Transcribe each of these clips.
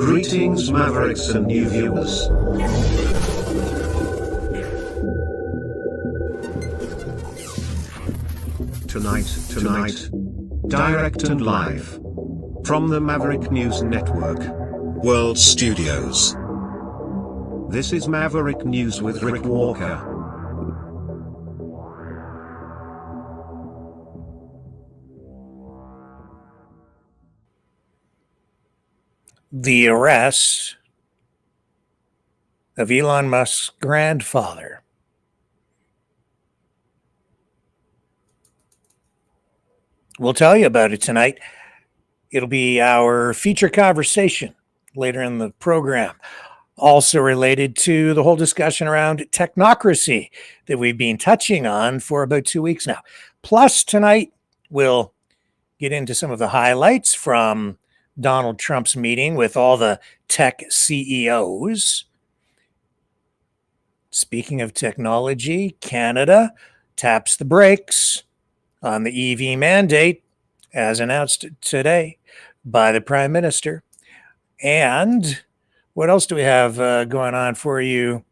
Greetings, Mavericks and new viewers. Tonight, direct and live from the Maverick News Network World Studios. This is Maverick News with Rick Walker. The arrest of Elon Musk's grandfather. We'll tell you about it tonight. It'll be our feature conversation later in the program. Also related to the whole discussion around technocracy that we've been touching on for about 2 weeks now. Plus, tonight, we'll get into some of the highlights from Donald Trump's meeting with all the tech CEOs. Speaking of technology, Canada taps the brakes on the EV mandate, as announced today by the Prime Minister. And what else do we have going on for you?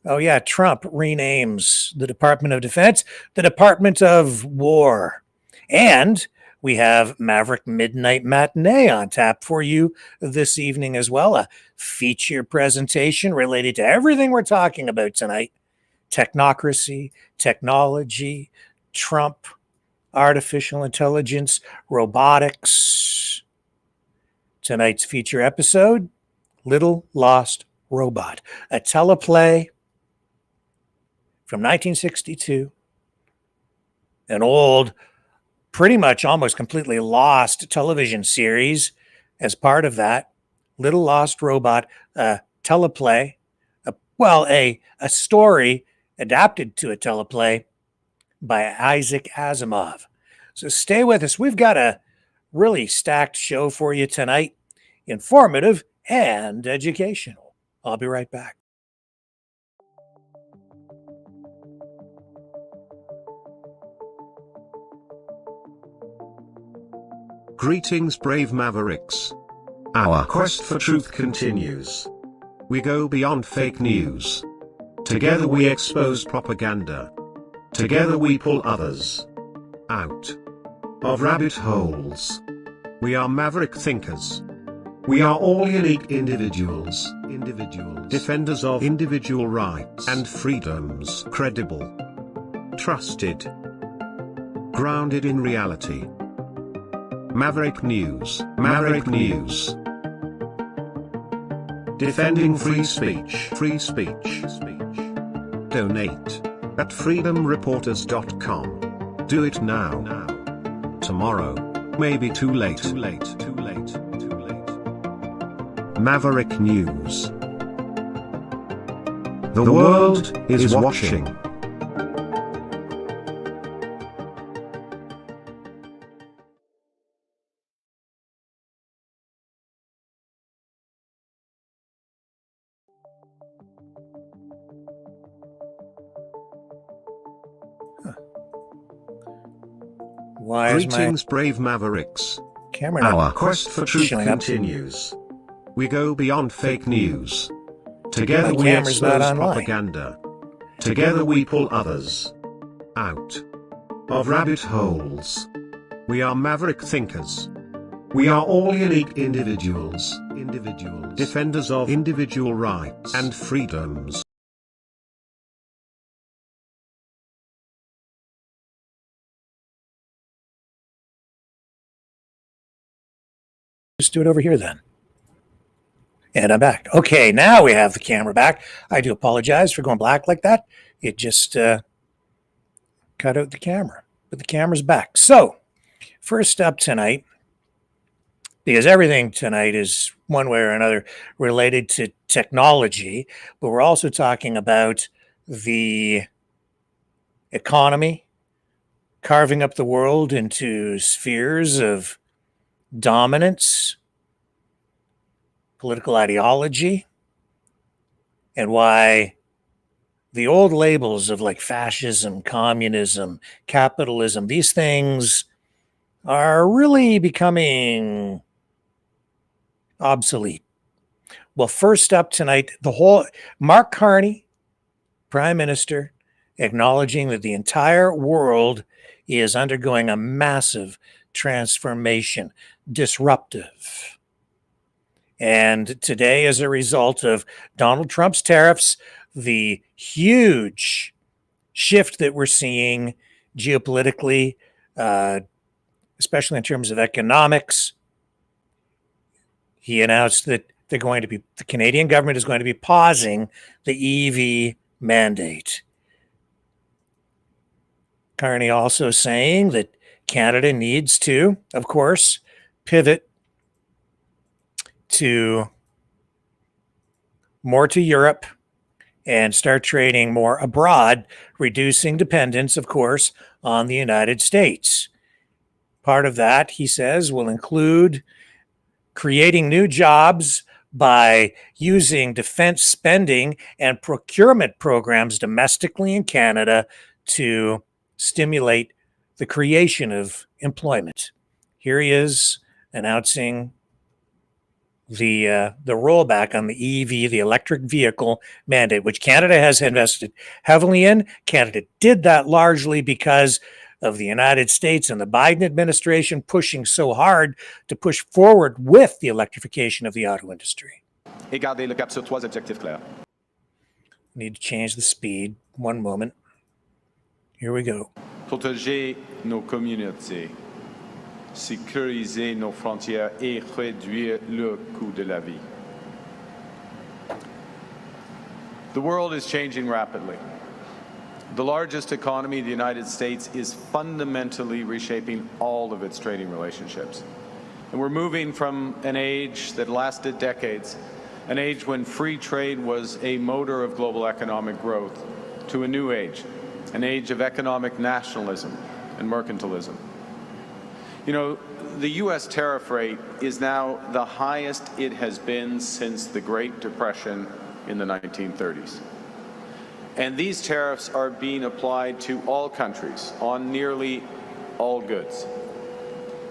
Oh, yeah, Trump renames the Department of Defense the Department of War. And we have Maverick Midnight Matinee on tap for you this evening as well. A feature presentation related to everything we're talking about tonight. Technocracy, technology, Trump, artificial intelligence, robotics. Tonight's feature episode, Little Lost Robot, a teleplay from 1962, an old, pretty much almost completely lost television series. As part of that, Little Lost Robot, a teleplay, a story adapted to a teleplay by Isaac Asimov. So stay with us. We've got a really stacked show for you tonight, informative and educational. I'll be right back. Greetings, brave Mavericks. Our quest for truth continues. We go beyond fake news. Together we expose propaganda. Together we pull others out of rabbit holes. We are maverick thinkers. We are all unique individuals, defenders of individual rights and freedoms, credible, trusted, grounded in reality. Maverick News, defending free speech, Donate at freedomreporters.com. Do it now. Tomorrow may be too late. Maverick News. The world is watching. Greetings, brave Mavericks. Our quest for truth continues. We go beyond fake news. Together we expose propaganda. Together we pull others out of rabbit holes. We are maverick thinkers. We are all unique individuals, defenders of individual rights and freedoms. Just do it over here then. And I'm back. Okay, now we have the camera back. I do apologize for going black like that. It just cut out the camera, but the camera's back. So, first up tonight, because everything tonight is one way or another related to technology, but we're also talking about the economy, carving up the world into spheres of dominance, political ideology, and why the old labels of like fascism, communism, capitalism, these things are really becoming obsolete. Well, first up tonight, Mark Carney, Prime Minister, acknowledging that the entire world is undergoing a massive transformation, disruptive. And today, as a result of Donald Trump's tariffs, the huge shift that we're seeing geopolitically, especially in terms of economics, he announced that the Canadian government is going to be pausing the EV mandate. Carney also saying that Canada needs to, of course, pivot more to Europe and start trading more abroad, reducing dependence, of course, on the United States. Part of that, he says, will include creating new jobs by using defense spending and procurement programs domestically in Canada to stimulate the creation of employment. Here he is announcing the rollback on the EV, the electric vehicle mandate, which Canada has invested heavily in. Canada did that largely because of the United States and the Biden administration pushing so hard to push forward with the electrification of the auto industry. Et gardez le cap sur 3 objectifs clairs. Need to change the speed. One moment. Here we go. Protéger nos communautés, sécuriser nos frontières et réduire le coût de la vie. The world is changing rapidly. The largest economy, the United States, is fundamentally reshaping all of its trading relationships. And we're moving from an age that lasted decades, an age when free trade was a motor of global economic growth, to a new age, an age of economic nationalism and mercantilism. You know, the U.S. tariff rate is now the highest it has been since the Great Depression in the 1930s. And these tariffs are being applied to all countries on nearly all goods.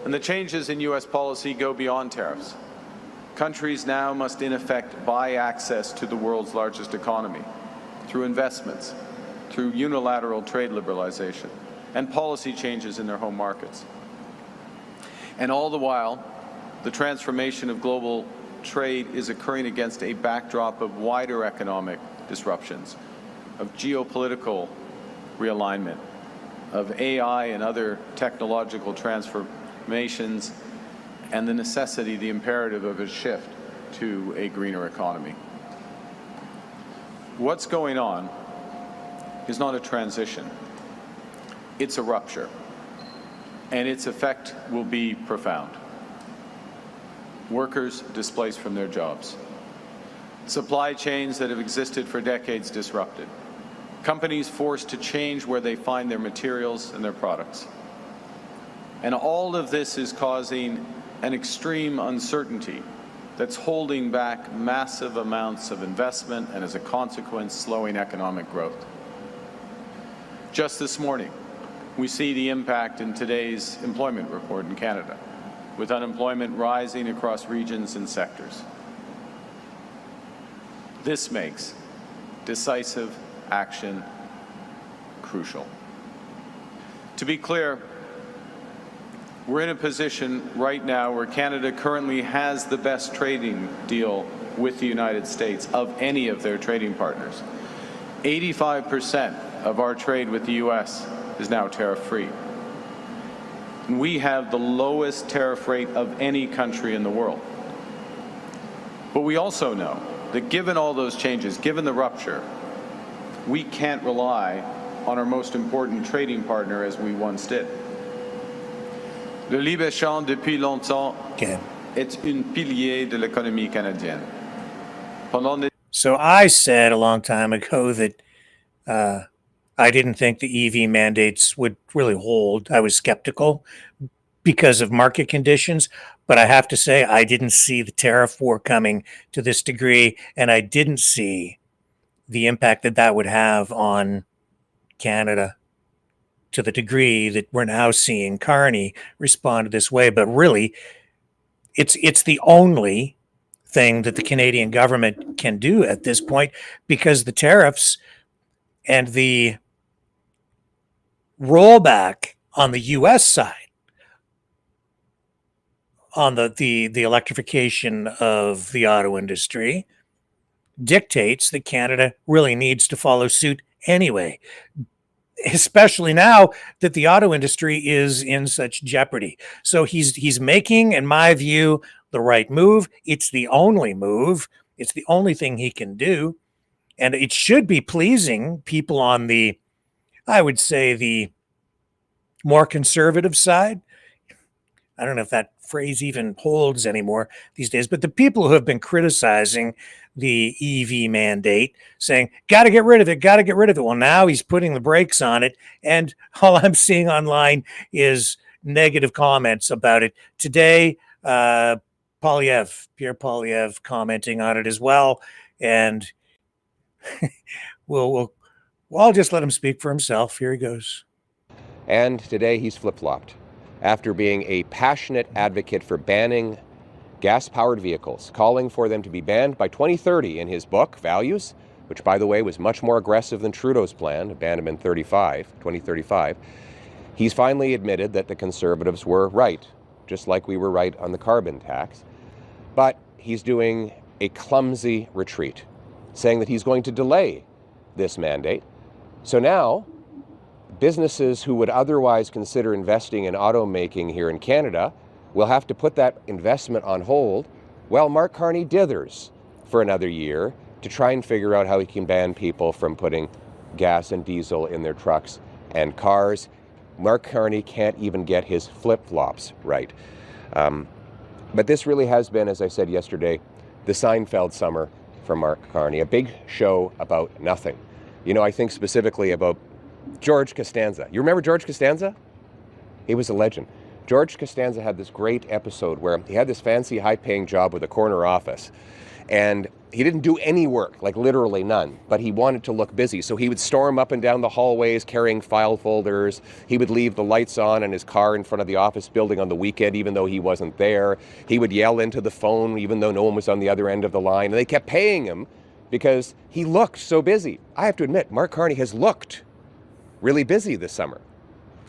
And the changes in U.S. policy go beyond tariffs. Countries now must, in effect, buy access to the world's largest economy through investments, through unilateral trade liberalization, and policy changes in their home markets. And all the while, the transformation of global trade is occurring against a backdrop of wider economic disruptions, of geopolitical realignment, of AI and other technological transformations, and the necessity, the imperative of a shift to a greener economy. What's going on is not a transition, it's a rupture, and its effect will be profound. Workers displaced from their jobs, supply chains that have existed for decades disrupted, companies forced to change where they find their materials and their products. And all of this is causing an extreme uncertainty that's holding back massive amounts of investment and, as a consequence, slowing economic growth. Just this morning, we see the impact in today's employment report in Canada, with unemployment rising across regions and sectors. This makes decisive action crucial. To be clear, we're in a position right now where Canada currently has the best trading deal with the United States of any of their trading partners. 85% of our trade with the U.S. is now tariff-free. We have the lowest tariff rate of any country in the world. But we also know that given all those changes, given the rupture, we can't rely on our most important trading partner as we once did. Le libre-échange depuis longtemps est un pilier de l'économie canadienne. So I said a long time ago that I didn't think the EV mandates would really hold. I was skeptical because of market conditions, but I have to say I didn't see the tariff war coming to this degree, and I didn't see the impact that that would have on Canada to the degree that we're now seeing Carney respond this way. But really, it's the only thing that the Canadian government can do at this point, because the tariffs and the rollback on the U.S. side on the electrification of the auto industry dictates that Canada really needs to follow suit anyway, especially now that the auto industry is in such jeopardy. So he's making, in my view, the right move. It's the only move. It's the only thing he can do. And it should be pleasing people on the, I would say, the more conservative side. I don't know if that phrase even holds anymore these days, but the people who have been criticizing the EV mandate, saying, got to get rid of it, got to get rid of it. Well, now he's putting the brakes on it. And all I'm seeing online is negative comments about it. Today, Pierre Poilievre commenting on it as well. And I'll just let him speak for himself. Here he goes. And today he's flip-flopped. After being a passionate advocate for banning gas-powered vehicles, calling for them to be banned by 2030 in his book, Values, which, by the way, was much more aggressive than Trudeau's plan to ban them in 2035, he's finally admitted that the Conservatives were right, just like we were right on the carbon tax. But he's doing a clumsy retreat, saying that he's going to delay this mandate. So now, businesses who would otherwise consider investing in automaking here in Canada will have to put that investment on hold while Mark Carney dithers for another year to try and figure out how he can ban people from putting gas and diesel in their trucks and cars. Mark Carney can't even get his flip-flops right. But this really has been, as I said yesterday, the Seinfeld summer for Mark Carney, a big show about nothing. You know, I think specifically about George Costanza. You remember George Costanza? He was a legend. George Costanza had this great episode where he had this fancy, high-paying job with a corner office, and he didn't do any work, like literally none, but he wanted to look busy. So he would storm up and down the hallways carrying file folders. He would leave the lights on in his car in front of the office building on the weekend, even though he wasn't there. He would yell into the phone, even though no one was on the other end of the line. And they kept paying him because he looked so busy. I have to admit, Mark Carney has looked really busy this summer.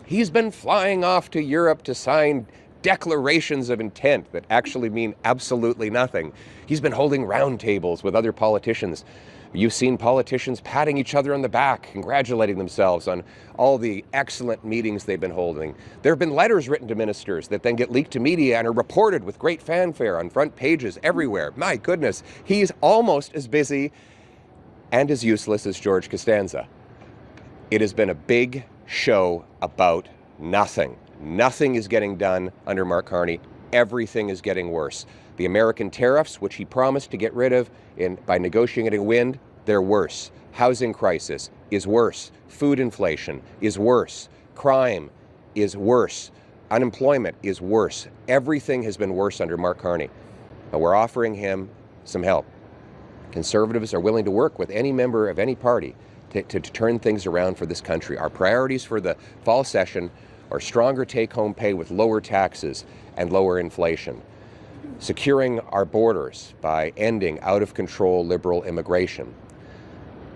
He's been flying off to Europe to sign declarations of intent that actually mean absolutely nothing. He's been holding roundtables with other politicians. You've seen politicians patting each other on the back, congratulating themselves on all the excellent meetings they've been holding. There have been letters written to ministers that then get leaked to media and are reported with great fanfare on front pages everywhere. My goodness, he's almost as busy and as useless as George Costanza. It has been a big show about nothing. Nothing is getting done under Mark Carney. Everything is getting worse. The American tariffs, which he promised to get rid of by negotiating a win, they're worse. Housing crisis is worse. Food inflation is worse. Crime is worse. Unemployment is worse. Everything has been worse under Mark Carney. But we're offering him some help. Conservatives are willing to work with any member of any party to turn things around for this country. Our priorities for the fall session are stronger take-home pay with lower taxes and lower inflation, securing our borders by ending out-of-control liberal immigration,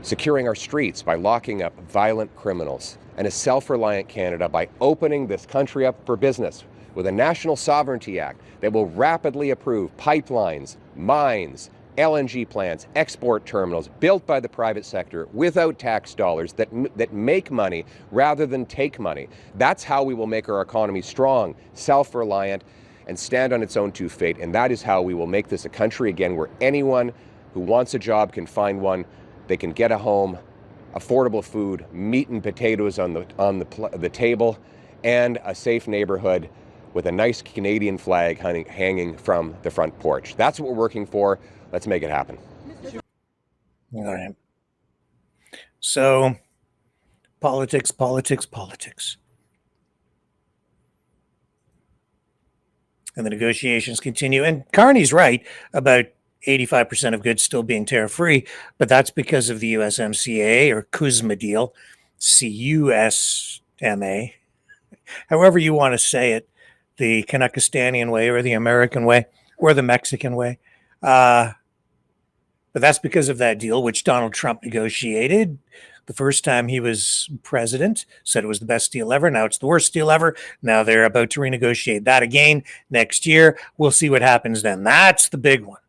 securing our streets by locking up violent criminals, and a self-reliant Canada by opening this country up for business with a National Sovereignty Act that will rapidly approve pipelines, mines, LNG plants, export terminals built by the private sector without tax dollars that make money rather than take money. That's how we will make our economy strong, self-reliant, and stand on its own two feet. And that is how we will make this a country again where anyone who wants a job can find one. They can get a home, affordable food, meat and potatoes on the table, and a safe neighborhood with a nice Canadian flag hanging from the front porch. That's what we're working for. Let's make it happen. All right. So, politics, politics, politics. And the negotiations continue. And Carney's right about 85% of goods still being tariff-free, but that's because of the USMCA or CUSMA deal, CUSMA, however you want to say it, the Kanakistanian way or the American way or the Mexican way. But that's because of that deal, which Donald Trump negotiated the first time he was president, said it was the best deal ever. Now it's the worst deal ever. Now they're about to renegotiate that again next year. We'll see what happens then. That's the big one.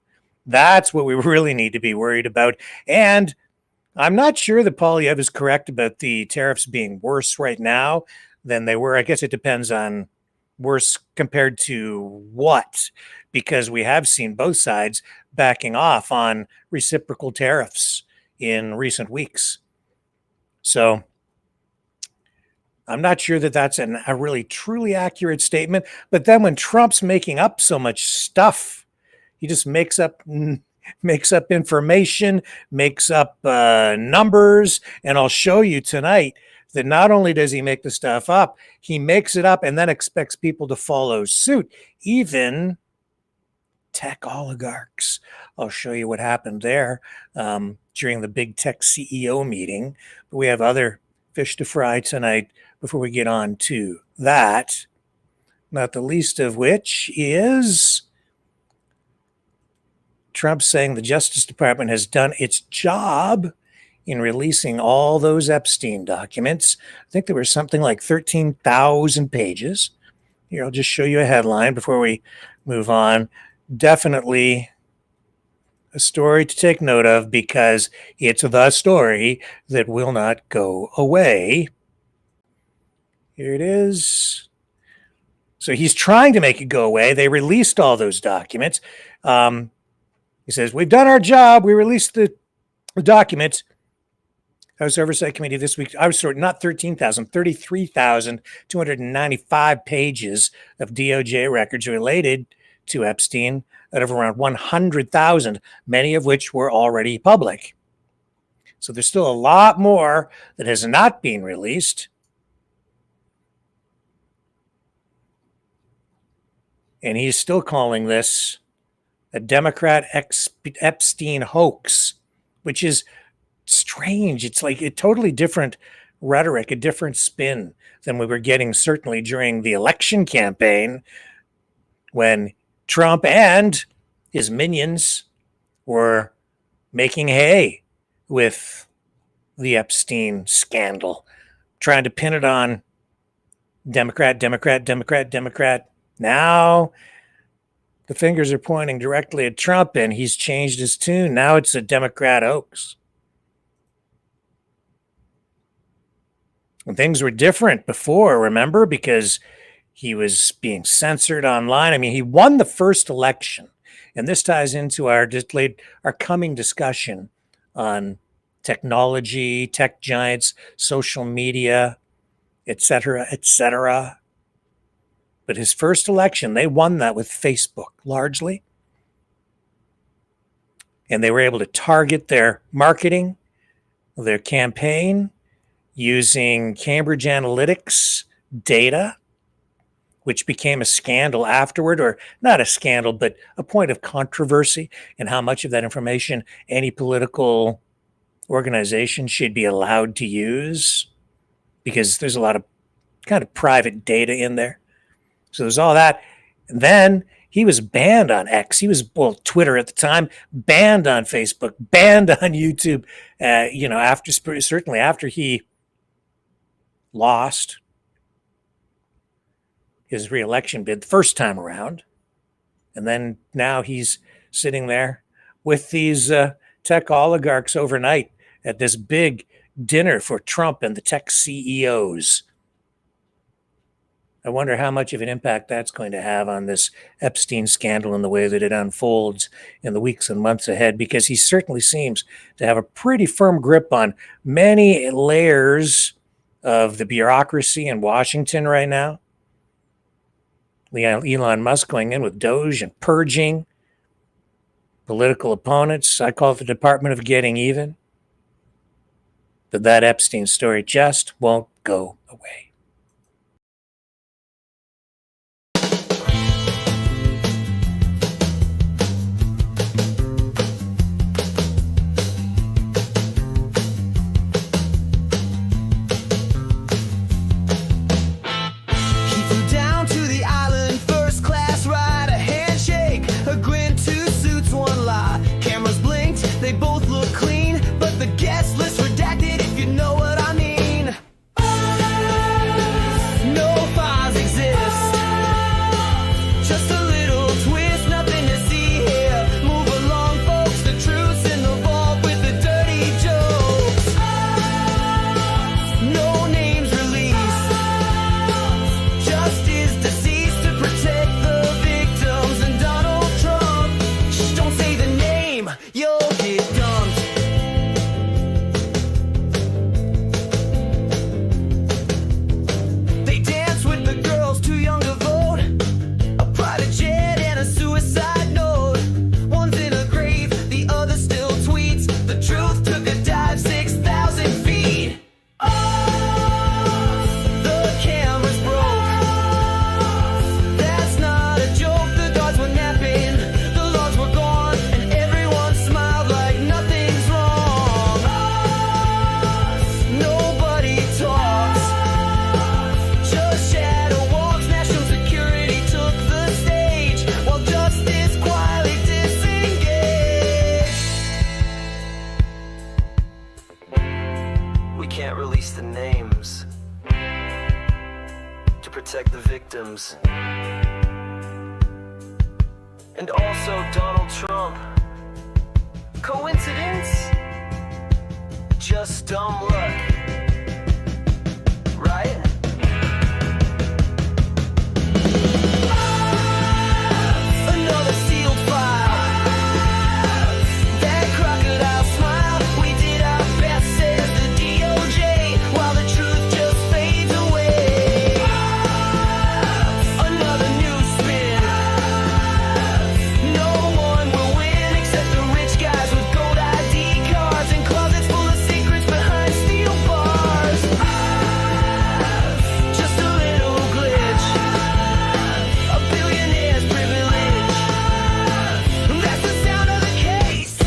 That's what we really need to be worried about. And I'm not sure that Polyev is correct about the tariffs being worse right now than they were. I guess it depends on worse compared to what, because we have seen both sides backing off on reciprocal tariffs in recent weeks. So I'm not sure that that's a really truly accurate statement. But then when Trump's making up so much stuff, he just makes up information, makes up numbers, and I'll show you tonight that not only does he make the stuff up, he makes it up and then expects people to follow suit, even tech oligarchs. I'll show you what happened there during the big tech CEO meeting. But we have other fish to fry tonight before we get on to that, not the least of which is Trump saying the Justice Department has done its job in releasing all those Epstein documents. I think there was something like 13,000 pages. Here, I'll just show you a headline before we move on. Definitely a story to take note of because it's the story that will not go away. Here it is. So he's trying to make it go away. They released all those documents. He says, we've done our job. We released the documents. House Oversight Committee this week, I was sorry, not 13,000, 33,295 pages of DOJ records related to Epstein out of around 100,000, many of which were already public. So there's still a lot more that has not been released. And he's still calling this a Democrat Epstein hoax, which is strange. It's like a totally different rhetoric, a different spin than we were getting certainly during the election campaign when Trump and his minions were making hay with the Epstein scandal, trying to pin it on Democrat. Now the fingers are pointing directly at Trump, and he's changed his tune. Now it's a Democrat hoax. And things were different before, remember, because he was being censored online. I mean, he won the first election, and this ties into our coming discussion on technology, tech giants, social media, etc., etc. But his first election, they won that with Facebook largely. And they were able to target their marketing, their campaign, using Cambridge Analytics data, which became a scandal afterward, or not a scandal, but a point of controversy in how much of that information any political organization should be allowed to use, because there's a lot of kind of private data in there. So there's all that. And then he was banned on X. He was, well, Twitter at the time, banned on Facebook, banned on YouTube, certainly after he lost his re-election bid the first time around. And then now he's sitting there with these tech oligarchs overnight at this big dinner for Trump and the tech CEOs. I wonder how much of an impact that's going to have on this Epstein scandal and the way that it unfolds in the weeks and months ahead, because he certainly seems to have a pretty firm grip on many layers of the bureaucracy in Washington right now. Elon Musk going in with Doge and purging political opponents. I call it the Department of Getting Even. But that Epstein story just won't go away. One victims. And also Donald Trump. Coincidence? Just dumb luck. Right? Another sealed file. That crocodile smile. We did our best, says the DOJ, while the truth just fades away. Another new spin. No one will win except the rich guys with gold ID cards and closets full of secrets behind steel bars. Just a little glitch. A billionaire's privilege. That's the sound of the case.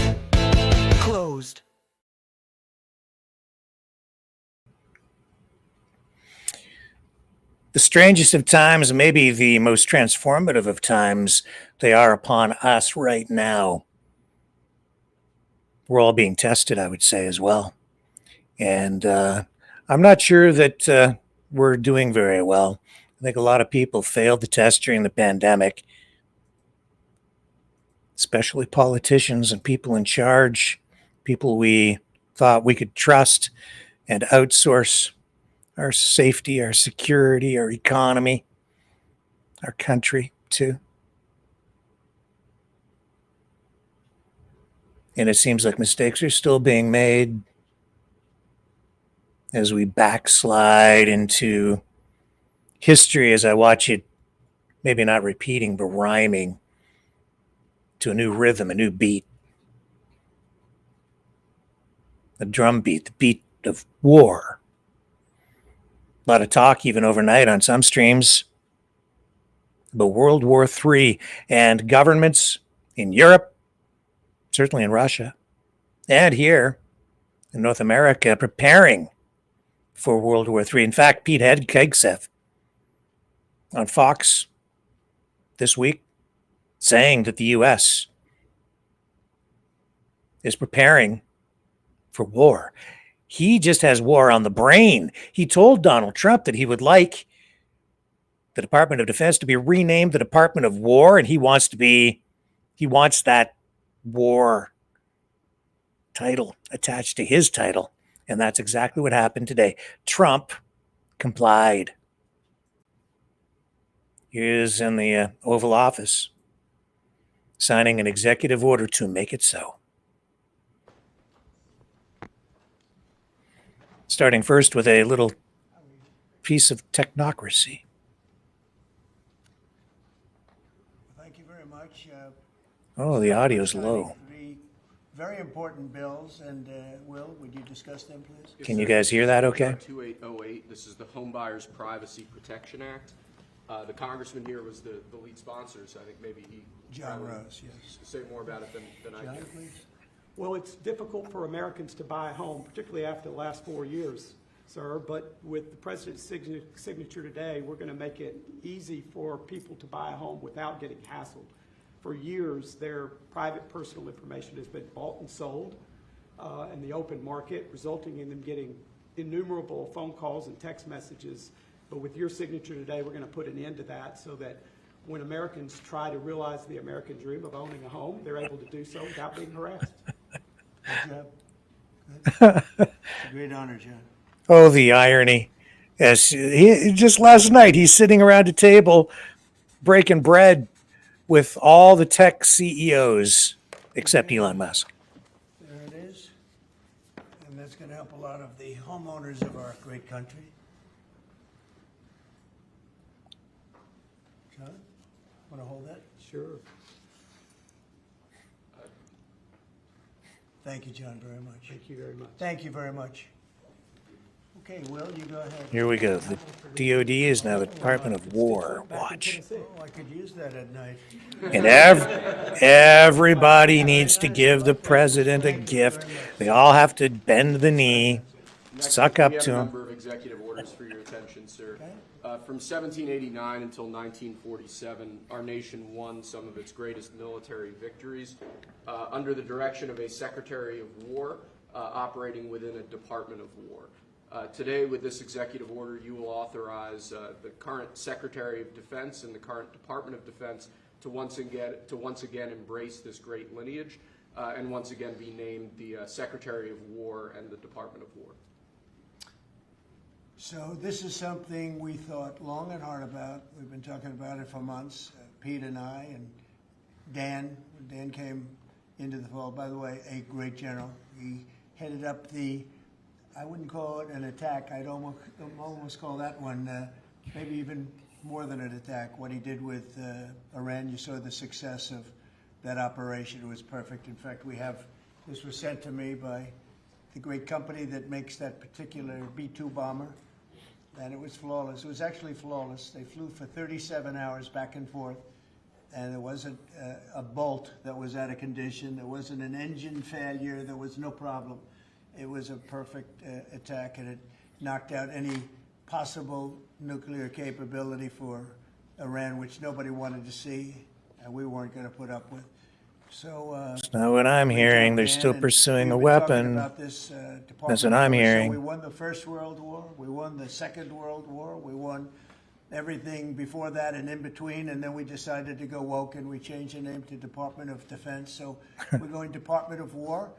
Closed. The strangest of times, maybe the most transformative of times, they are upon us right now. We're all being tested, I would say, as well. And I'm not sure that we're doing very well. I think a lot of people failed the test during the pandemic, especially politicians and people in charge, people we thought we could trust and outsource our safety, our security, our economy, our country to. And it seems like mistakes are still being made as we backslide into history, as I watch it, maybe not repeating, but rhyming to a new rhythm, a new beat. A drum beat, the beat of war. A lot of talk, even overnight on some streams, about World War III and governments in Europe, certainly in Russia, and here in North America, preparing for World War III. In fact, Pete Hegseth on Fox this week saying that the U.S. is preparing for war. He just has war on the brain. He told Donald Trump that he would like the Department of Defense to be renamed the Department of War, and he wants that war title attached to his title. And that's exactly what happened today. Trump complied. He is in the Oval Office signing an executive order to make it so. Starting first with a little piece of Technocracy. Thank you very much. Oh, the audio's low. Three very important bills, and Will, would you discuss them, please? Can you guys hear that okay? 2808, this is the Home Buyers Privacy Protection Act. The congressman here was the lead sponsor, so I think maybe he John Rose, yes. say more about it than I John, can. please. Well, it's difficult for Americans to buy a home, particularly after the last 4 years, sir. But with the president's signature today, we're going to make it easy for people to buy a home without getting hassled. For years, their private personal information has been bought and sold in the open market, resulting in them getting innumerable phone calls and text messages. But with your signature today, we're going to put an end to that so that when Americans try to realize the American dream of owning a home, they're able to do so without being harassed. Good job. Good. It's a great honor, John. Oh, the irony. Yes, just last night, he's sitting around a table breaking bread with all the tech CEOs except Elon Musk. There it is. And that's going to help a lot of the homeowners of our great country. John, want to hold that? Sure. Thank you, John, very much. Thank you very much. Thank you very much. Okay, Will, you go ahead. Here we go. The DOD is now the Department of War. Watch. Oh, I could use that at night. And everybody needs to give the president a gift. They all have to bend the knee, suck up we have to a him. number of executive orders for your attention, sir. From 1789 until 1947, our nation won some of its greatest military victories under the direction of a Secretary of War operating within a Department of War. Today, with this executive order, you will authorize the current Secretary of Defense and the current Department of Defense to once again embrace this great lineage and once again be named the Secretary of War and the Department of War. So this is something we thought long and hard about. We've been talking about it for months, Pete and I, and Dan. Dan came into the fold. By the way, a great general. He headed up the, I wouldn't call it an attack. I'd almost call that one maybe even more than an attack. What he did with Iran, you saw the success of that operation. It was perfect. In fact, this was sent to me by the great company that makes that particular B-2 bomber, and it was flawless. It was actually flawless. They flew for 37 hours back and forth, and there wasn't a bolt that was out of condition. There wasn't an engine failure. There was no problem. It was a perfect attack, and it knocked out any possible nuclear capability for Iran, which nobody wanted to see, and we weren't going to put up with. So That's not what I'm hearing. They're still pursuing a weapon. That's what I'm hearing. So we won the First World War. We won the Second World War. We won everything before that and in between, and then we decided to go woke, and we changed the name to Department of Defense. So we're going Department of War,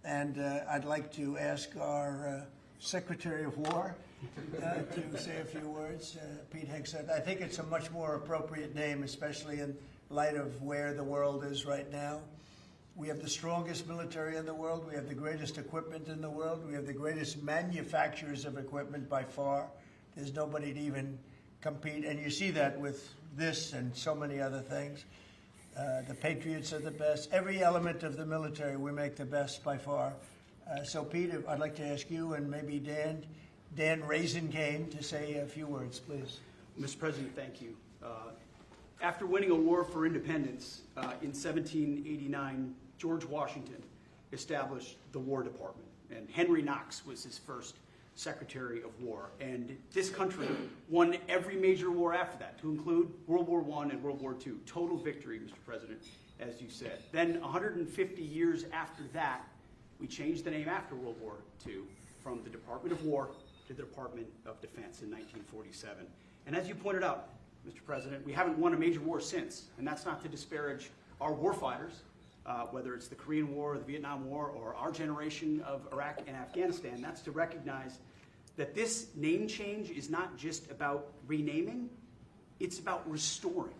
and I'd like to ask our Secretary of War to say a few words. Pete Hegseth. I think it's a much more appropriate name, especially in light of where the world is right now. We have the strongest military in the world. We have the greatest equipment in the world. We have the greatest manufacturers of equipment by far. There's nobody to even compete. And you see that with this and so many other things. The Patriots are the best. Every element of the military, we make the best by far. So, Pete, I'd like to ask you and maybe Dan Raisin-Cane to say a few words, please. Mr. President, thank you. After winning a war for independence in 1789, George Washington established the War Department, and Henry Knox was his first Secretary of War. And this country won every major war after that, to include World War I and World War II. Total victory, Mr. President, as you said. Then 150 years after that, we changed the name after World War II from the Department of War to the Department of Defense in 1947. And as you pointed out, Mr. President, we haven't won a major war since, and that's not to disparage our warfighters, whether it's the Korean War or the Vietnam War or our generation of Iraq and Afghanistan. That's to recognize that this name change is not just about renaming, it's about restoring.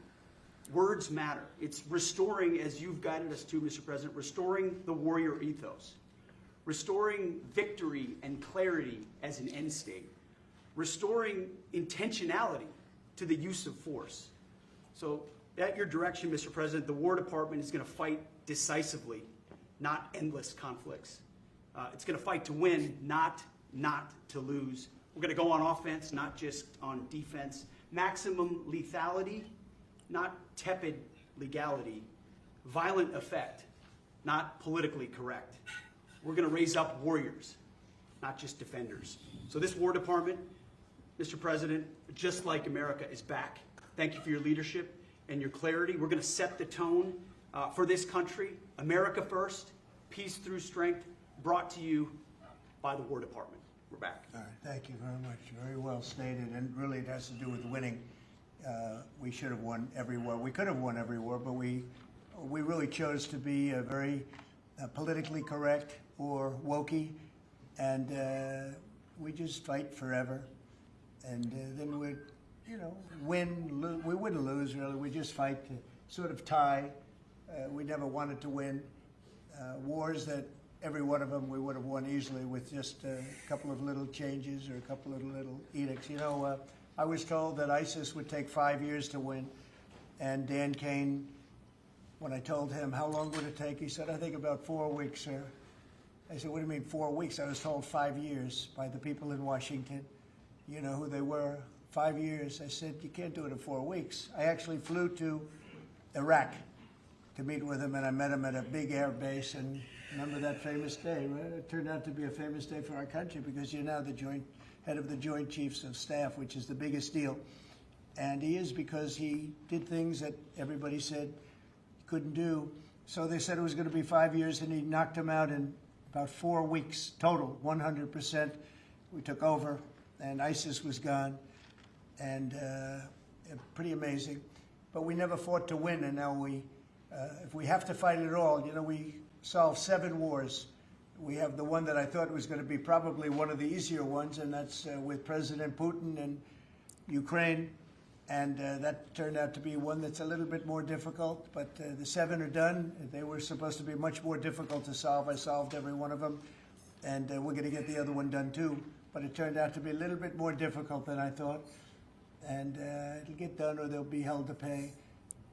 Words matter. It's restoring, as you've guided us to, Mr. President, restoring the warrior ethos, restoring victory and clarity as an end state, restoring intentionality to the use of force. So at your direction, Mr. President, the War Department is going to fight decisively, not endless conflicts. It's going to fight to win, not to lose. We're going to go on offense, not just on defense. Maximum lethality, not tepid legality. Violent effect, not politically correct. We're going to raise up warriors, not just defenders. So this War Department, Mr. President, just like America, is back. Thank you for your leadership and your clarity. We're going to set the tone for this country. America first, peace through strength, brought to you by the War Department. We're back. All right, thank you very much. Very well stated, and really it has to do with winning. We should have won every war. We could have won every war, but we really chose to be very politically correct or wokey, and we just fight forever. And then we'd, win, we wouldn't lose, really. We just fight to sort of tie. We never wanted to win. Wars that every one of them we would have won easily with just a couple of little changes or a couple of little edicts. I was told that ISIS would take 5 years to win. And Dan Kane, when I told him how long would it take, he said, I think about 4 weeks, sir. I said, what do you mean 4 weeks? I was told 5 years by the people in Washington. You know who they were, 5 years. I said, you can't do it in 4 weeks. I actually flew to Iraq to meet with him, and I met him at a big air base, and remember that famous day, right? It turned out to be a famous day for our country because you're now the head of the Joint Chiefs of Staff, which is the biggest deal. And he is because he did things that everybody said he couldn't do. So they said it was going to be 5 years, and he knocked them out in about 4 weeks total, 100%. we took over, and ISIS was gone, and pretty amazing. But we never fought to win, and now if we have to fight it all, you know, we solved 7 wars. We have the one that I thought was going to be probably one of the easier ones, and that's with President Putin and Ukraine. And that turned out to be one that's a little bit more difficult, but the 7 are done. They were supposed to be much more difficult to solve. I solved every one of them, and we're going to get the other one done too. But it turned out to be a little bit more difficult than I thought. And it'll get done or they'll be held to pay.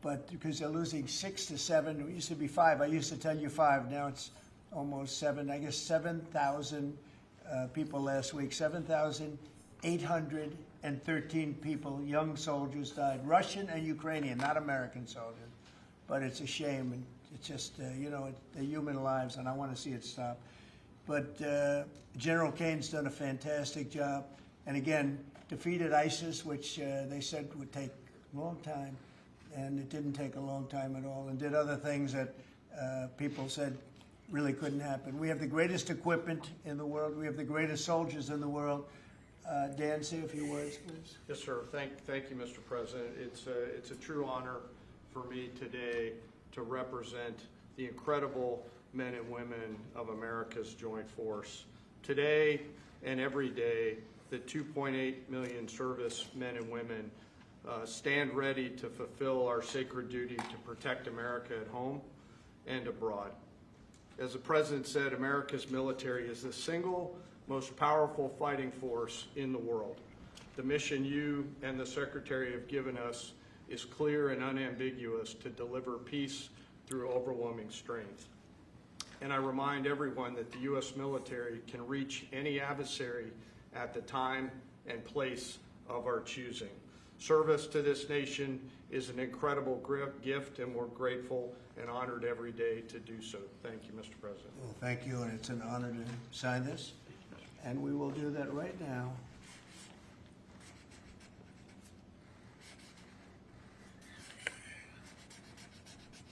But because they're losing 6 to 7, it used to be 5. I used to tell you 5. Now it's almost 7. I guess 7,000 people last week. 7,813 people, young soldiers, died. Russian and Ukrainian, not American soldiers. But it's a shame. And it's just, you know, they're human lives, and I want to see it stop. But General Kane's done a fantastic job. And again, defeated ISIS, which they said would take a long time. And it didn't take a long time at all, and did other things that people said really couldn't happen. We have the greatest equipment in the world. We have the greatest soldiers in the world. Dan, say a few words, please. Yes, sir. Thank you, Mr. President. It's a true honor for me today to represent the incredible men and women of America's joint force. Today and every day, the 2.8 million service men and women stand ready to fulfill our sacred duty to protect America at home and abroad. As the President said, America's military is the single most powerful fighting force in the world. The mission you and the Secretary have given us is clear and unambiguous to deliver peace through overwhelming strength. And I remind everyone that the U.S. military can reach any adversary at the time and place of our choosing. Service to this nation is an incredible gift, and we're grateful and honored every day to do so. Thank you, Mr. President. Well, thank you, and it's an honor to sign this. And we will do that right now.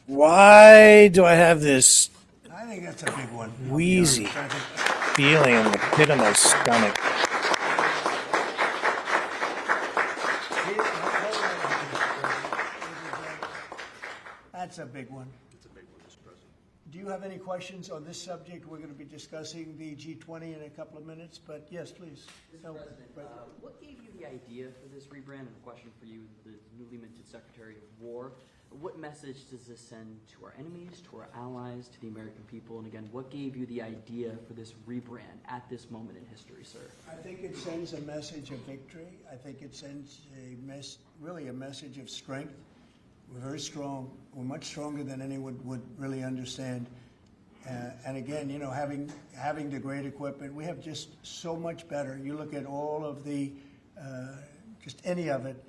Why do I have this I think that's a big one. wheezy feeling in the pit of my stomach? That's a big one. It's a big one, Mr. President. Do you have any questions on this subject? We're going to be discussing the G20 in a couple of minutes, but yes, please. Mr. President, what gave you the idea for this rebrand? And a question for you, the newly minted Secretary of War. What message does this send to our enemies, to our allies, to the American people? And again, what gave you the idea for this rebrand at this moment in history, sir? I think it sends a message of victory. I think it sends really a message of strength. We're very strong. We're much stronger than anyone would really understand. And again, you know, having the great equipment, we have just so much better. You look at all of the, just any of it,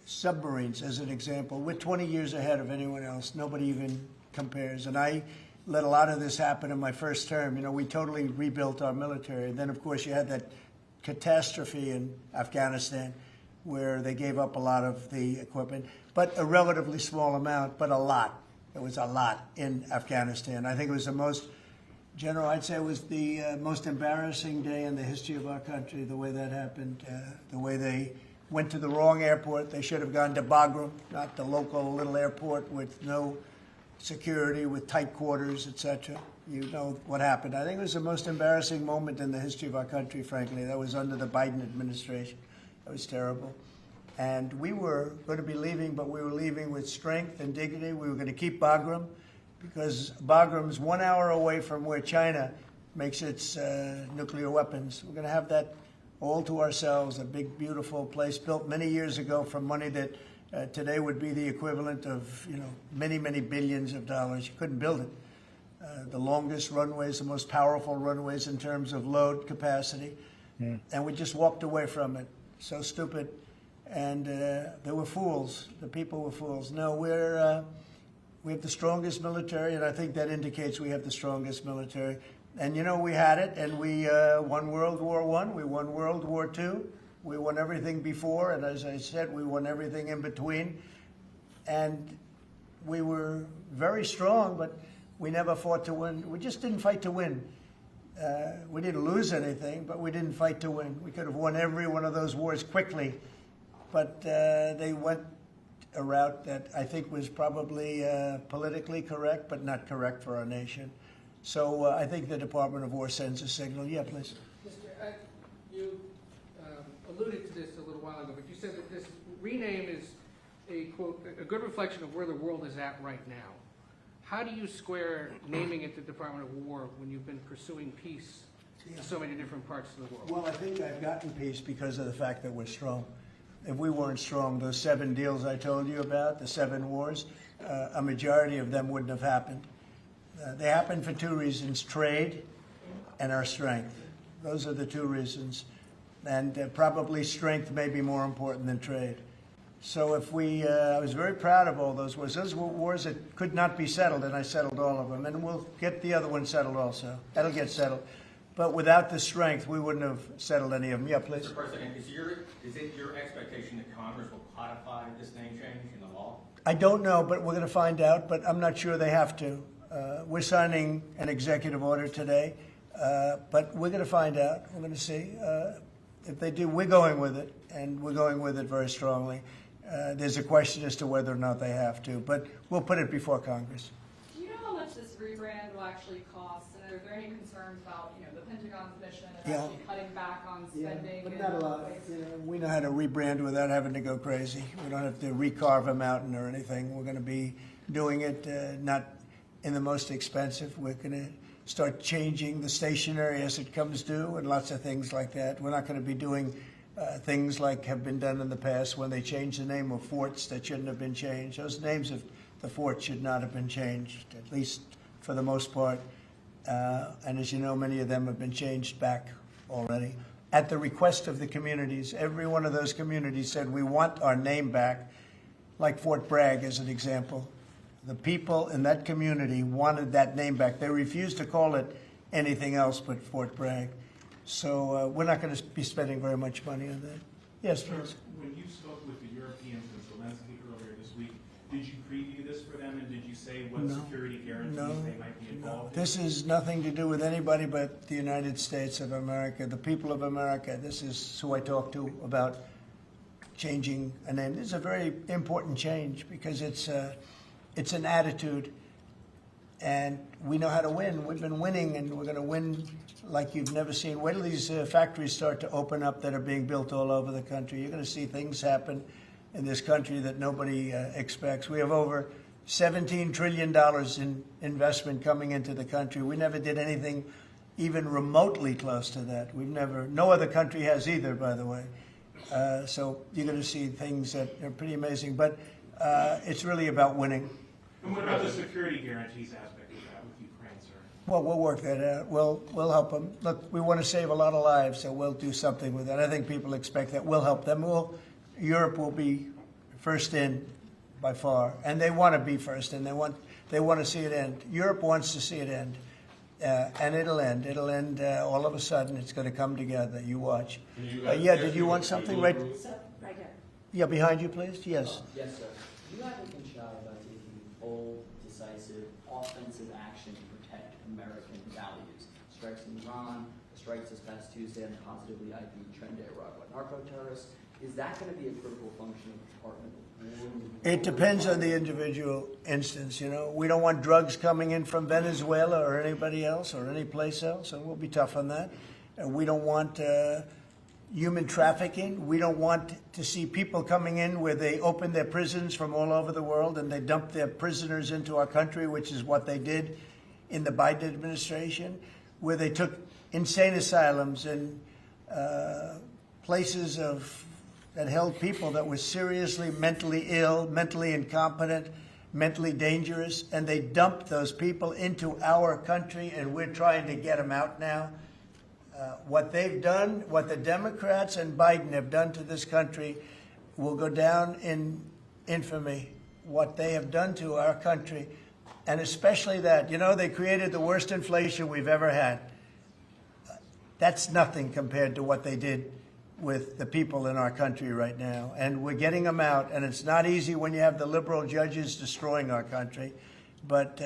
submarines as an example. We're 20 years ahead of anyone else. Nobody even compares. And I let a lot of this happen in my first term. You know, we totally rebuilt our military. And then, of course, you had that catastrophe in Afghanistan where they gave up a lot of the equipment, but a relatively small amount, but a lot. It was a lot in Afghanistan. I think it was the most, General, I'd say it was the most embarrassing day in the history of our country, the way that happened, the way they went to the wrong airport. They should have gone to Bagram, not the local little airport with no security, with tight quarters, etc. You know what happened. I think it was the most embarrassing moment in the history of our country, frankly. That was under the Biden administration. That was terrible. And we were going to be leaving, but we were leaving with strength and dignity. We were going to keep Bagram because Bagram's 1 hour away from where China makes its nuclear weapons. We're going to have that all to ourselves, a big, beautiful place built many years ago from money that today would be the equivalent of, you know, many, many billions of dollars. You couldn't build it. The longest runways, the most powerful runways in terms of load capacity. Yeah. And we just walked away from it. So stupid. And they were fools. The people were fools. No, we have the strongest military, and I think that indicates we have the strongest military. And, you know, we had it, and we won World War I, we won World War II, we won everything before, and as I said, we won everything in between. And we were very strong, but we never fought to win. We just didn't fight to win. We didn't lose anything, but we didn't fight to win. We could have won every one of those wars quickly, but they went a route that I think was probably politically correct, but not correct for our nation. So I think the Department of War sends a signal. Yeah, please. You alluded to this a little while ago, but you said that this rename is a, quote, a good reflection of where the world is at right now. How do you square naming it the Department of War when you've been pursuing peace in so many different parts of the world? Well, I think I've gotten peace because of the fact that we're strong. If we weren't strong, those 7 deals I told you about, the 7 wars, a majority of them wouldn't have happened. They happened for 2 reasons, trade and our strength. Those are the 2 reasons. And probably strength may be more important than trade. So if we, I was very proud of all those wars. Those were wars that could not be settled, and I settled all of them. And we'll get the other one settled also. That'll get settled. But without the strength, we wouldn't have settled any of them. Yeah, please. Mr. President, is it your expectation that Congress will codify this name change in the law? I don't know, but we're going to find out. But I'm not sure they have to. We're signing an executive order today, but we're going to find out. We're going to see. If they do, we're going with it, and we're going with it very strongly. There's a question as to whether or not they have to, but we'll put it before Congress. Do you know how much this rebrand will actually cost? And are there any concerns about, the Pentagon's mission of actually cutting back on spending? But not a lot. We know how to rebrand without having to go crazy. We don't have to recarve a mountain or anything. We're going to be doing it not in the most expensive. We're going to start changing the stationery as it comes due and lots of things like that. We're not going to be doing things like have been done in the past when they changed the name of forts that shouldn't have been changed. Those names of the forts should not have been changed, at least for the most part. And as you know, many of them have been changed back already. At the request of the communities, every one of those communities said, we want our name back, like Fort Bragg as an example. The people in that community wanted that name back. They refused to call it anything else but Fort Bragg. So we're not going to be spending very much money on that. Yes, please. When you spoke with the Europeans and Zelensky earlier this week, did you preview this for them, and did you say what security guarantees they might be involved in? This is nothing to do with anybody but the United States of America, the people of America. This is who I talk to about changing a name. This is a very important change because it's an attitude, and we know how to win. We've been winning, and we're going to win like you've never seen. Wait till these factories start to open up that are being built all over the country. You're going to see things happen in this country that nobody expects. We have over $17 trillion in investment coming into the country. We never did anything even remotely close to that. No other country has either, by the way. So you're going to see things that are pretty amazing. But it's really about winning. And what about the security guarantees aspect of that with Ukraine, sir? Well, we'll work that out. We'll help them. Look, we want to save a lot of lives, so we'll do something with that. I think people expect that. We'll help them. Europe will be first in by far, and they want to be first, and they want to see it end. Europe wants to see it end, and it'll end. It'll end all of a sudden. It's going to come together. You watch. Did you want something right? Right here. Yeah, behind you, please. Yes. Yes, sir. You haven't been shy about taking bold, decisive, offensive action to protect American values. Strikes in Iran, strikes this past Tuesday on the positively ID'd Nicaragua narco-terrorists. Is that going to be a critical function of the Department of War? It depends on the individual instance. We don't want drugs coming in from Venezuela or anybody else or any place else, and we'll be tough on that. We don't want human trafficking. We don't want to see people coming in where they open their prisons from all over the world and they dump their prisoners into our country, which is what they did in the Biden administration, where they took insane asylums and places that held people that were seriously mentally ill, mentally incompetent, mentally dangerous, and they dumped those people into our country, and we're trying to get them out now. What they've done, what the Democrats and Biden have done to this country will go down in infamy. What they have done to our country, and especially that. They created the worst inflation we've ever had. That's nothing compared to what they did with the people in our country right now. And we're getting them out, and it's not easy when you have the liberal judges destroying our country. But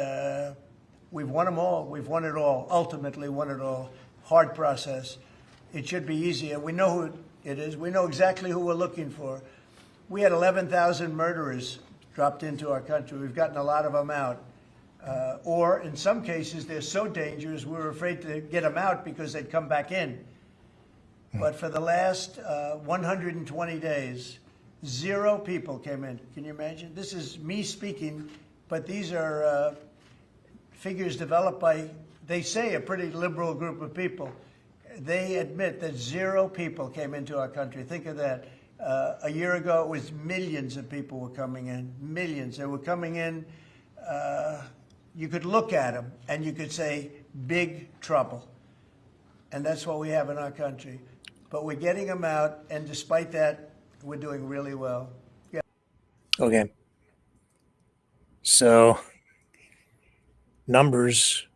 We've won them all. We've won it all. Ultimately won it all. Hard process. It should be easier. We know who it is. We know exactly who we're looking for. We had 11,000 murderers dropped into our country. We've gotten a lot of them out. Or in some cases, they're so dangerous, we were afraid to get them out because they'd come back in. But for the last 120 days, 0 people came in. Can you imagine? This is me speaking, but these are figures developed by, they say, a pretty liberal group of people. They admit that 0 people came into our country. Think of that. A year ago, it was millions of people were coming in. Millions. They were coming in. You could look at them and you could say, big trouble. And that's what we have in our country. But we're getting them out, and despite that, we're doing really well. Yeah. Okay. So, numbers.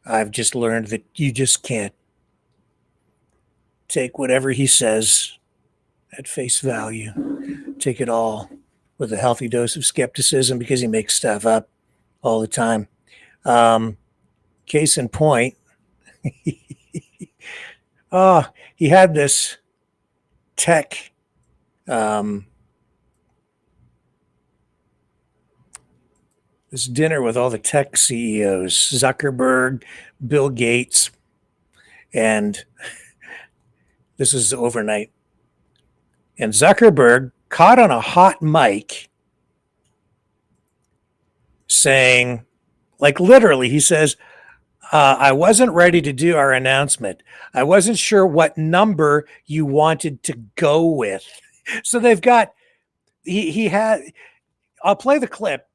I've just learned that you just can't take whatever he says at face value. Take it all with a healthy dose of skepticism, because he makes stuff up all the time. Case in point, he had this tech this dinner with all the tech CEOs, Zuckerberg, Bill Gates, and this is overnight. And Zuckerberg caught on a hot mic saying, like literally, he says, I wasn't ready to do our announcement. I wasn't sure what number you wanted to go with. So they've got, he had, I'll play the clip.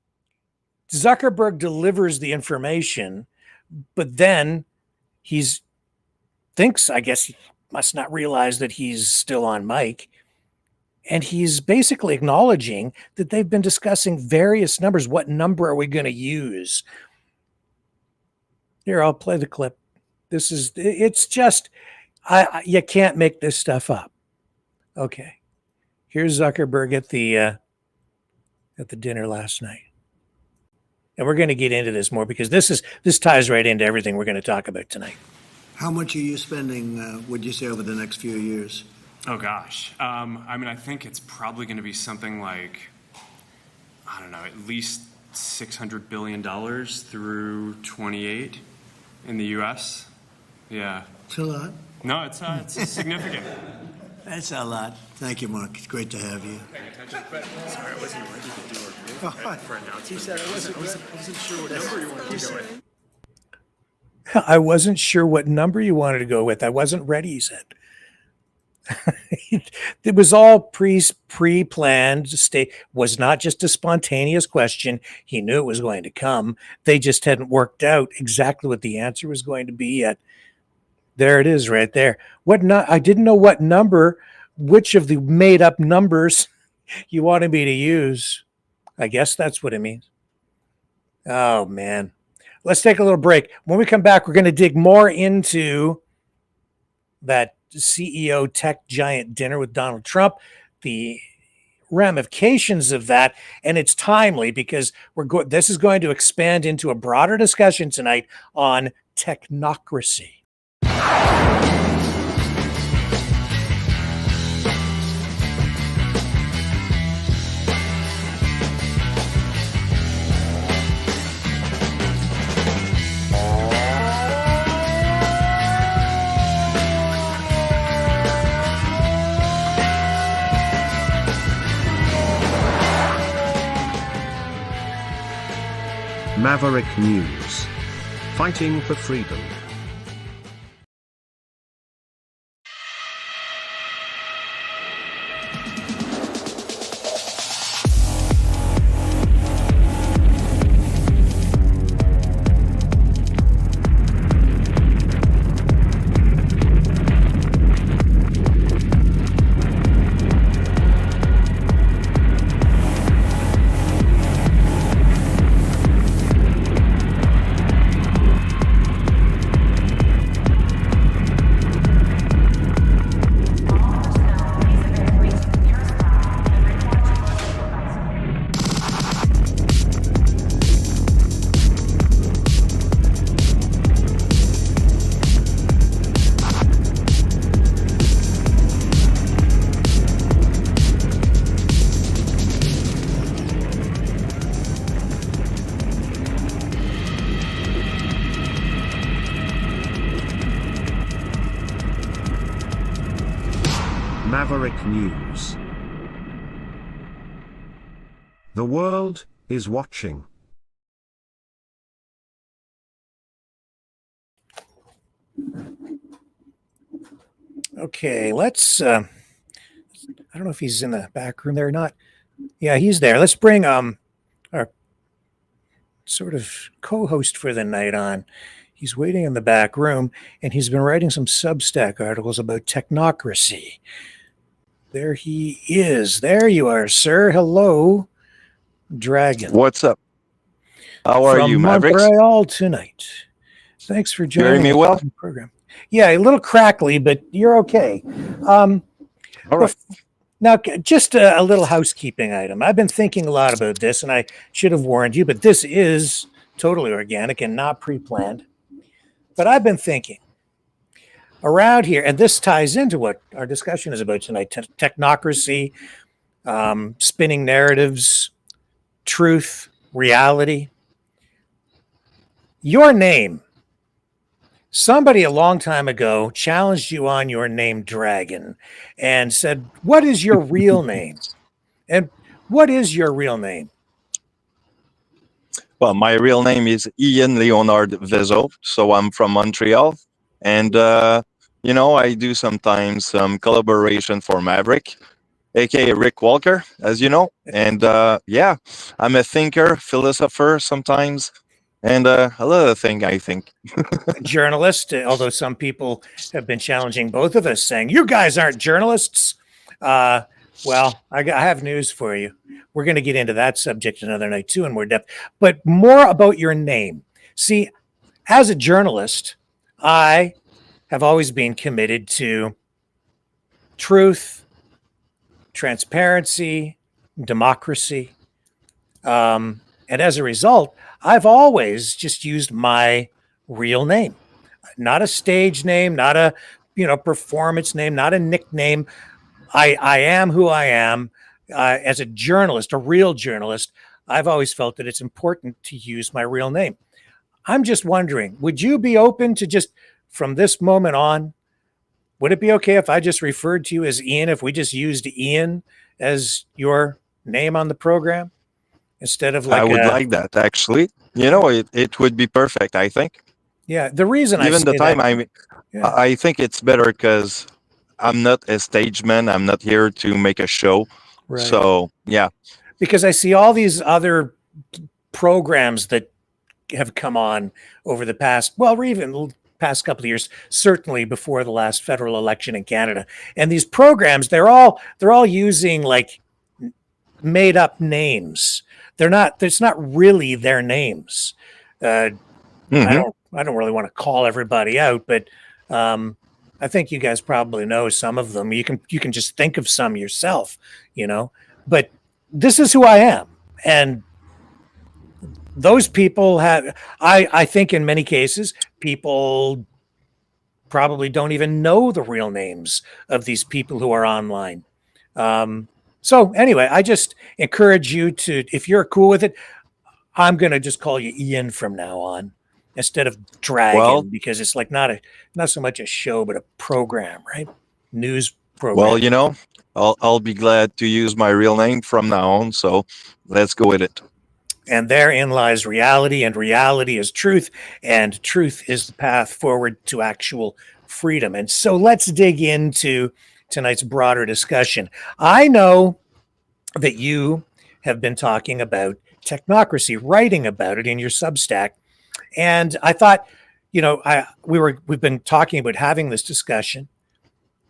Zuckerberg delivers the information, but then thinks, I guess he must not realize that he's still on mic. And he's basically acknowledging that they've been discussing various numbers. What number are we going to use? Here, I'll play the clip. It's just, you can't make this stuff up. Okay. Here's Zuckerberg at the dinner last night. And we're going to get into this more because this ties right into everything we're going to talk about tonight. How much are you spending, would you say, over the next few years? Oh, gosh. I mean, I think it's probably going to be something like, I don't know, at least $600 billion through 28 in the U.S. Yeah. It's a lot. No, it's significant. That's a lot. Thank you, Mark. It's great to have you. Sorry, I wasn't ready to do it for announcement. He said I wasn't sure what number you wanted to go with. I wasn't sure what number you wanted to go with. I wasn't ready, he said. It was all pre-planned. Was not just a spontaneous question. He knew it was going to come. They just hadn't worked out exactly what the answer was going to be yet. There it is right there. I didn't know what number, which of the made up numbers you wanted me to use. I guess that's what it means. Oh, man. Let's take a little break. When we come back, we're going to dig more into that CEO tech giant dinner with Donald Trump, the ramifications of that, and it's timely because this is going to expand into a broader discussion tonight on technocracy. Maverick News. Fighting for freedom. Maverick News. The world is watching. Okay, let's I don't know if he's in the back room there or not. Yeah, he's there. Let's bring our sort of co-host for the night on. He's waiting in the back room, and he's been writing some Substack articles about technocracy. There he is. There you are, sir. Hello, Dragon. What's up? How are you, Maverick? Montreal tonight. Thanks for joining me us well? on the program. Yeah, a little crackly, but you're okay. All right. Now, just a little housekeeping item. I've been thinking a lot about this, and I should have warned you, but this is totally organic and not pre-planned. But I've been thinking around here, and this ties into what our discussion is about tonight, technocracy, spinning narratives, truth, reality. Your name. Somebody a long time ago challenged you on your name, Dragon, and said, what is your real name? And what is your real name? Well, my real name is Ian Leonard Vezo, so I'm from Montreal. And, I do sometimes some collaboration for Maverick, aka Rick Walker, as you know. And, I'm a thinker, philosopher sometimes, and a lot of things, I think. Journalist, although some people have been challenging both of us, saying, you guys aren't journalists. Well, I have news for you. We're going to get into that subject another night, too, in more depth. But more about your name. See, as a journalist, I have always been committed to truth, transparency, democracy. And as a result, I've always just used my real name, not a stage name, not a performance name, not a nickname. I am who I am. As a journalist, a real journalist, I've always felt that it's important to use my real name. I'm just wondering, would you be open to just from this moment on, would it be okay if I just referred to you as Ian, if we just used Ian as your name on the program instead of like I would like that, actually. It would be perfect, I think. Yeah, the reason Even I say the time that, I think it's better because I'm not a stage man. I'm not here to make a show. Right. So, yeah. Because I see all these other programs that have come on over the past, well, or even past couple of years, certainly before the last federal election in Canada. And these programs, they're all using like made up names. It's not really their names. I don't really want to call everybody out, but I think you guys probably know some of them. You can just think of some yourself, but this is who I am. And those people I think in many cases, people probably don't even know the real names of these people who are online. So anyway, I just encourage you to, if you're cool with it, I'm going to just call you Ian from now on instead of Dragon, because it's like not so much a show, but a program, right? News program. Well, I'll be glad to use my real name from now on. So let's go with it. And therein lies reality, and reality is truth, and truth is the path forward to actual freedom. And so let's dig into tonight's broader discussion. I know that you have been talking about technocracy, writing about it in your Substack. And I thought, we've been talking about having this discussion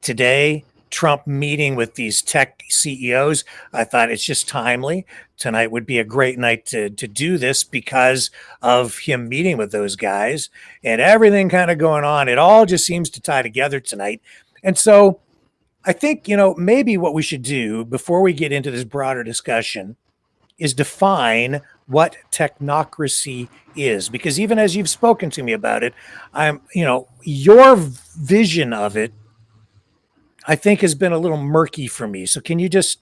today. Trump meeting with these tech CEOs. I thought it's just timely. Tonight would be a great night to do this because of him meeting with those guys and everything kind of going on. It all just seems to tie together tonight. And so I think, maybe what we should do before we get into this broader discussion is define what technocracy is, because even as you've spoken to me about it, your vision of it, I think, has been a little murky for me. So can you just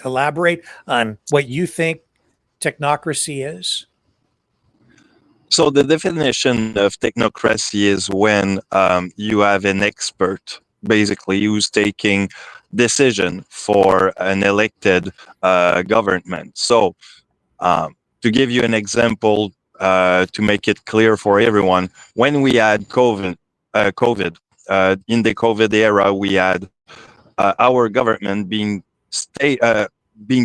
elaborate on what you think technocracy is? So the definition of technocracy is when you have an expert, basically, who's taking decision for an elected government. So to give you an example, to make it clear for everyone, when we had COVID, in the COVID era, we had our government being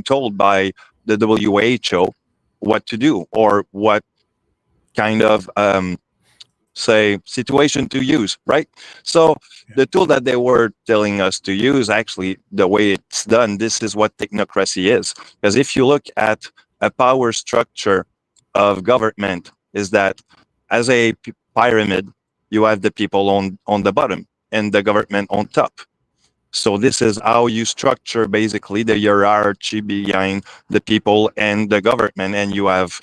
told by the WHO what to do or what kind of situation to use, right? So the tool that they were telling us to use, actually, the way it's done, this is what technocracy is. Because if you look at a power structure of government, is that as a pyramid, you have the people on the bottom and the government on top. So this is how you structure basically the hierarchy behind the people and the government, and you have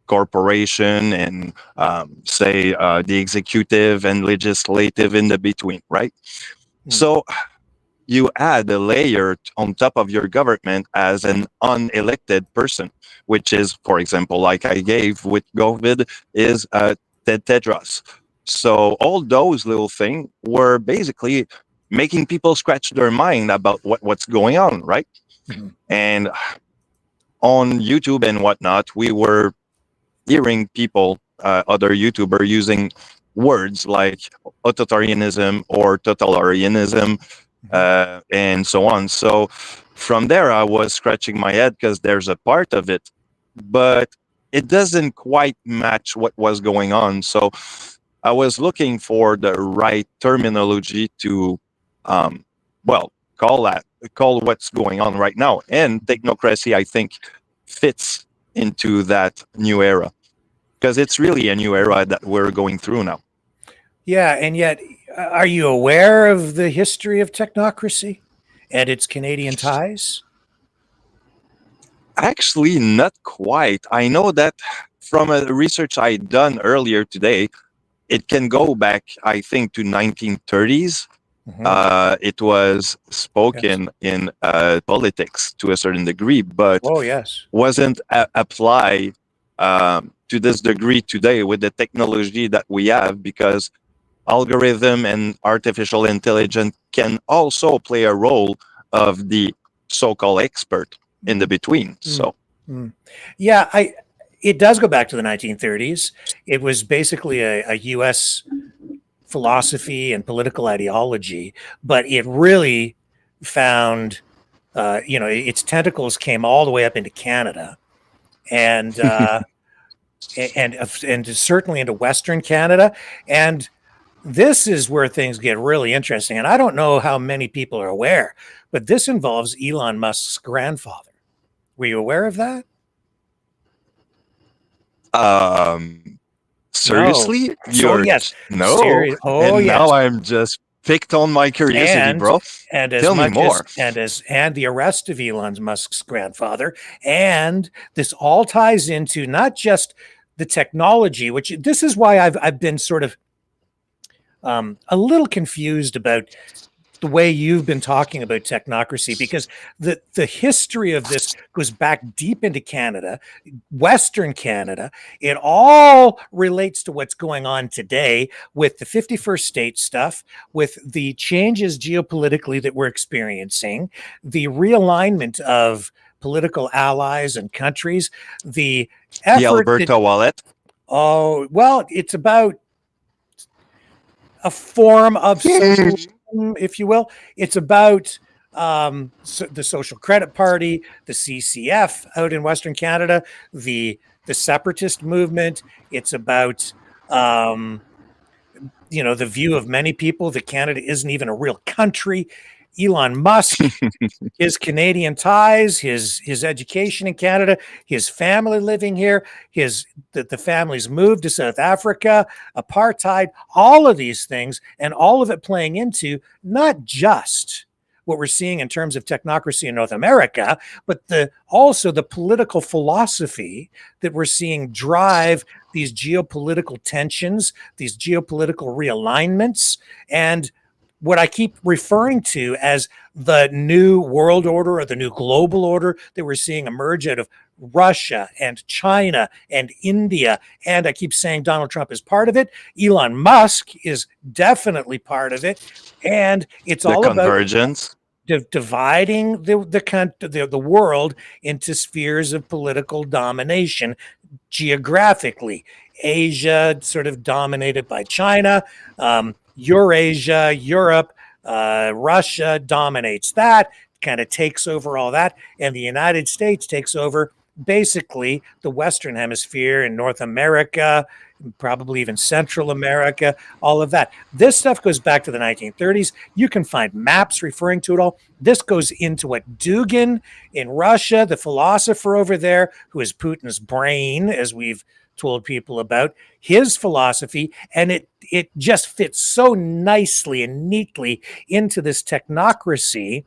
corporation and the executive and legislative in the between, right? So you add a layer on top of your government as an unelected person, which is, for example, like I gave with COVID, is Tedros. So all those little things were basically making people scratch their mind about what's going on, right? And on YouTube and whatnot, we were hearing people, other YouTubers, using words like authoritarianism or totalitarianism, and so on. So from there, I was scratching my head because there's a part of it, but it doesn't quite match what was going on. So I was looking for the right terminology to, call what's going on right now. And technocracy, I think, fits into that new era, because it's really a new era that we're going through now. Yeah, and yet, are you aware of the history of technocracy and its Canadian ties? Actually, not quite. I know that from a research I done earlier today, it can go back, I think, to 1930s. It was spoken in politics to a certain degree, but wasn't applied to this degree today with the technology that we have, because algorithm and artificial intelligence can also play a role of the so-called expert in the between. So, yeah, it does go back to the 1930s. It was basically a U.S. philosophy and political ideology, but it really found, its tentacles came all the way up into Canada, and and certainly into Western Canada. And this is where things get really interesting. And I don't know how many people are aware, but this involves Elon Musk's grandfather. Were you aware of that? Seriously? No. Yes. No. Yes. Now I'm just picked on my curiosity, bro. And as Tell me more. And the arrest of Elon Musk's grandfather, and this all ties into not just the technology, which this is why I've been sort of a little confused about the way you've been talking about technocracy, because the history of this goes back deep into Canada, Western Canada. It all relates to what's going on today with the 51st state stuff, with the changes geopolitically that we're experiencing, the realignment of political allies and countries, the effort. The Alberta wallet. Oh, well, it's about a form of socialism, if you will. It's about the Social Credit Party, the CCF out in Western Canada, the separatist movement. It's about the view of many people that Canada isn't even a real country. Elon Musk, his Canadian ties, his education in Canada, his family living here, the family's moved to South Africa, apartheid, all of these things, and all of it playing into not just what we're seeing in terms of technocracy in North America, but also the political philosophy that we're seeing drive these geopolitical tensions, these geopolitical realignments, and what I keep referring to as the new world order or the new global order that we're seeing emerge out of Russia and China and India. And I keep saying Donald Trump is part of it. Elon Musk is definitely part of it. And it's all convergence. dividing the world into spheres of political domination geographically. Asia sort of dominated by China, Eurasia, Europe, Russia dominates that, kind of takes over all that, and the United States takes over basically the Western Hemisphere in North America, probably even Central America, all of that. This stuff goes back to the 1930s. You can find maps referring to it all. This goes into what Dugin in Russia, the philosopher over there, who is Putin's brain, as we've told people about, his philosophy, and it just fits so nicely and neatly into this technocracy,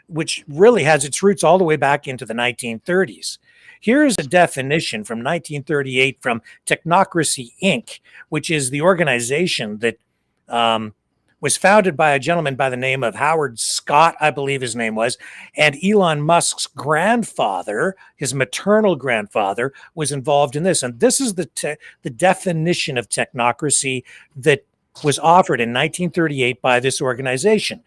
which really has its roots all the way back into the 1930s. Here's a definition from 1938 from Technocracy, Inc., which is the organization that was founded by a gentleman by the name of Howard Scott, I believe his name was, and Elon Musk's grandfather, his maternal grandfather, was involved in this. And this is the definition of technocracy that was offered in 1938 by this organization.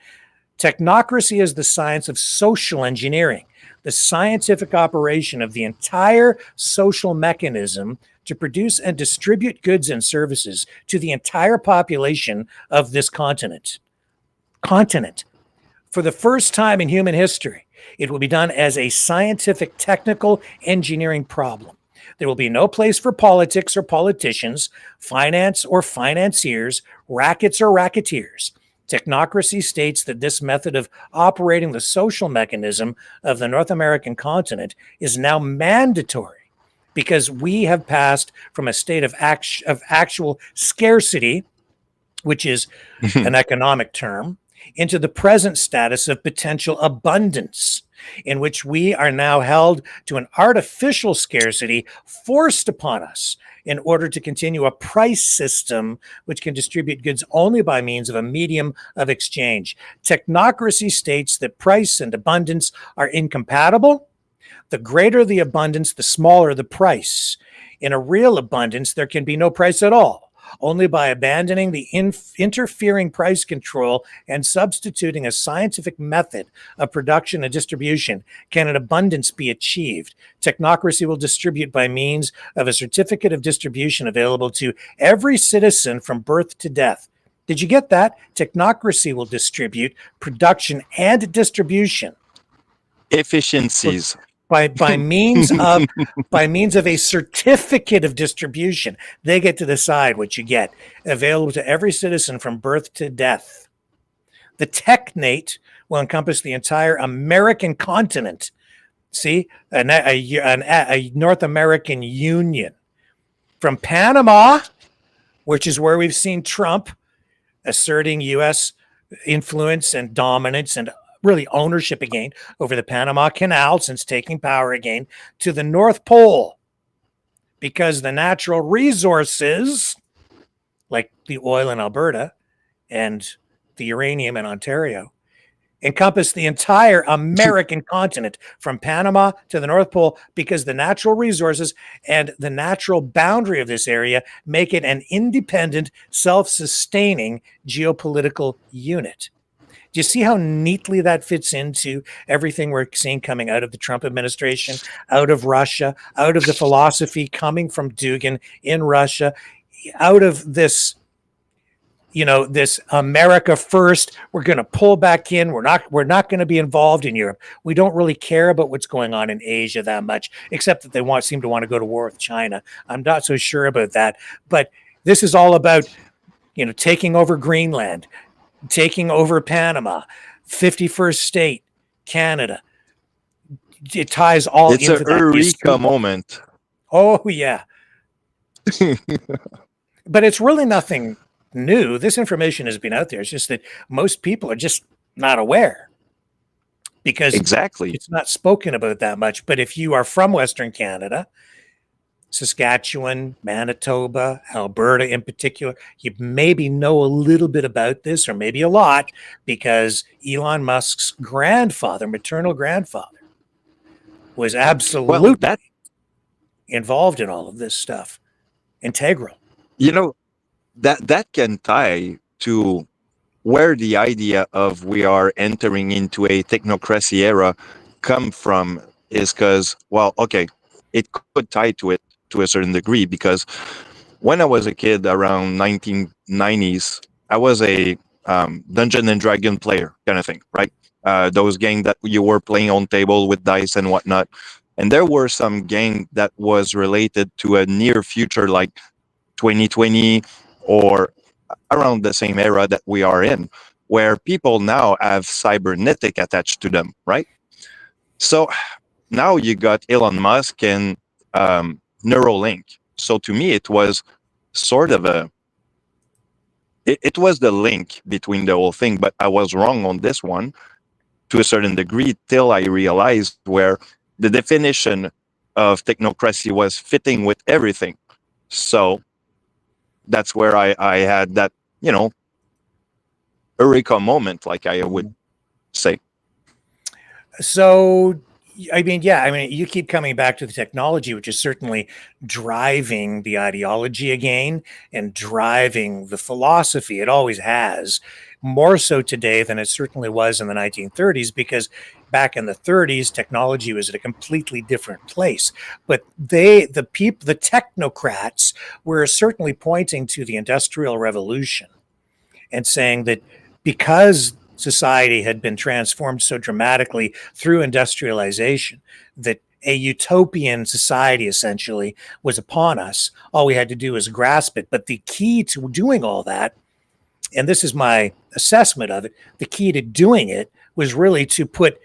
Technocracy is the science of social engineering, the scientific operation of the entire social mechanism to produce and distribute goods and services to the entire population of this continent. For the first time in human history, it will be done as a scientific, technical engineering problem. There will be no place for politics or politicians, finance or financiers, rackets or racketeers. Technocracy states that this method of operating the social mechanism of the North American continent is now mandatory because we have passed from a state of actual scarcity, which is an economic term, into the present status of potential abundance, in which we are now held to an artificial scarcity forced upon us in order to continue a price system which can distribute goods only by means of a medium of exchange. Technocracy states that price and abundance are incompatible. The greater the abundance, the smaller the price. In a real abundance, there can be no price at all. Only by abandoning the interfering price control and substituting a scientific method of production and distribution can an abundance be achieved. Technocracy will distribute by means of a certificate of distribution available to every citizen from birth to death. Did you get that? Technocracy will distribute production and distribution. Efficiencies. By means of a certificate of distribution. They get to decide what you get, available to every citizen from birth to death. The technate will encompass the entire American continent. See, a North American Union. From Panama, which is where we've seen Trump asserting U.S. influence and dominance and really ownership again over the Panama Canal since taking power again, to the North Pole, because the natural resources like the oil in Alberta and the uranium in Ontario encompass the entire American continent from Panama to the North Pole, because the natural resources and the natural boundary of this area make it an independent, self-sustaining geopolitical unit. Do you see how neatly that fits into everything we're seeing coming out of the Trump administration, out of Russia, out of the philosophy coming from Dugin in Russia, out of this, this America first? We're going to pull back in. We're not going to be involved in Europe. We don't really care about what's going on in Asia that much, except that they seem to want to go to war with China. I'm not so sure about that. But this is all about, taking over Greenland, taking over Panama, 51st state, Canada. It ties all into that. It's a eureka moment. Oh, yeah. But it's really nothing new. This information has been out there. It's just that most people are just not aware, because exactly it's not spoken about that much. But if you are from Western Canada, Saskatchewan, Manitoba, Alberta in particular, you maybe know a little bit about this, or maybe a lot, because Elon Musk's grandfather, maternal grandfather, was absolutely involved in all of this stuff. Integral. That can tie to where the idea of we are entering into a technocracy era come from is because, well, okay, it could tie to it to a certain degree, because when I was a kid around 1990s, I was a Dungeon and Dragon player kind of thing, right? Those games that you were playing on table with dice and whatnot. And there were some games that was related to a near future, like 2020 or around the same era that we are in, where people now have cybernetic attached to them, right? So now you got Elon Musk and Neuralink. So to me, it was sort of it was the link between the whole thing, but I was wrong on this one to a certain degree till I realized where the definition of technocracy was fitting with everything. So that's where I had that, eureka moment, like I would say. So, you keep coming back to the technology, which is certainly driving the ideology again and driving the philosophy. It always has, more so today than it certainly was in the 1930s, because back in the 30s, technology was at a completely different place. But the technocrats were certainly pointing to the Industrial Revolution and saying that because society had been transformed so dramatically through industrialization, that a utopian society essentially was upon us. All we had to do was grasp it. But the key to doing all that, and this is my assessment of it, the key to doing it was really to put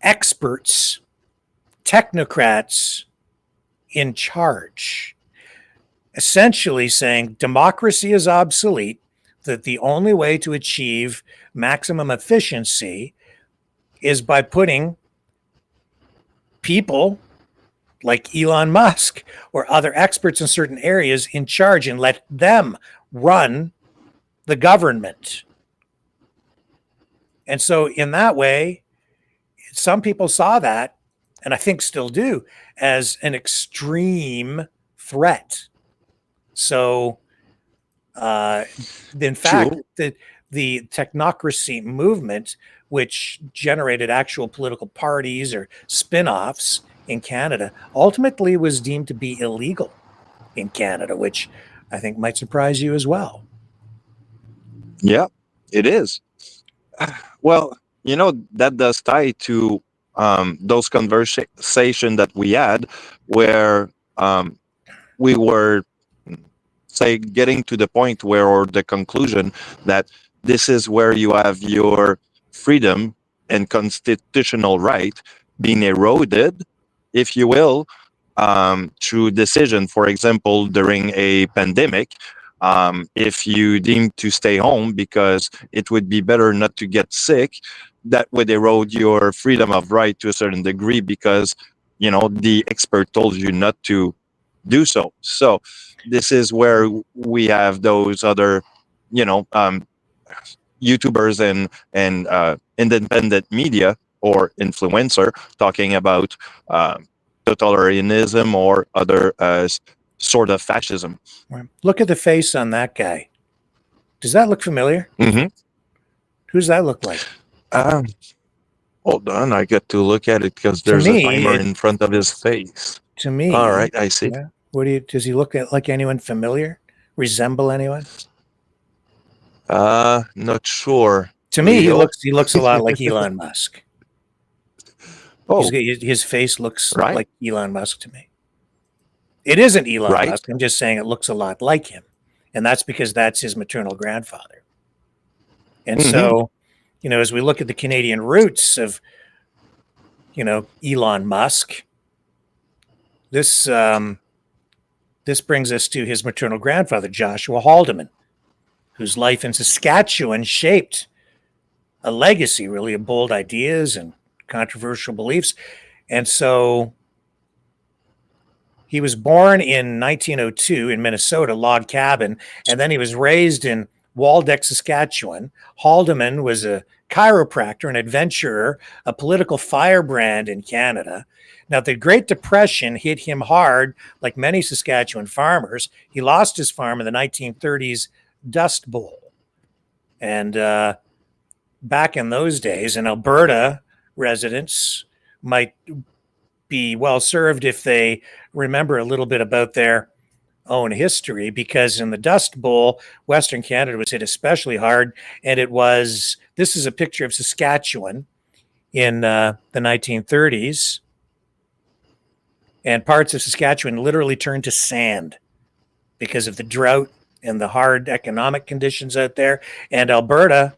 experts, technocrats in charge, essentially saying democracy is obsolete, that the only way to achieve maximum efficiency is by putting people like Elon Musk or other experts in certain areas in charge and let them run the government. And so in that way, some people saw that, and I think still do, as an extreme threat. So in fact, the technocracy movement, which generated actual political parties or spin-offs in Canada, ultimately was deemed to be illegal in Canada, which I think might surprise you as well. Yeah, it is. Well, that does tie to those conversations that we had where we were, say, getting to the point where, or the conclusion that this is where you have your freedom and constitutional right being eroded, if you will, through decision. For example, during a pandemic, if you deem to stay home because it would be better not to get sick, that would erode your freedom of right to a certain degree because, the expert told you not to do so. So this is where we have those other, YouTubers and independent media or influencer talking about totalitarianism or other sort of fascism. Look at the face on that guy. Does that look familiar? Mm-hmm. Who's that look like? Hold on, I get to look at it because there's a timer in front of his face. To me, all right, I see. Yeah. Does he look like anyone familiar? Resemble anyone? Not sure. To me, he looks a lot like Elon Musk. Oh, his face looks like Elon Musk to me. It isn't Elon Musk. I'm just saying it looks a lot like him, and that's because that's his maternal grandfather. And so, as we look at the Canadian roots of, Elon Musk, this brings us to his maternal grandfather, Joshua Haldeman, whose life in Saskatchewan shaped a legacy, really, of bold ideas and controversial beliefs. And so he was born in 1902 in Minnesota, log cabin, and then he was raised in Waldeck, Saskatchewan. Haldeman was a chiropractor, an adventurer, a political firebrand in Canada. Now, the Great Depression hit him hard, like many Saskatchewan farmers. He lost his farm in the 1930s Dust Bowl. And back in those days, in Alberta, residents might be well served if they remember a little bit about their own history, because in the Dust Bowl, Western Canada was hit especially hard. And this is a picture of Saskatchewan in the 1930s. And parts of Saskatchewan literally turned to sand because of the drought and the hard economic conditions out there. And Alberta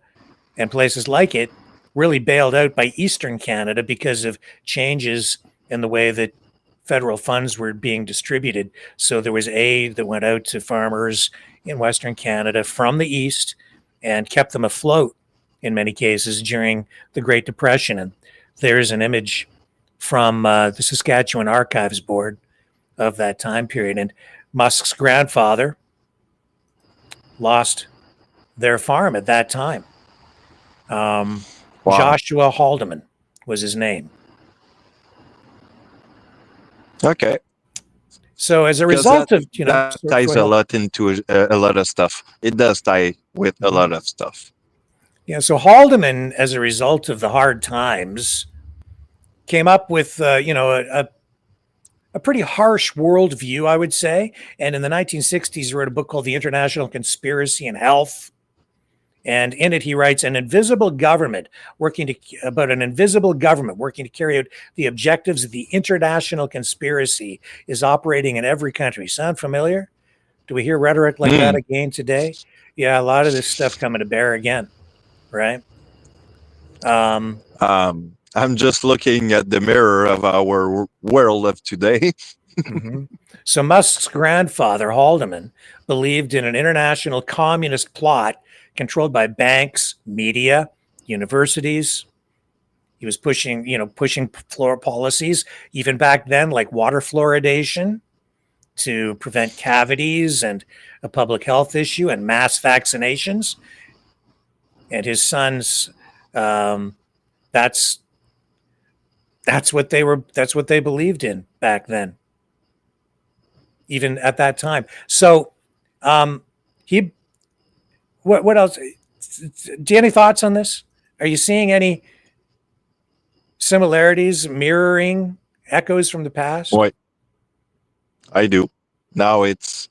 and places like it really bailed out by Eastern Canada because of changes in the way that federal funds were being distributed. So there was aid that went out to farmers in Western Canada from the East and kept them afloat in many cases during the Great Depression. And there's an image from the Saskatchewan Archives Board of that time period. And Musk's grandfather lost their farm at that time. Joshua Haldeman was his name. Okay. So as a result of, that ties a lot into a lot of stuff. It does tie with a lot of stuff. Yeah. So Haldeman, as a result of the hard times, came up with, a pretty harsh worldview, I would say. And in the 1960s, he wrote a book called The International Conspiracy in Health. And in it, he writes, an invisible government working to carry out the objectives of the international conspiracy is operating in every country. Sound familiar? Do we hear rhetoric like that again today? Yeah, a lot of this stuff coming to bear again, right? I'm just looking at the mirror of our world of today. So Musk's grandfather, Haldeman, believed in an international communist plot controlled by banks, media, universities. He was pushing floor policies, even back then, like water fluoridation to prevent cavities and a public health issue, and mass vaccinations. And his sons, that's what they believed in back then, even at that time. So what else? Do you have any thoughts on this? Are you seeing any similarities, mirroring, echoes from the past? Boy, I do. Now it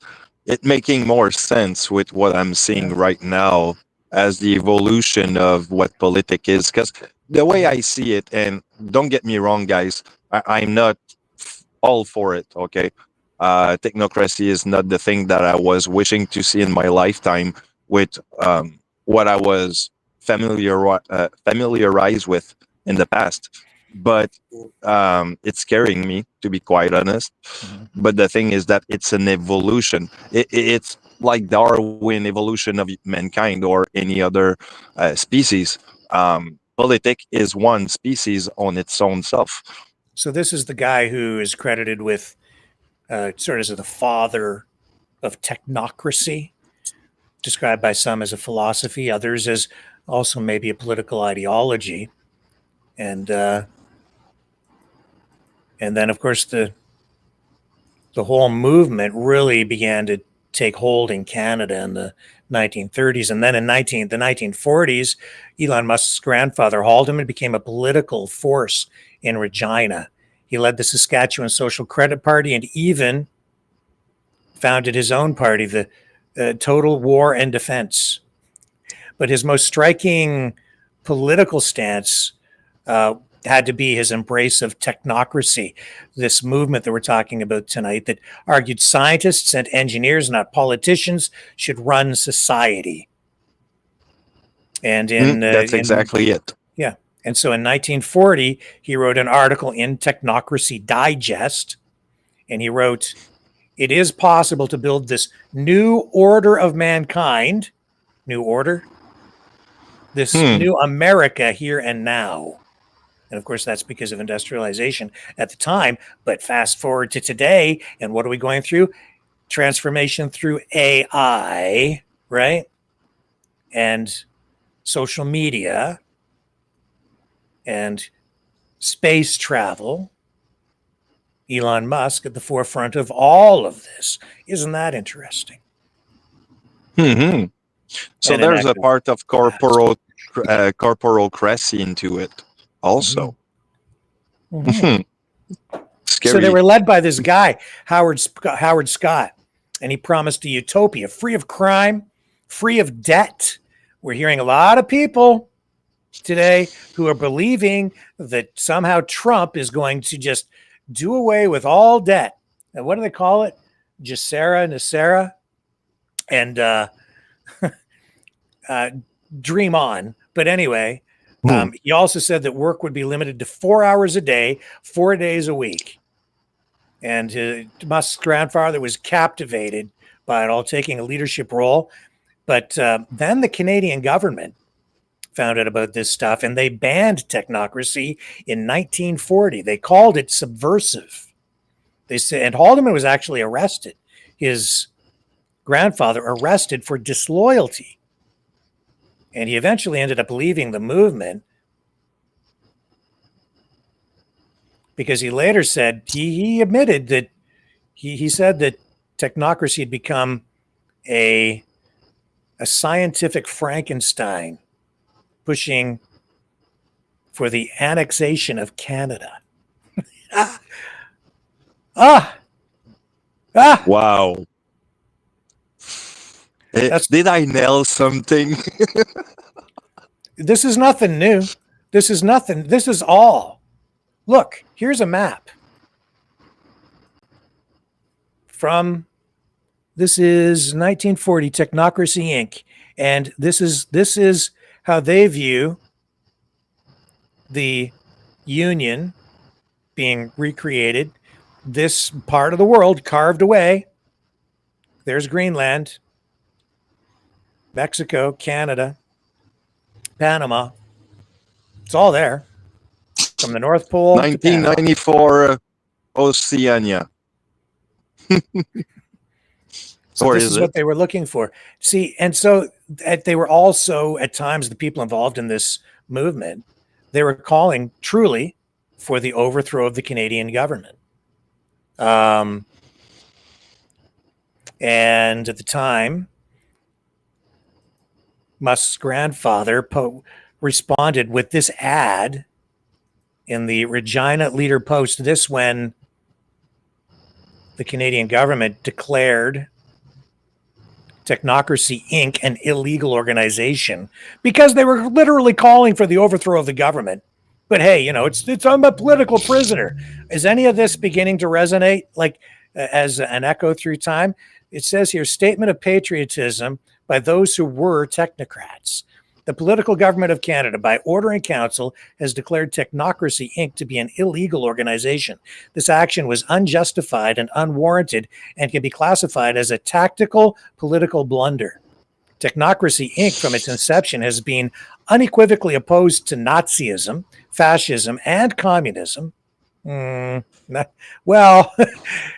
making more sense with what I'm seeing right now as the evolution of what politics is. Because the way I see it, and don't get me wrong, guys, I'm not all for it, okay? Technocracy is not the thing that I was wishing to see in my lifetime with what I was familiarized with in the past. But it's scaring me, to be quite honest. But the thing is that it's an evolution. It's like Darwin evolution of mankind or any other species. Politics is one species on its own self. So this is the guy who is credited with sort of as the father of technocracy, described by some as a philosophy, others as also maybe a political ideology. And then, of course, the whole movement really began to take hold in Canada in the 1930s. And then in the 1940s, Elon Musk's grandfather, Haldeman, became a political force in Regina. He led the Saskatchewan Social Credit Party and even founded his own party, the Total War and Defense. But his most striking political stance had to be his embrace of technocracy, this movement that we're talking about tonight that argued scientists and engineers, not politicians, should run society. And that's exactly it. Yeah. And so in 1940, he wrote an article in Technocracy Digest, and he wrote, "It is possible to build this new order of mankind, new order, this new America here and now." And of course, that's because of industrialization at the time. But fast forward to today, and what are we going through? Transformation through AI, right? And social media and space travel. Elon Musk at the forefront of all of this. Isn't that interesting? So and an there's a act of part of corporocracy into it also. Mhm. Scary. So they were led by this guy, Howard Scott, and he promised a utopia free of crime, free of debt. We're hearing a lot of people today who are believing that somehow Trump is going to just do away with all debt. And what do they call it? Nacera, and dream on. But anyway, he also said that work would be limited to 4 hours a day, 4 days a week. And Musk's grandfather was captivated by it all, taking a leadership role. But then the Canadian government found out about this stuff, and they banned technocracy in 1940. They called it subversive. They said, and Haldeman was actually arrested. His grandfather arrested for disloyalty. And he eventually ended up leaving the movement because he later said, he admitted that he said that technocracy had become a scientific Frankenstein pushing for the annexation of Canada. Wow. Did I nail something? This is nothing new. This is nothing. This is all. Look, here's a map from, this is 1940 Technocracy Inc. And this is how they view the Union being recreated. This part of the world carved away. There's Greenland, Mexico, Canada, Panama. It's all there. From the North Pole 1994 Oceania. So this is what they were looking for. See, and so they were also, at times, the people involved in this movement, they were calling truly for the overthrow of the Canadian government. And at the time, Musk's grandfather responded with this ad in the Regina Leader Post. This when the Canadian government declared Technocracy Inc. an illegal organization because they were literally calling for the overthrow of the government. But hey, you know, I'm a political prisoner. Is any of this beginning to resonate like as an echo through time? It says here, statement of patriotism by those who were technocrats. The political government of Canada, by order in council, has declared Technocracy Inc. to be an illegal organization. This action was unjustified and unwarranted and can be classified as a tactical political blunder. Technocracy Inc. from its inception has been unequivocally opposed to Nazism, fascism, and communism. Well,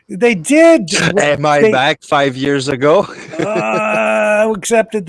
they did. Am I back 5 years ago? Except that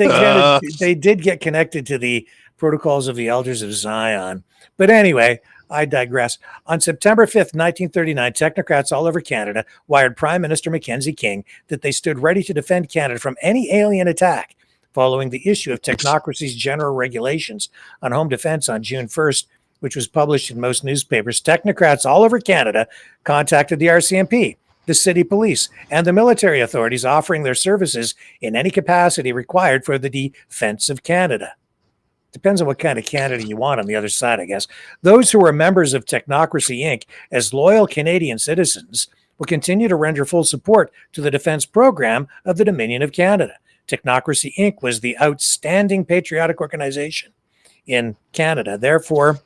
they did get connected to the Protocols of the Elders of Zion. But anyway, I digress. On September 5th, 1939, technocrats all over Canada wired Prime Minister Mackenzie King that they stood ready to defend Canada from any alien attack following the issue of Technocracy's general regulations on home defense on June 1st, which was published in most newspapers. Technocrats all over Canada contacted the RCMP, the city police, and the military authorities, offering their services in any capacity required for the defense of Canada. Depends on what kind of Canada you want on the other side, I guess. Those who are members of Technocracy Inc. as loyal Canadian citizens will continue to render full support to the defense program of the Dominion of Canada. Technocracy Inc. was the outstanding patriotic organization in Canada. Therefore,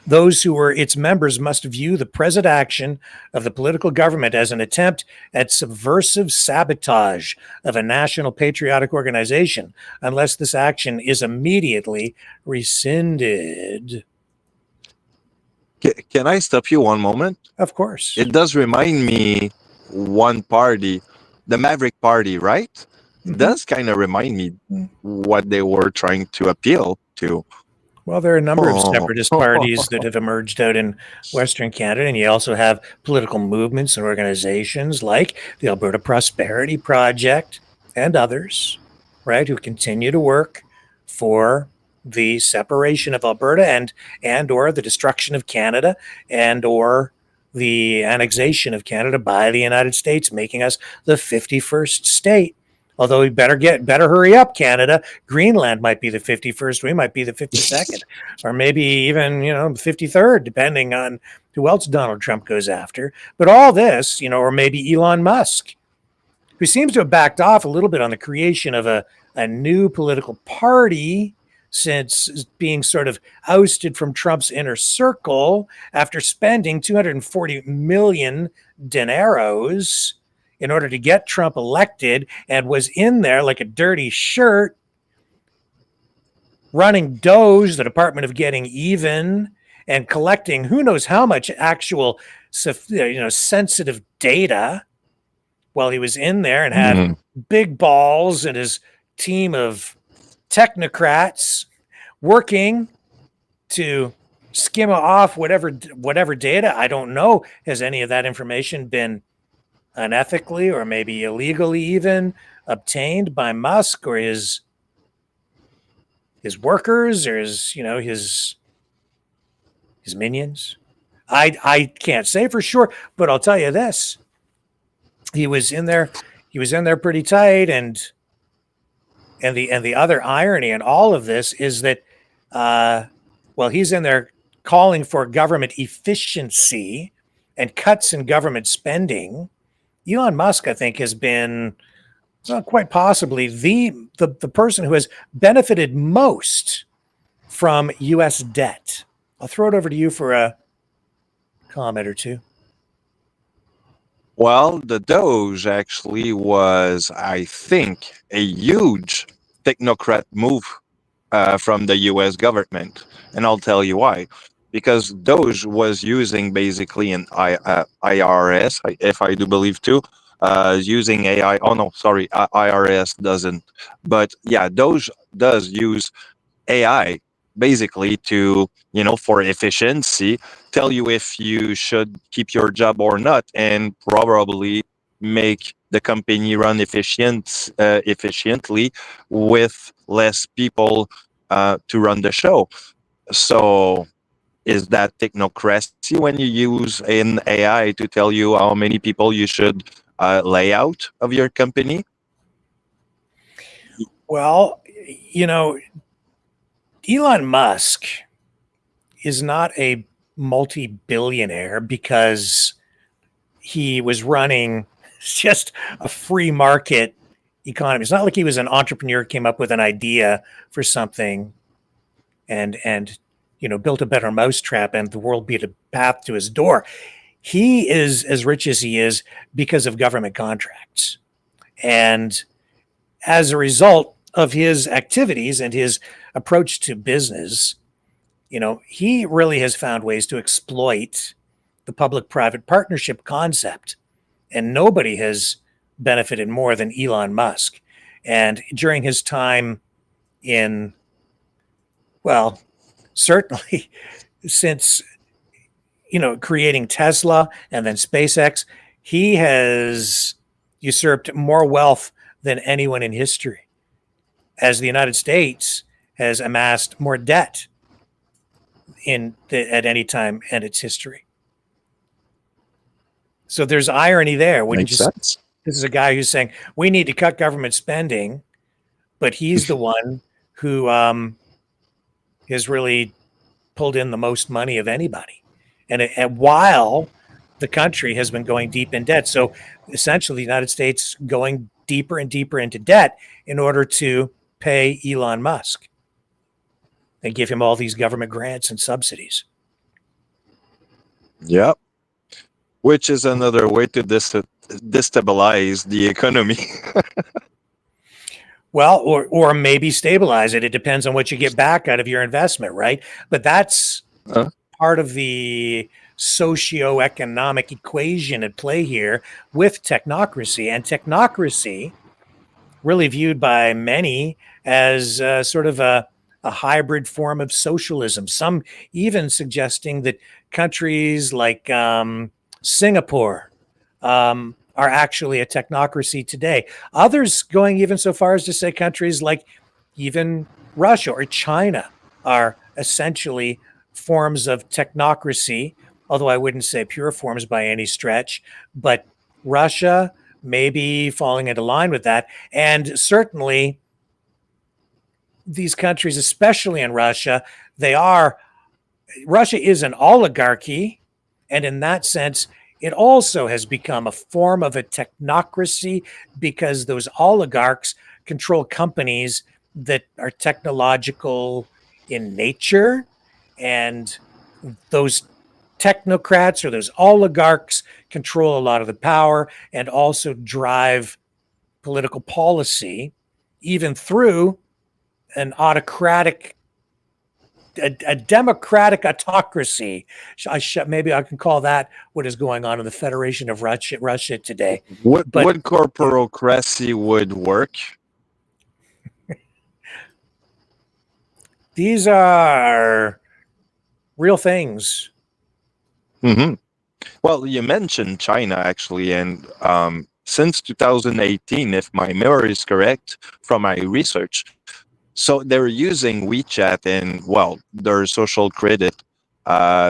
those who were its members must view the present action of the political government as an attempt at subversive sabotage of a national patriotic organization, unless this action is immediately rescinded. Can I stop you one moment? Of course. It does remind me one party, the Maverick Party, right? It does kind of remind me what they were trying to appeal to. Well, there are a number of separatist parties that have emerged out in Western Canada, and you also have political movements and organizations like the Alberta Prosperity Project and others. right, who continue to work for the separation of Alberta and or the destruction of Canada and or the annexation of Canada by the United States, making us the 51st state. Although we better hurry up, Canada. Greenland might be the 51st. We might be the 52nd, or maybe even 53rd, depending on who else Donald Trump goes after. But all this, or maybe Elon Musk, who seems to have backed off a little bit on the creation of a new political party since being sort of ousted from Trump's inner circle after spending 240 million dineros in order to get Trump elected, and was in there like a dirty shirt running Doge, the Department of Getting Even, and collecting who knows how much actual sensitive data while he was in there, and had big balls and his team of technocrats working to skim off whatever data. I don't know. Has any of that information been unethically or maybe illegally even obtained by Musk or his workers or his minions? I can't say for sure, but I'll tell you this. He was in there pretty tight, and the other irony in all of this is that he's in there calling for government efficiency and cuts in government spending. Elon Musk, I think, has been quite possibly the person who has benefited most from U.S. debt. I'll throw it over to you for a comment or two. Well, the Doge actually was, I think, a huge technocrat move from the U.S. government. And I'll tell you why. Because Doge was using basically an IRS, if I do believe too, using AI. Oh, no, sorry, IRS doesn't. But yeah, Doge does use AI basically to, for efficiency, tell you if you should keep your job or not, and probably make the company run efficiently with less people to run the show. So is that technocracy when you use an AI to tell you how many people you should lay out of your company? Well, Elon Musk is not a multi-billionaire because he was running just a free market economy. It's not like he was an entrepreneur, came up with an idea for something and built a better mousetrap and the world beat a path to his door. He is as rich as he is because of government contracts. And as a result of his activities and his approach to business, he really has found ways to exploit the public-private partnership concept. And nobody has benefited more than Elon Musk. And during his time certainly since, creating Tesla and then SpaceX, he has usurped more wealth than anyone in history, as the United States has amassed more debt at any time in its history. So there's irony there. Makes sense. This is a guy who's saying we need to cut government spending, but he's the one who has really pulled in the most money of anybody. And while the country has been going deep in debt. So essentially the United States going deeper and deeper into debt in order to pay Elon Musk and give him all these government grants and subsidies. Yep. Which is another way to destabilize the economy. Well, or maybe stabilize it. It depends on what you get back out of your investment, right? But that's part of the socioeconomic equation at play here with technocracy. And technocracy, really viewed by many as sort of a hybrid form of socialism. Some even suggesting that countries like Singapore are actually a technocracy today. Others going even so far as to say countries like even Russia or China are essentially forms of technocracy, although I wouldn't say pure forms by any stretch, but Russia may be falling into line with that. And certainly these countries, especially in Russia, Russia is an oligarchy. And in that sense, it also has become a form of a technocracy because those oligarchs control companies that are technological in nature. And those technocrats or those oligarchs control a lot of the power and also drive political policy, even through an autocratic, a democratic autocracy. Maybe I can call that what is going on in the Federation of Russia today. What corporocracy would work? These are real things. Mm-hmm. Well, you mentioned China actually, and since 2018, if my memory is correct from my research, so they're using WeChat and, well, their social credit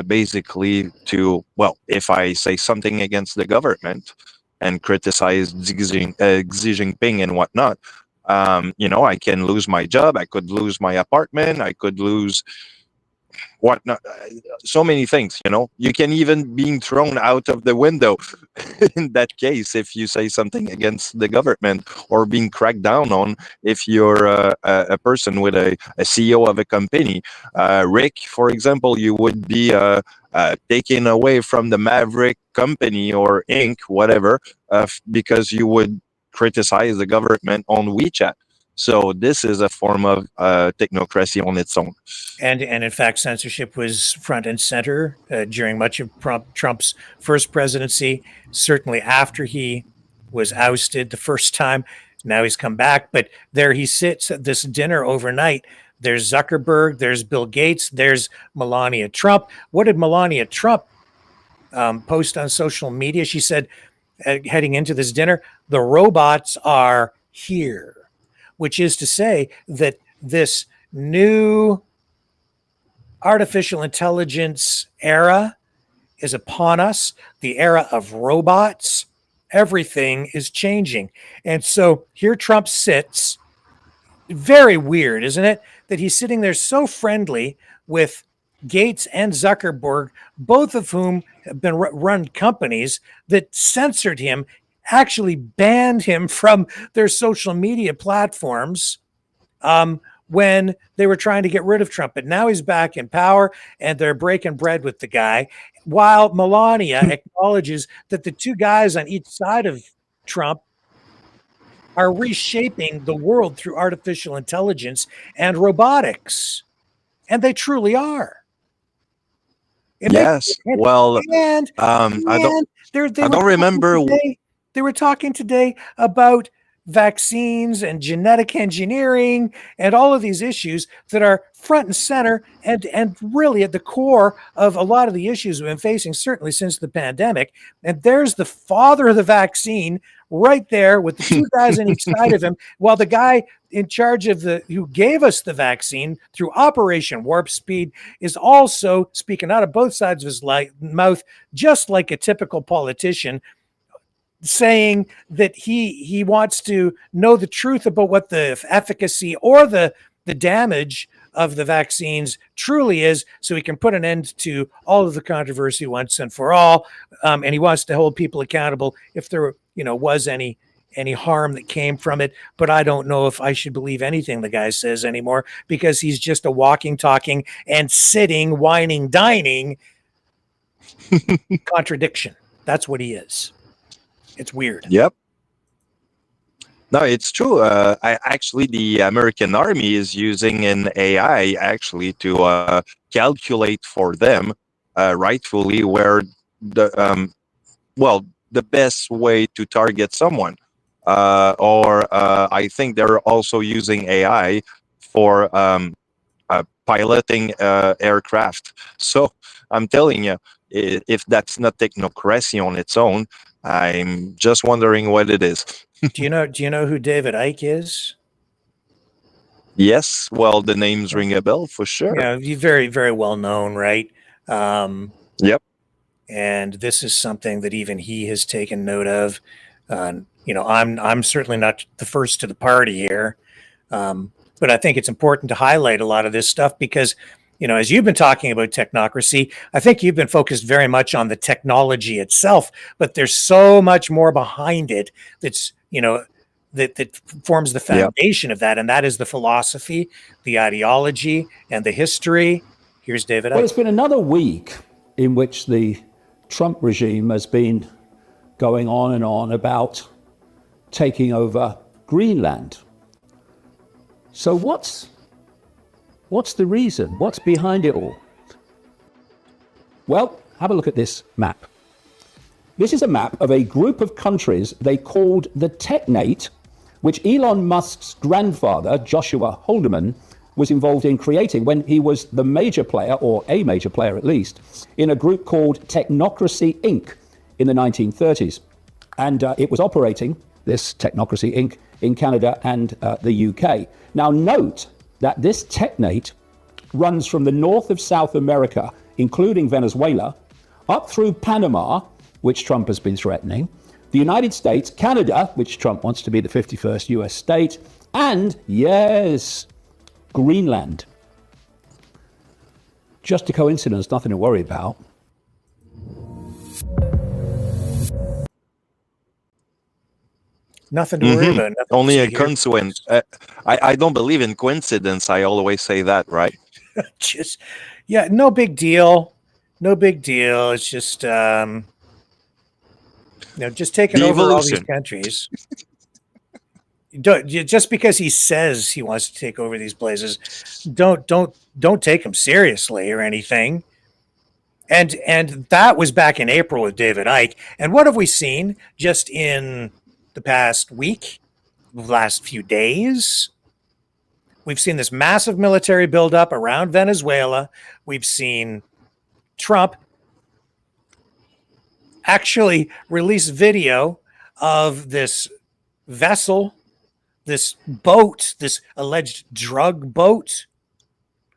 basically to, well, if I say something against the government and criticize Xi Jinping and whatnot, I can lose my job, I could lose my apartment, I could lose whatnot, so many things. You can even being thrown out of the window in that case if you say something against the government, or being cracked down on if you're a person with a CEO of a company. Rick, for example, you would be taken away from the Maverick company or Inc., whatever, because you would criticize the government on WeChat. So this is a form of technocracy on its own. And in fact, censorship was front and center during much of Trump's first presidency, certainly after he was ousted the first time. Now he's come back, but there he sits at this dinner overnight. There's Zuckerberg, there's Bill Gates, there's Melania Trump. What did Melania Trump post on social media? She said, heading into this dinner, the robots are here, which is to say that this new artificial intelligence era is upon us, the era of robots. Everything is changing. And so here Trump sits. Very weird, isn't it? That he's sitting there so friendly with Gates and Zuckerberg, both of whom have been run companies that censored him, actually banned him from their social media platforms when they were trying to get rid of Trump. But now he's back in power and they're breaking bread with the guy, while Melania acknowledges that the two guys on each side of Trump are reshaping the world through artificial intelligence and robotics. And they truly are. Yes. Well, I don't remember. They were talking today about vaccines and genetic engineering and all of these issues that are front and center and really at the core of a lot of the issues we've been facing, certainly since the pandemic. And there's the father of the vaccine right there with the two guys on each side of him, while the guy in charge of who gave us the vaccine through Operation Warp Speed is also speaking out of both sides of his mouth, just like a typical politician, saying that he wants to know the truth about what the efficacy or the damage of the vaccines truly is, so he can put an end to all of the controversy once and for all. And he wants to hold people accountable if there was any harm that came from it. But I don't know if I should believe anything the guy says anymore, because he's just a walking, talking, and sitting, whining, dining contradiction. That's what he is. It's weird. Yep. No, it's true. Actually, the American Army is using an AI actually to calculate for them rightfully where the best way to target someone. Or I think they're also using AI for piloting aircraft. So I'm telling you, if that's not technocracy on its own, I'm just wondering what it is. Do you know who David Icke is? Yes, well, the names ring a bell for sure. Yeah, he's very, very well known, right? Yep. And this is something that even he has taken note of. I'm certainly not the first to the party here, but I think it's important to highlight a lot of this stuff because, as you've been talking about technocracy, I think you've been focused very much on the technology itself, but there's so much more behind it that's, that forms the foundation of that. And that is the philosophy, the ideology, and the history. Here's David. Well, it's been another week in which the Trump regime has been going on and on about taking over Greenland. So what's the reason? What's behind it all? Well, have a look at this map. This is a map of a group of countries they called the Technate, which Elon Musk's grandfather, Joshua Haldeman, was involved in creating when he was the major player, or a major player at least, in a group called Technocracy Inc. in the 1930s. And it was operating, this Technocracy Inc., in Canada and the UK. Now note that this Technate runs from the north of South America, including Venezuela, up through Panama, which Trump has been threatening, the United States, Canada, which Trump wants to be the 51st US state, and, yes, Greenland. Just a coincidence, nothing to worry about. Nothing to worry about. Nothing Only to a coincidence. I don't believe in coincidence. I always say that, right? No big deal. No big deal. It's just, just taking over all these countries. Just because he says he wants to take over these places, don't take him seriously or anything. And that was back in April with David Icke. And what have we seen just in the past week, the last few days? We've seen this massive military buildup around Venezuela. We've seen Trump actually release video of this vessel, this boat, this alleged drug boat.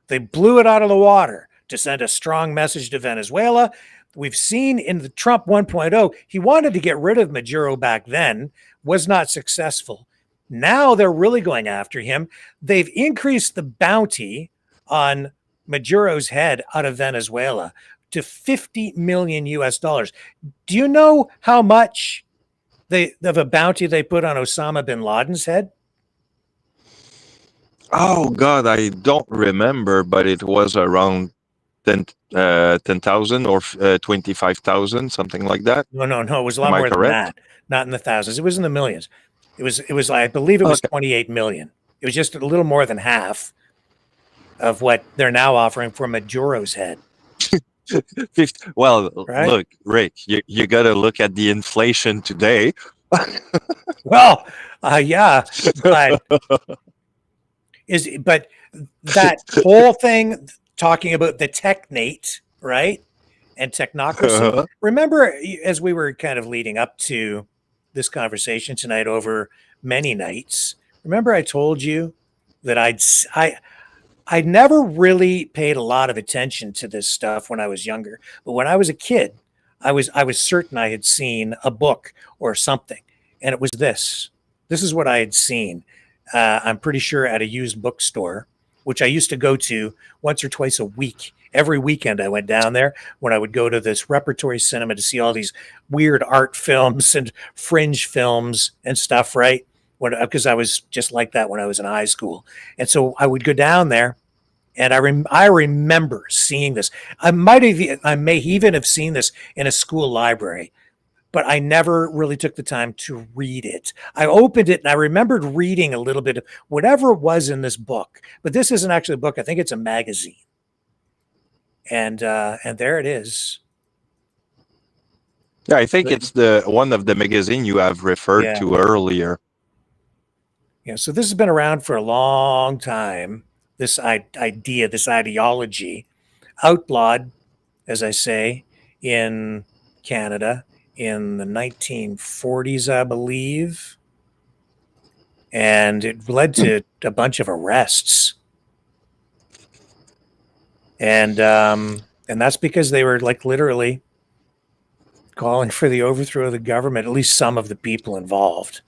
They blew it out of the water to send a strong message to Venezuela. We've seen in the Trump 1.0, he wanted to get rid of Maduro back then, was not successful. Now they're really going after him. They've increased the bounty on Maduro's head out of Venezuela to $50 million US. Do you know how much of a bounty they put on Osama bin Laden's head? Oh, God, I don't remember, but it was around 10,000 or 25,000, something like that. No. It was a lot more than that. Not in the thousands. It was in the millions. It was. I believe it was 28 million. It was just a little more than half of what they're now offering for Maduro's head. Well, right? Look, Rick, you got to look at the inflation today. Well, yeah, but that whole thing talking about the Technate, right, and technocracy. Remember, as we were kind of leading up to this conversation tonight over many nights, remember I told you that I never really paid a lot of attention to this stuff when I was younger, but when I was a kid, I was certain I had seen a book or something, and it was this. This is what I had seen. I'm pretty sure at a used bookstore, which I used to go to once or twice a week. Every weekend I went down there when I would go to this repertory cinema to see all these weird art films and fringe films and stuff, right? Because I was just like that when I was in high school. And so I would go down there, and I remember seeing this. I may even have seen this in a school library, but I never really took the time to read it. I opened it and I remembered reading a little bit of whatever it was in this book, but this isn't actually a book. I think it's a magazine. And there it is. Yeah, I think it's the one of the magazine you have referred to earlier. Yeah, so this has been around for a long time. This idea, this ideology, outlawed, as I say, in Canada, in the 1940s, I believe. And it led to a bunch of arrests. And that's because they were like literally calling for the overthrow of the government, at least some of the people involved.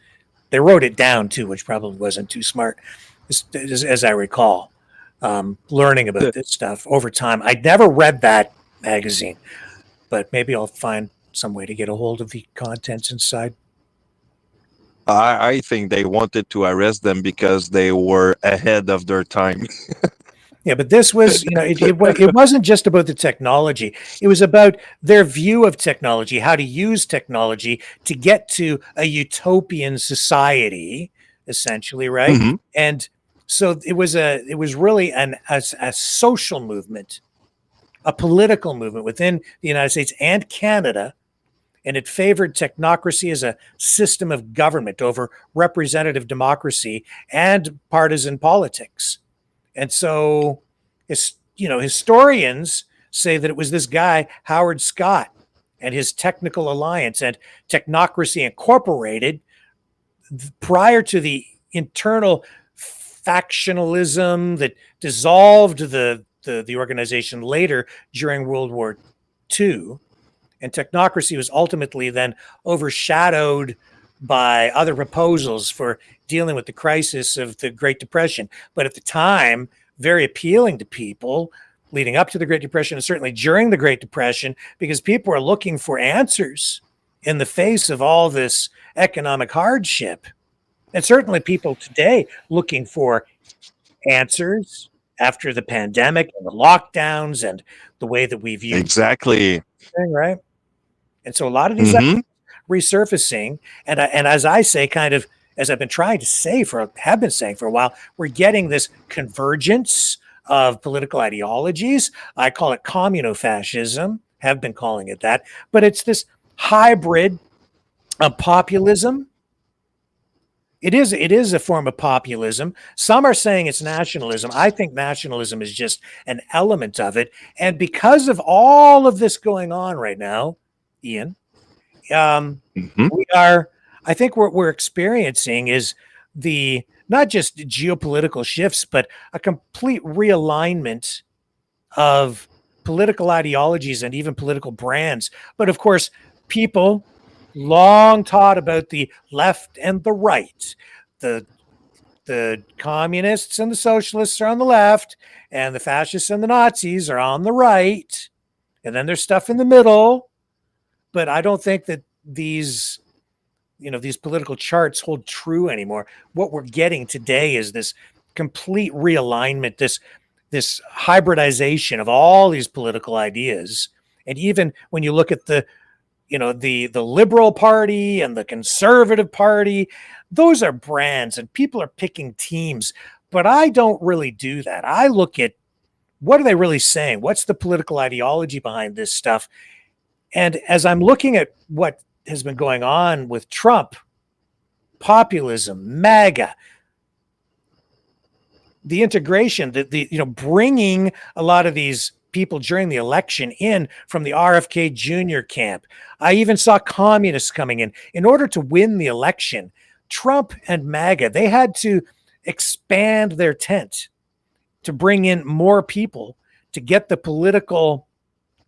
They wrote it down too, which probably wasn't too smart, as I recall, learning about this stuff over time. I'd never read that magazine, but maybe I'll find some way to get a hold of the contents inside. I think they wanted to arrest them because they were ahead of their time. Yeah, but this was, it wasn't just about the technology. It was about their view of technology, how to use technology to get to a utopian society, essentially, right? Mhm. And so it was really a social movement, a political movement within the United States and Canada, and it favored technocracy as a system of government over representative democracy and partisan politics. And so, historians say that it was this guy, Howard Scott, and his Technical Alliance and Technocracy Incorporated, prior to the internal factionalism that dissolved the organization later during World War II. And technocracy was ultimately then overshadowed by other proposals for dealing with the crisis of the Great Depression. But at the time, very appealing to people leading up to the Great Depression and certainly during the Great Depression, because people were looking for answers in the face of all this economic hardship. And certainly people today looking for answers after the pandemic and the lockdowns and the way that we've used Exactly. right? And so a lot of these resurfacing, and as I say, kind of as I've been trying to say have been saying for a while, we're getting this convergence of political ideologies. I call it communofascism, have been calling it that, but it's this hybrid of populism. It is a form of populism. Some are saying it's nationalism. I think nationalism is just an element of it. And because of all of this going on right now, Ian, I think what we're experiencing is the not just geopolitical shifts, but a complete realignment of political ideologies and even political brands. But of course, people long taught about the left and the right. The communists and the socialists are on the left, and the fascists and the Nazis are on the right. And then there's stuff in the middle. But I don't think that these political charts hold true anymore. What we're getting today is this complete realignment, this hybridization of all these political ideas. And even when you look at the Liberal Party and the Conservative Party, those are brands and people are picking teams. But I don't really do that. I look at what are they really saying? What's the political ideology behind this stuff? And as I'm looking at what has been going on with Trump, populism, MAGA, the integration, bringing a lot of these people during the election in from the RFK Jr. camp. I even saw communists coming in order to win the election. Trump and MAGA, they had to expand their tent to bring in more people to get the political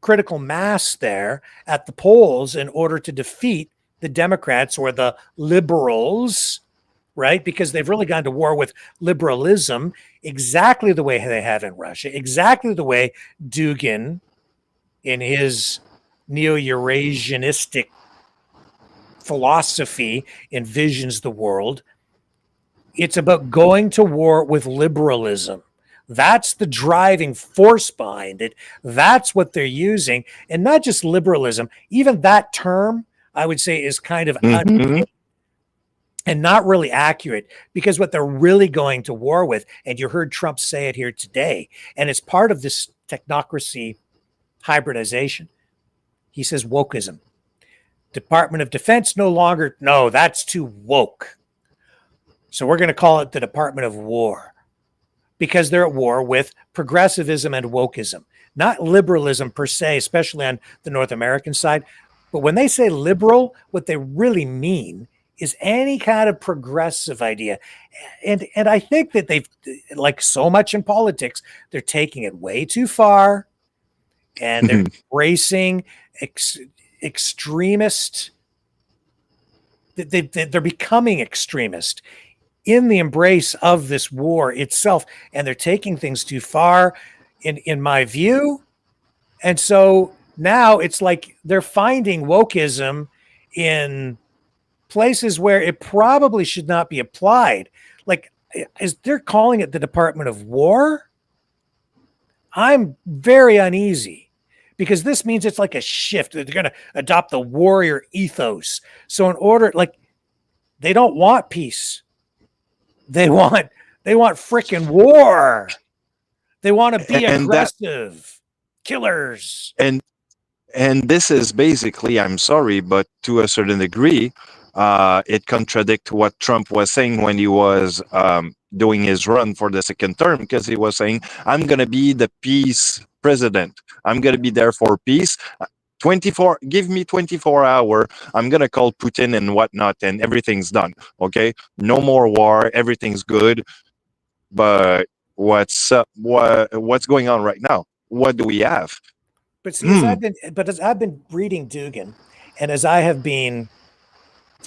critical mass there at the polls in order to defeat the Democrats or the liberals, right? Because they've really gone to war with liberalism exactly the way they have in Russia, exactly the way Dugin in his neo-Eurasianistic philosophy envisions the world. It's about going to war with liberalism. That's the driving force behind it. That's what they're using. And not just liberalism, even that term, I would say, is kind of and not really accurate, because what they're really going to war with, and you heard Trump say it here today, and it's part of this technocracy hybridization. He says wokeism. Department of Defense no, that's too woke. So we're going to call it the Department of War, because they're at war with progressivism and wokeism, not liberalism per se, especially on the North American side, But when they say liberal, what they really mean is any kind of progressive idea. And I think that they've, like so much in politics, they're taking it way too far, and they're embracing extremist. They're becoming extremist in the embrace of this war itself, and they're taking things too far, in my view. And so now it's like they're finding wokeism in places where it probably should not be applied. Like, is they're calling it the Department of War? I'm very uneasy, because this means it's like a shift. They're going to adopt the warrior ethos. So in order, like, they don't want peace. They want freaking war. They want to be aggressive killers. And this is basically, I'm sorry, but to a certain degree, it contradicts what Trump was saying when he was doing his run for the second term, because he was saying, I'm going to be the peace president. I'm going to be there for peace. Give me 24 hours. I'm going to call Putin and whatnot, and everything's done. Okay. No more war. Everything's good. But what's going on right now? What do we have? But see, as I've been reading Dugan, and as I have been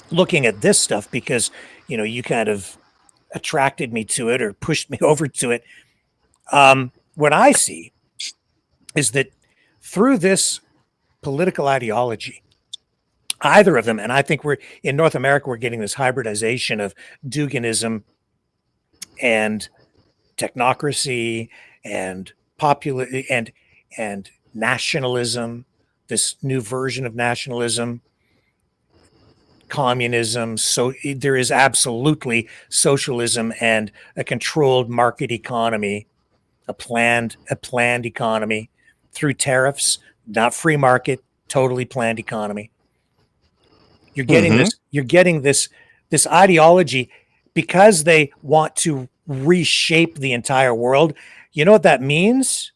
looking at this stuff, because, you know, you kind of attracted me to it or pushed me over to it. What I see is that through this political ideology, either of them, and I think we're in North America, we're getting this hybridization of Duganism and technocracy and and nationalism, this new version of nationalism, communism. So there is absolutely socialism and a controlled market economy, a planned economy through tariffs, not free market, totally planned economy. You're getting this ideology because they want to reshape the entire world. You know what that means?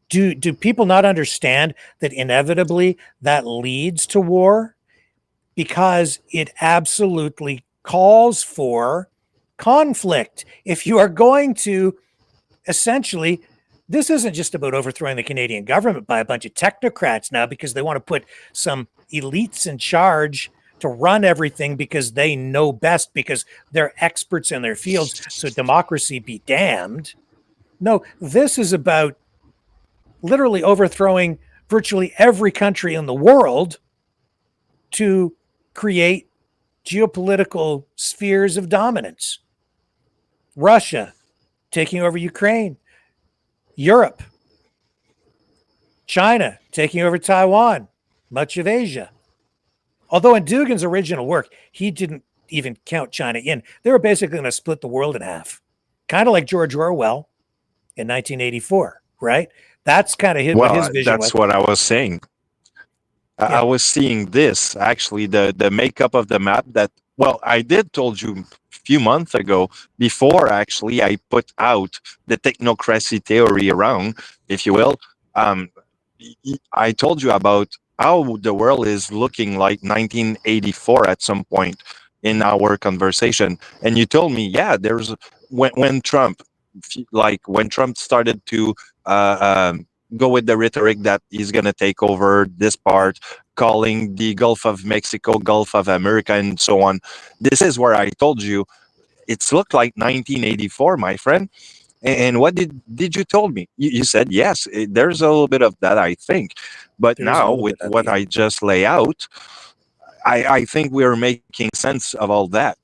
Do people not understand that inevitably that leads to war? Because it absolutely calls for conflict. If you are going to essentially, this isn't just about overthrowing the Canadian government by a bunch of technocrats now because they want to put some elites in charge to run everything because they know best, because they're experts in their fields. So democracy be damned. No, this is about literally overthrowing virtually every country in the world to create geopolitical spheres of dominance. Russia taking over Ukraine, Europe, China taking over Taiwan, much of Asia. Although in Dugan's original work, he didn't even count China in. They were basically going to split the world in half, kind of like George Orwell in 1984, right? That's kind of what his vision was. That's what I was saying. Yeah. I was seeing this, actually, the makeup of the map that, well, I did told you a few months ago, before actually I put out the technocracy theory around, if you will. I told you about how the world is looking like 1984 at some point in our conversation. And you told me, yeah, there's when Trump started to go with the rhetoric that he's going to take over this part, calling the Gulf of Mexico, Gulf of America, and so on. This is where I told you it's looked like 1984, my friend. And what did you told me? You said, yes, there's a little bit of that, I think. But now with what I just lay out, I think we are making sense of all that.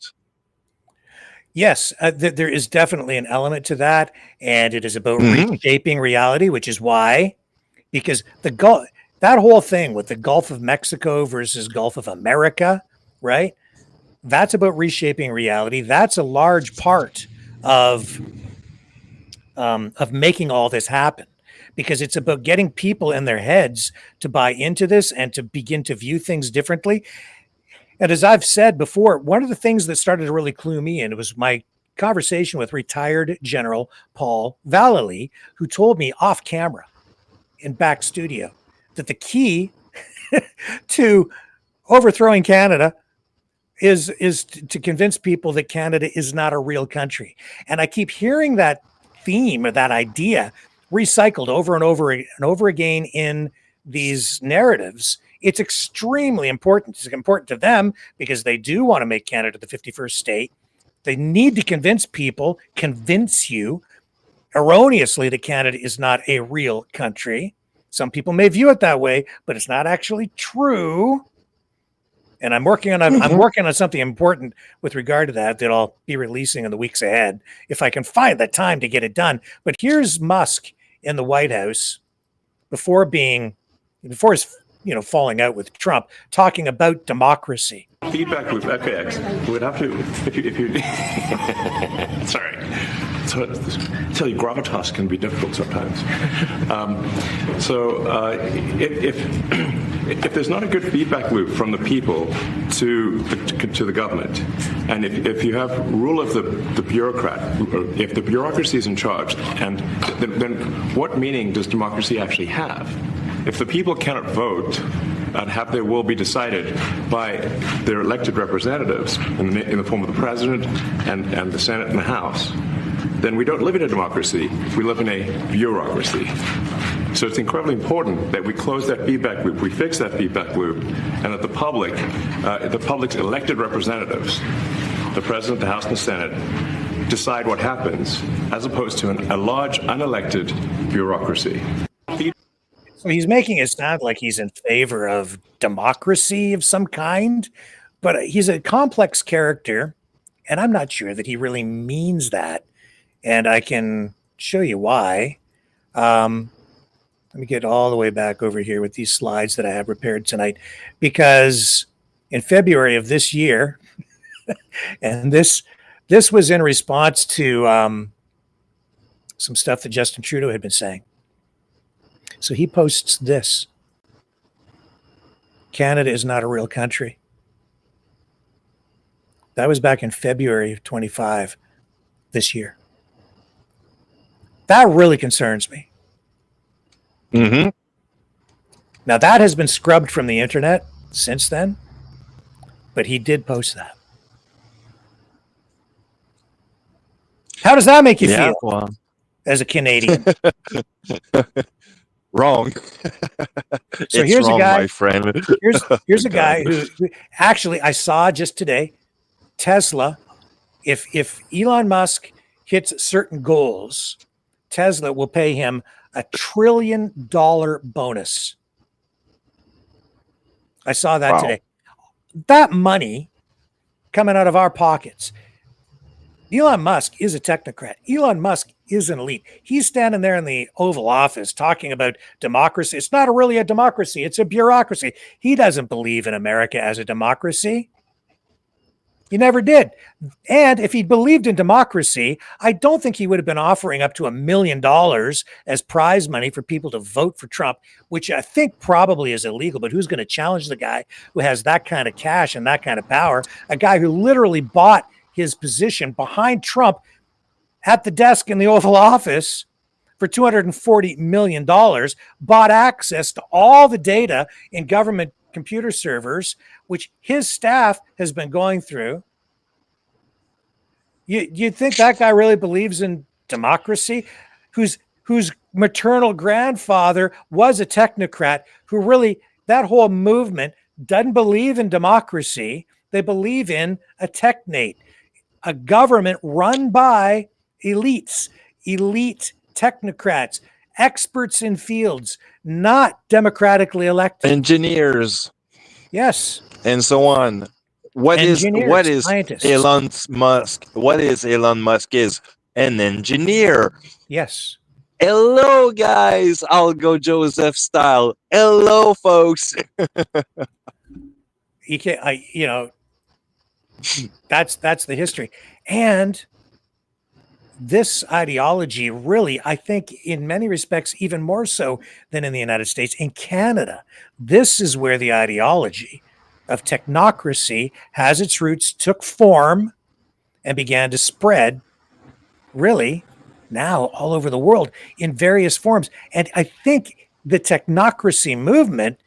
Yes, there is definitely an element to that, and it is about reshaping reality, which is why, because that whole thing with the Gulf of Mexico versus Gulf of America, right? That's about reshaping reality. That's a large part of making all this happen, because it's about getting people in their heads to buy into this and to begin to view things differently. And as I've said before, one of the things that started to really clue me in was my conversation with retired General Paul Vallely, who told me off camera in back studio that the key to overthrowing Canada is to convince people that Canada is not a real country. And I keep hearing that theme or that idea recycled over and over again in these narratives. It's extremely important. It's important to them because they do want to make Canada the 51st state. They need to convince you erroneously that Canada is not a real country. Some people may view it that way, but it's not actually true. And I'm working on something important with regard to that I'll be releasing in the weeks ahead if I can find the time to get it done. But here's Musk in the White House before his falling out with Trump, talking about democracy. Feedback loop. Okay, we'd have to if you sorry. So tell you, gravitas can be difficult sometimes. If there's not a good feedback loop from the people to the government, and if you have rule of the bureaucrat, if the bureaucracy is in charge, and then what meaning does democracy actually have? If the people cannot vote and have their will be decided by their elected representatives in the form of the president and the Senate and the House, then we don't live in a democracy. We live in a bureaucracy. So it's incredibly important that we close that feedback loop, we fix that feedback loop, and that the public's elected representatives, the president, the House, and the Senate, decide what happens, as opposed to a large unelected bureaucracy. So he's making it sound like he's in favor of democracy of some kind, but he's a complex character, and I'm not sure that he really means that. And I can show you why. Let me get all the way back over here with these slides that I have prepared tonight, because in February of this year, and this was in response to some stuff that Justin Trudeau had been saying. So he posts this: Canada is not a real country. That was back in February of 25 this year. That really concerns me. Mm-hmm. Now, that has been scrubbed from the internet since then, but he did post that. How does that make you feel as a Canadian? Wrong. So here's wrong, a guy, my friend. here's a guy who actually I saw just today, Tesla, if Elon Musk hits certain goals, Tesla will pay him $1 trillion bonus. I saw that today. That money coming out of our pockets. Elon Musk is a technocrat. Elon Musk is an elite. He's standing there in the Oval Office talking about democracy. It's not really a democracy. It's a bureaucracy. He doesn't believe in America as a democracy. He never did. And if he believed in democracy, I don't think he would have been offering up to $1 million as prize money for people to vote for Trump, which I think probably is illegal. But who's going to challenge the guy who has that kind of cash and that kind of power? A guy who literally bought his position behind Trump at the desk in the Oval Office for $240 million, bought access to all the data in government computer servers, which his staff has been going through. You think that guy really believes in democracy? Whose maternal grandfather was a technocrat, who really, that whole movement doesn't believe in democracy. They believe in a technate, a government run by elites, elite technocrats, experts in fields, not democratically elected. Engineers. Yes. And so on. What is scientists. Elon Musk? What is Elon Musk is an engineer. Yes. Hello, guys. I'll go Joseph style. Hello, folks. That's the history. And this ideology really, I think, in many respects, even more so than in the United States, in Canada, this is where the ideology of technocracy has its roots, took form, and began to spread, really, now all over the world in various forms. And I think the technocracy movement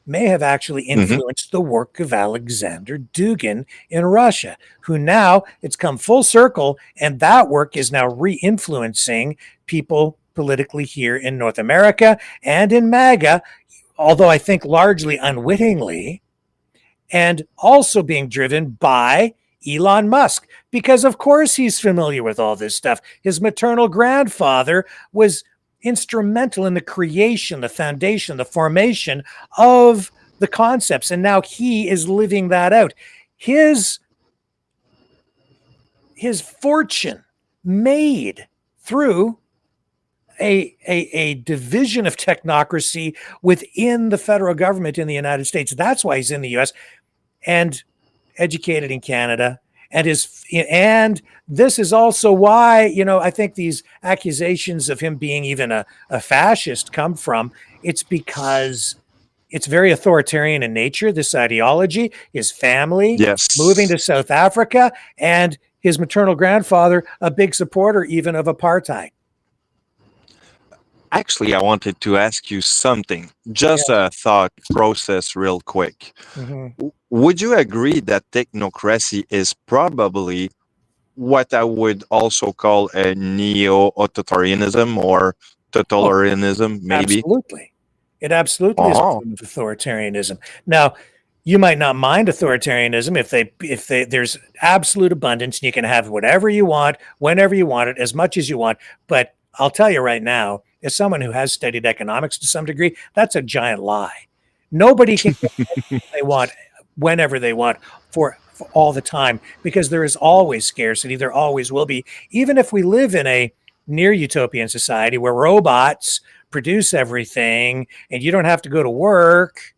may have actually influenced the work of Alexander Dugin in Russia, who now it's come full circle, and that work is now re-influencing people politically here in North America and in MAGA, although I think largely unwittingly, and also being driven by Elon Musk, because of course he's familiar with all this stuff. His maternal grandfather was instrumental in the creation, the foundation, the formation of the concepts, and now he is living that out. His fortune made through a division of technocracy within the federal government in the United States. That's why he's in the US and educated in Canada. And this is also why, I think these accusations of him being even a fascist come from. It's because it's very authoritarian in nature, this ideology. His family moving to South Africa, and his maternal grandfather, a big supporter even of apartheid. Actually, I wanted to ask you something, just a thought process real quick. Would you agree that technocracy is probably what I would also call a neo-authoritarianism or totalitarianism, maybe? Absolutely. It absolutely is a form of authoritarianism. Now, you might not mind authoritarianism if there's absolute abundance and you can have whatever you want, whenever you want it, as much as you want. But I'll tell you right now, as someone who has studied economics to some degree, that's a giant lie. Nobody can get what they want whenever they want for all the time, because there is always scarcity. There always will be. Even if we live in a near utopian society where robots produce everything and you don't have to go to work,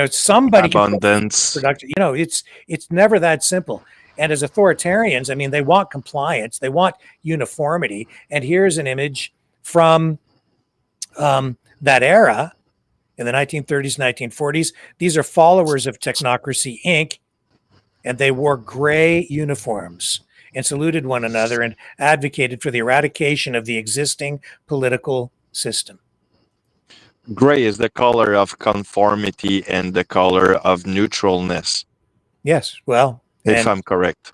somebody abundance. It's never that simple. And as authoritarians, I mean, they want compliance, they want uniformity. And here's an image from that era in the 1930s, 1940s. These are followers of Technocracy, Inc., and they wore gray uniforms and saluted one another and advocated for the eradication of the existing political system. Gray is the color of conformity and the color of neutralness. Yes, well, if I'm correct.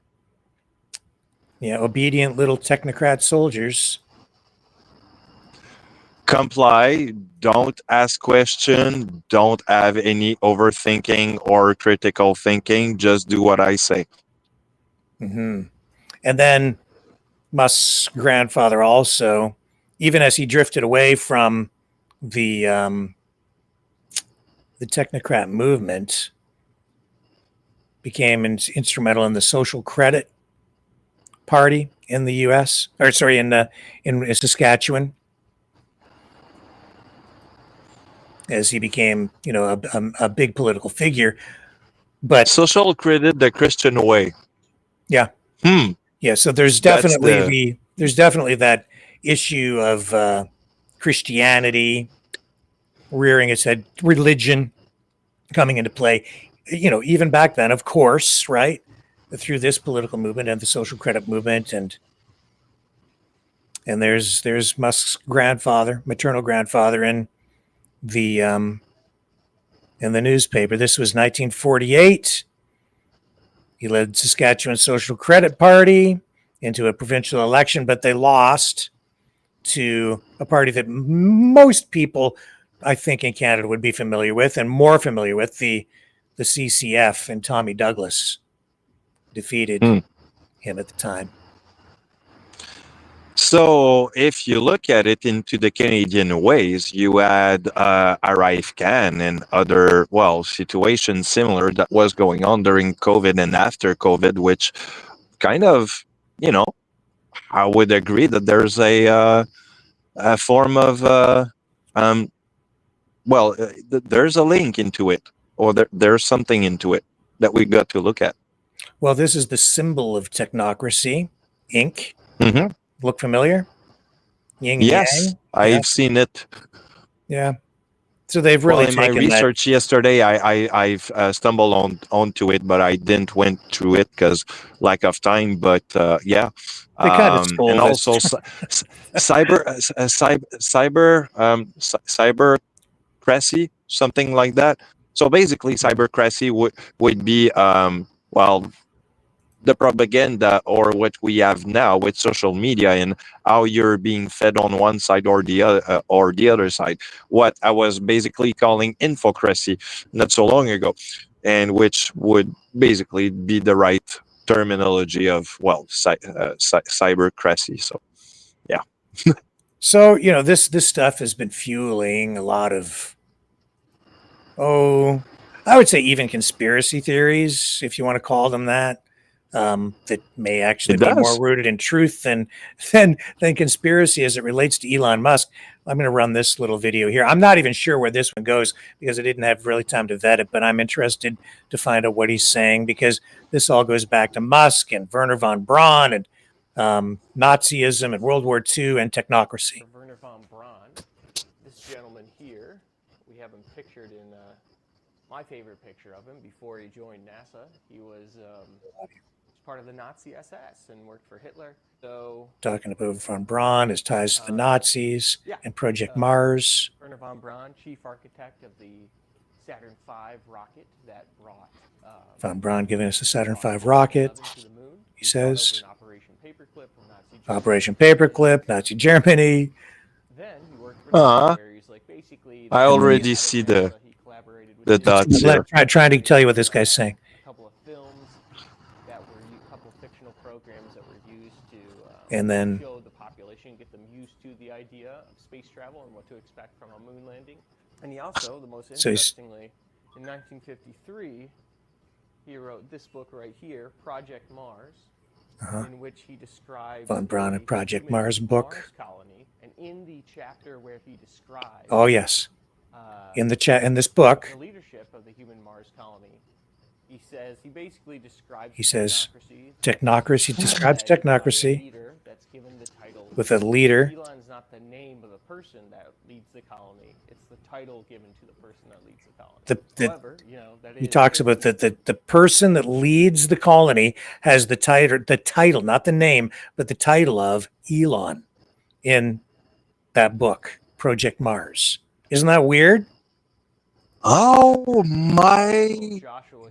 Yeah, obedient little technocrat soldiers. Comply, don't ask questions, don't have any overthinking or critical thinking, just do what I say. And then Musk's grandfather also, even as he drifted away from the technocrat movement, became instrumental in the Social Credit Party in the U.S. in Saskatchewan, as he became, a big political figure. But social credit, the Christian way. Yeah. Yeah. So there's definitely that issue of Christianity rearing its head, religion coming into play. Even back then, of course, right, through this political movement and the social credit movement, and there's Musk's grandfather, maternal grandfather, in the newspaper. This was 1948. He led Saskatchewan Social Credit Party into a provincial election, but they lost to a party that most people, I think, in Canada would be familiar with, and more familiar with, the CCF, and Tommy Douglas defeated him at the time. So if you look at it into the Canadian ways, you had Arif Khan and other, situations similar that was going on during COVID and after COVID, which kind of, I would agree that there's a form of, there's a link into it, or there's something into it that we got to look at. Well, this is the symbol of Technocracy, Inc. Mm-hmm. Look familiar? Yin yes, yang? I've seen it. Yeah. So they've really in my research yesterday, I've stumbled onto it, but I didn't went through it because lack of time. But yeah, they kind of stole and also cybercracy, something like that. So basically, cybercracy would be well, the propaganda or what we have now with social media and how you're being fed on one side or the other side. What I was basically calling infocracy not so long ago, and which would basically be the right terminology of cybercracy. So, yeah. So this stuff has been fueling a lot of, I would say even conspiracy theories, if you want to call them that. That may actually be more rooted in truth than conspiracy as it relates to Elon Musk. I'm going to run this little video here. I'm not even sure where this one goes because I didn't have really time to vet it, but I'm interested to find out what he's saying because this all goes back to Musk and Werner von Braun and Nazism and World War II and technocracy. Werner von Braun, this gentleman here, we have him pictured in my favorite picture of him before he joined NASA. He was part of the Nazi SS and worked for Hitler. So talking about von Braun, his ties to the Nazis and Project Mars. Werner von Braun, chief architect of the Saturn V rocket that brought von Braun giving us the Saturn V rocket. He says Operation Paperclip, Nazi Germany. Then he worked for basically I already see the dots here. Trying to tell you what this guy's saying. And then show the population, get them used to the idea of space travel and what to expect from a moon landing. And he also, the most interestingly, in 1953, he wrote this book right here, Project Mars, in which he described von Braun and Project Mars book. Mars colony, and in the chapter where he describes in this book, the leadership of the human Mars colony, he basically describes technocracy describes technocracy with a leader. Elon's not the name of the person that leads the colony; it's the title given to the person that leads the colony. However, he talks about the person that leads the colony has the title, not the name, but the title of Elon in that book, Project Mars. Isn't that weird? Oh my! Joshua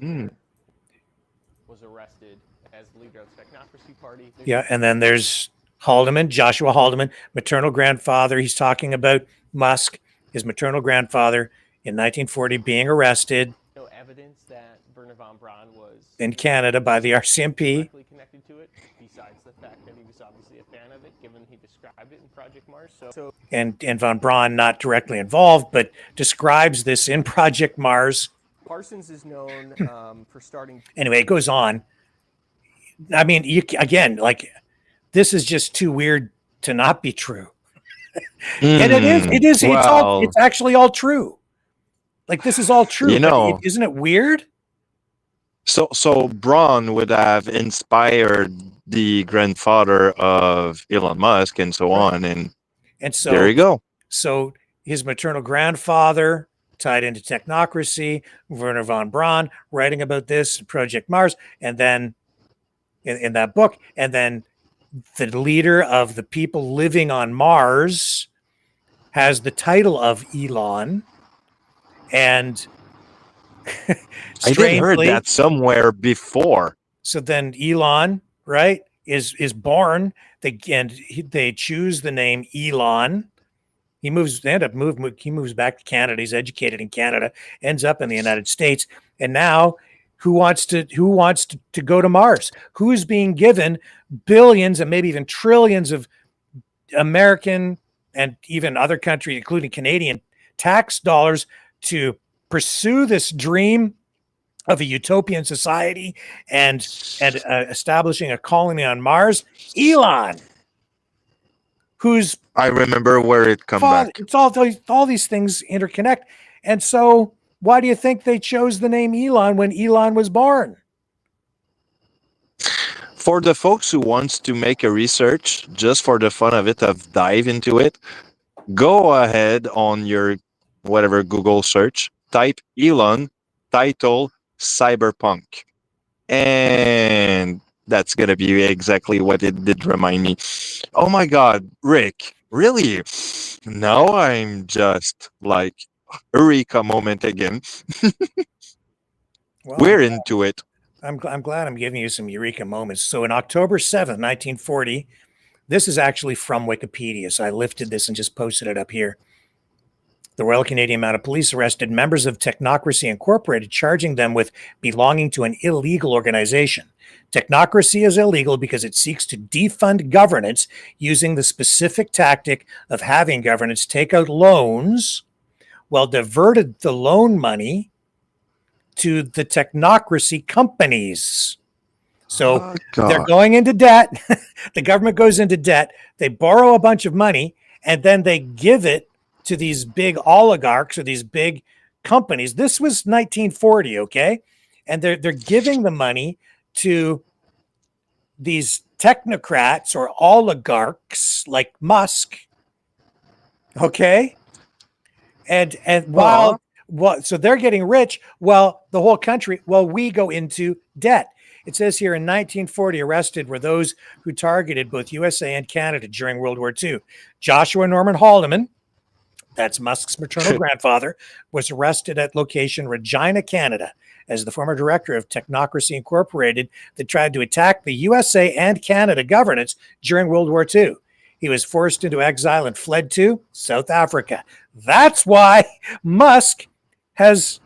was arrested as the leader of the Technocracy Party. Yeah, and then there's Haldeman, Joshua Haldeman, maternal grandfather. He's talking about Musk, his maternal grandfather, in 1940 being arrested. No evidence that Werner von Braun was in Canada by the RCMP. Connected to it, besides the fact that he was obviously a fan of it, given he described it in Project Mars. And von Braun not directly involved, but describes this in Project Mars. Parsons is known for starting. Anyway, it goes on. I mean, this is just too weird to not be true. And it is. It's actually all true. Like, this is all true. Isn't it weird? So Braun would have inspired the grandfather of Elon Musk and so on. And so there you go. So his maternal grandfather tied into technocracy, Werner von Braun writing about this, Project Mars, and then in that book, and then the leader of the people living on Mars has the title of Elon. And I did heard that somewhere before. So then Elon, right, is born. They choose the name Elon. He moves back to Canada. He's educated in Canada, ends up in the United States, and now who wants to go to Mars? Who's being given billions and maybe even trillions of American and even other country, including Canadian tax dollars, to pursue this dream of a utopian society and establishing a colony on Mars? Elon, who's I remember where it comes back. It's all these things interconnect, and so why do you think they chose the name Elon when Elon was born? For the folks who wants to make a research just for the fun of it, of dive into it, go ahead on your whatever Google search, type Elon, title cyberpunk, and that's gonna be exactly what it did remind me. Oh my God, Rick, really? Now I'm just like, Eureka moment again. Well, We're into it. I'm glad I'm giving you some eureka moments. So in October 7th, 1940, this is actually from Wikipedia. So I lifted this and just posted it up here. The Royal Canadian Mounted Police arrested members of Technocracy Incorporated, charging them with belonging to an illegal organization. Technocracy is illegal because it seeks to defund governance using the specific tactic of having governance take out loans, while diverted the loan money to the technocracy companies. So they're going into debt. The government goes into debt. They borrow a bunch of money, and then they give it to these big oligarchs or these big companies. This was 1940, okay? And they're giving the money to these technocrats or oligarchs like Musk, okay? And while so they're getting rich, well, the whole country, well, we go into debt. It says here in 1940, arrested were those who targeted both USA and Canada during World War II. Joshua Norman Haldeman, that's Musk's maternal grandfather, was arrested at location Regina, Canada, as the former director of Technocracy Incorporated that tried to attack the USA and Canada governance during World War II. He was forced into exile and fled to South Africa. That's why Musk has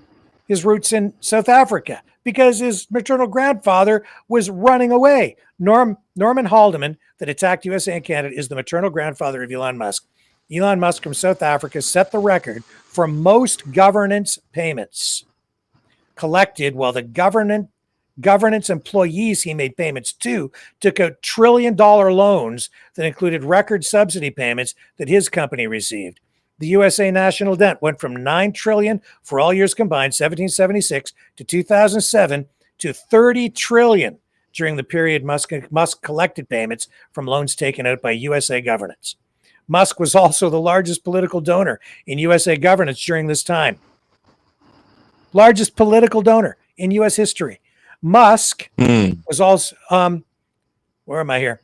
his roots in South Africa, because his maternal grandfather was running away. Norman Haldeman, that attacked USA and Canada, is the maternal grandfather of Elon Musk. Elon Musk from South Africa set the record for most governance payments collected, while the governance employees he made payments to took out $1 trillion loans that included record subsidy payments that his company received. The USA national debt went from $9 trillion for all years combined, 1776 to 2007, to $30 trillion during the period Musk collected payments from loans taken out by USA governance. Musk was also the largest political donor in USA governance during this time. Largest political donor in U.S. history. Musk was also, where am I here?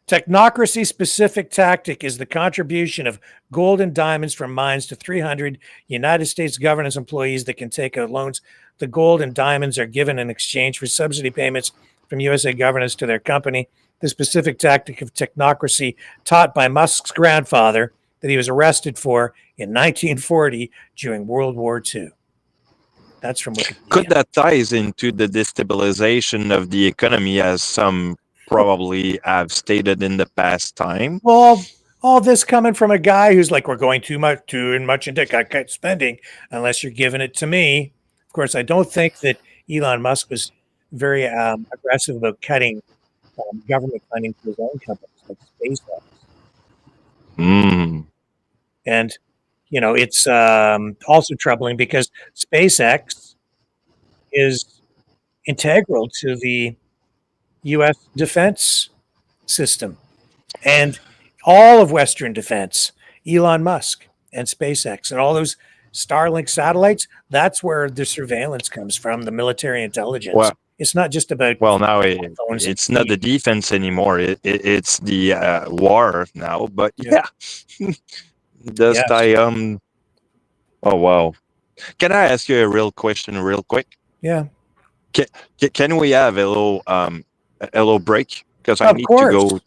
Technocracy specific tactic is the contribution of gold and diamonds from mines to 300 United States governance employees that can take out loans. The gold and diamonds are given in exchange for subsidy payments from USA governance to their company. The specific tactic of technocracy taught by Musk's grandfather that he was arrested for in 1940 during World War II. That's from Wikipedia. Could that ties into the destabilization of the economy, as some probably have stated in the past time? Well, all this coming from a guy who's like, we're going too much into cut spending unless you're giving it to me. Of course, I don't think that Elon Musk was very aggressive about cutting government funding to his own companies like SpaceX. And, you know, it's also troubling because SpaceX is integral to the U.S. defense system and all of Western defense. Elon Musk and SpaceX and all those Starlink satellites, that's where the surveillance comes from, the military intelligence. Well, it's not just about now it's not the defense anymore. It's the war now. But does I oh wow, can I ask you a real question real quick? Yeah. Can we have a little break, because I need to go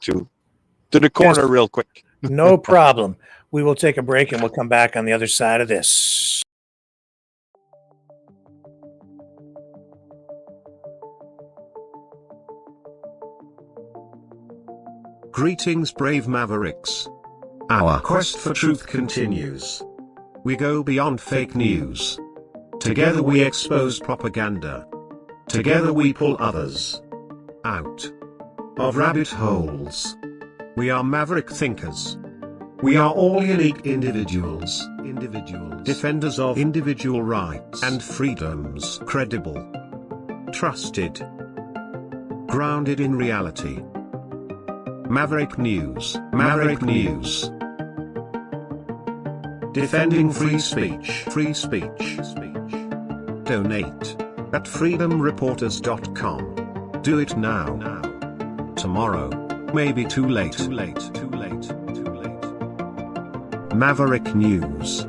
to the corner real quick? No problem. We will take a break and we'll come back on the other side of this. Greetings, brave Mavericks. Our quest for truth continues. We go beyond fake news. Together we expose propaganda. Together we pull others out of rabbit holes. We are maverick thinkers. We are all unique individuals, defenders of individual rights and freedoms, credible, trusted, grounded in reality. Maverick News, Maverick News. Defending free speech, free speech. Donate at freedomreporters.com. Do it now. Tomorrow may be too late. Maverick News.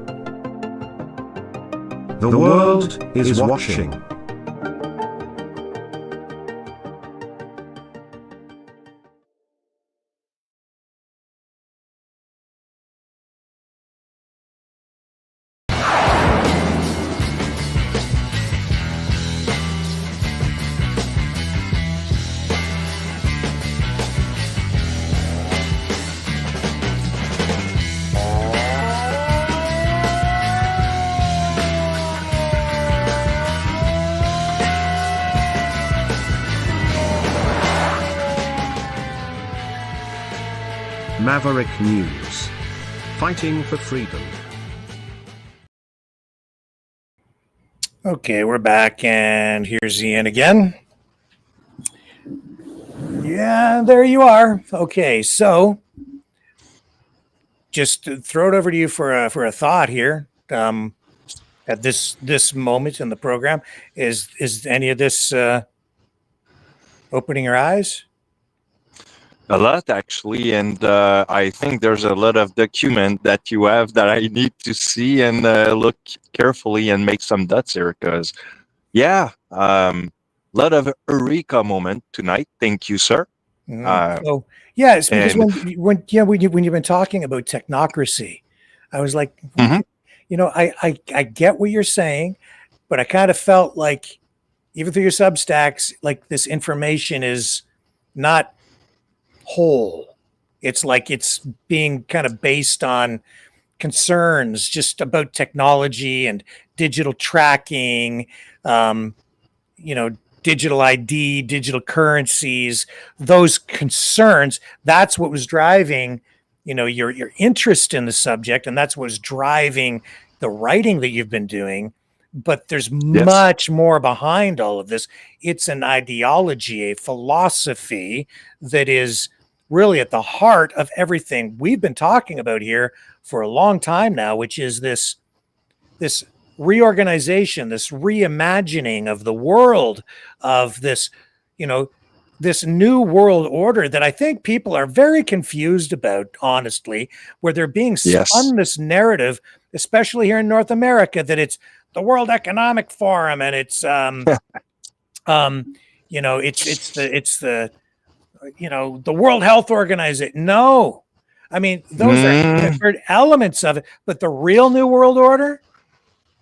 The world is watching. Maverick News. Fighting for freedom. Okay, we're back, and here's Ian again. Yeah, there you are. Okay, so just to throw it over to you for a thought here. At this moment in the program, is any of this opening your eyes? A lot, actually, and I think there's a lot of document that you have that I need to see and look carefully and make some dots here, because, yeah, lot of eureka moment tonight. Thank you, sir. So, yeah, it's because when you've been talking about technocracy, I was like, you know, I get what you're saying, but I kind of felt like, even through your Substacks, like this information is not whole. It's like it's being kind of based on concerns just about technology and digital tracking, you know, digital ID, digital currencies, those concerns. That's what was driving, you know, your interest in the subject, and that's what was driving the writing that you've been doing. But there's much more behind all of this. It's an ideology, a philosophy that is really at the heart of everything we've been talking about here for a long time now, which is this reorganization, this reimagining of the world, of this, you know, this new world order that I think people are very confused about, honestly, where they're being spun this narrative, especially here in North America, that it's the World Economic Forum and it's, you know, it's the, you know, the World Health Organization. No, I mean, those are different elements of it, but the real new world order,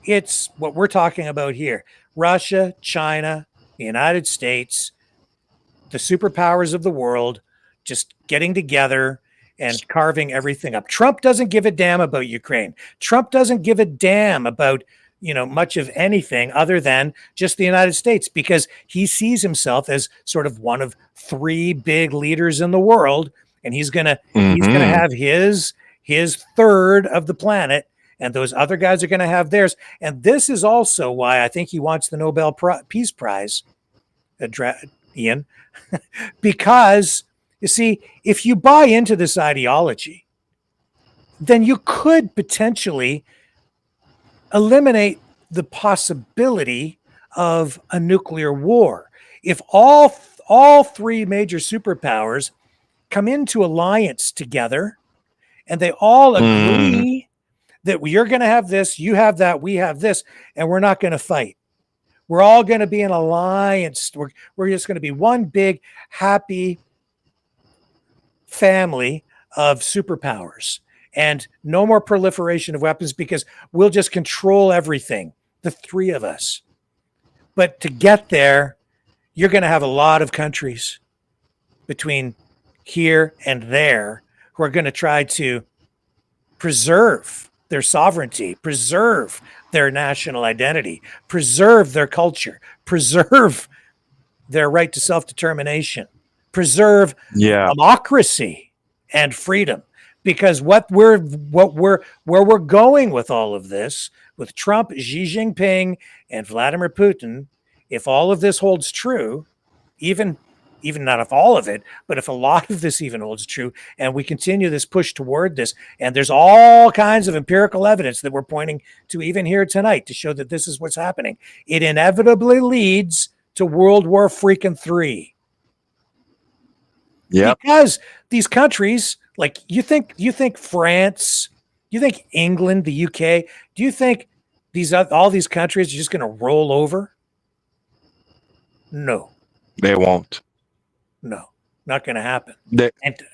it's what we're talking about here. Russia, China, the United States, the superpowers of the world, just getting together and carving everything up. Trump doesn't give a damn about Ukraine. Trump doesn't give a damn about, you know, much of anything other than just the United States, because he sees himself as sort of one of three big leaders in the world, and he's gonna have his third of the planet, and those other guys are going to have theirs. And this is also why I think he wants the Nobel Peace Prize, Ian, because you see, if you buy into this ideology, then you could potentially eliminate the possibility of a nuclear war. If all three major superpowers come into alliance together and they all agree that you're going to have this, you have that, we have this, and we're not going to fight. We're all going to be in alliance. We're just going to be one big, happy family of superpowers. And no more proliferation of weapons, because we'll just control everything, the three of us. But to get there, you're going to have a lot of countries between here and there who are going to try to preserve their sovereignty, preserve their national identity, preserve their culture, preserve their right to self-determination, preserve democracy and freedom. Because where we're going with all of this, with Trump, Xi Jinping, and Vladimir Putin, if all of this holds true, even not if all of it, but if a lot of this even holds true, and we continue this push toward this, and there's all kinds of empirical evidence that we're pointing to even here tonight to show that this is what's happening, it inevitably leads to World War freaking III. Yeah, because these countries, like you think France Do you think England, the UK, do you think all these countries are just going to roll over? No. They won't. No, not going to happen.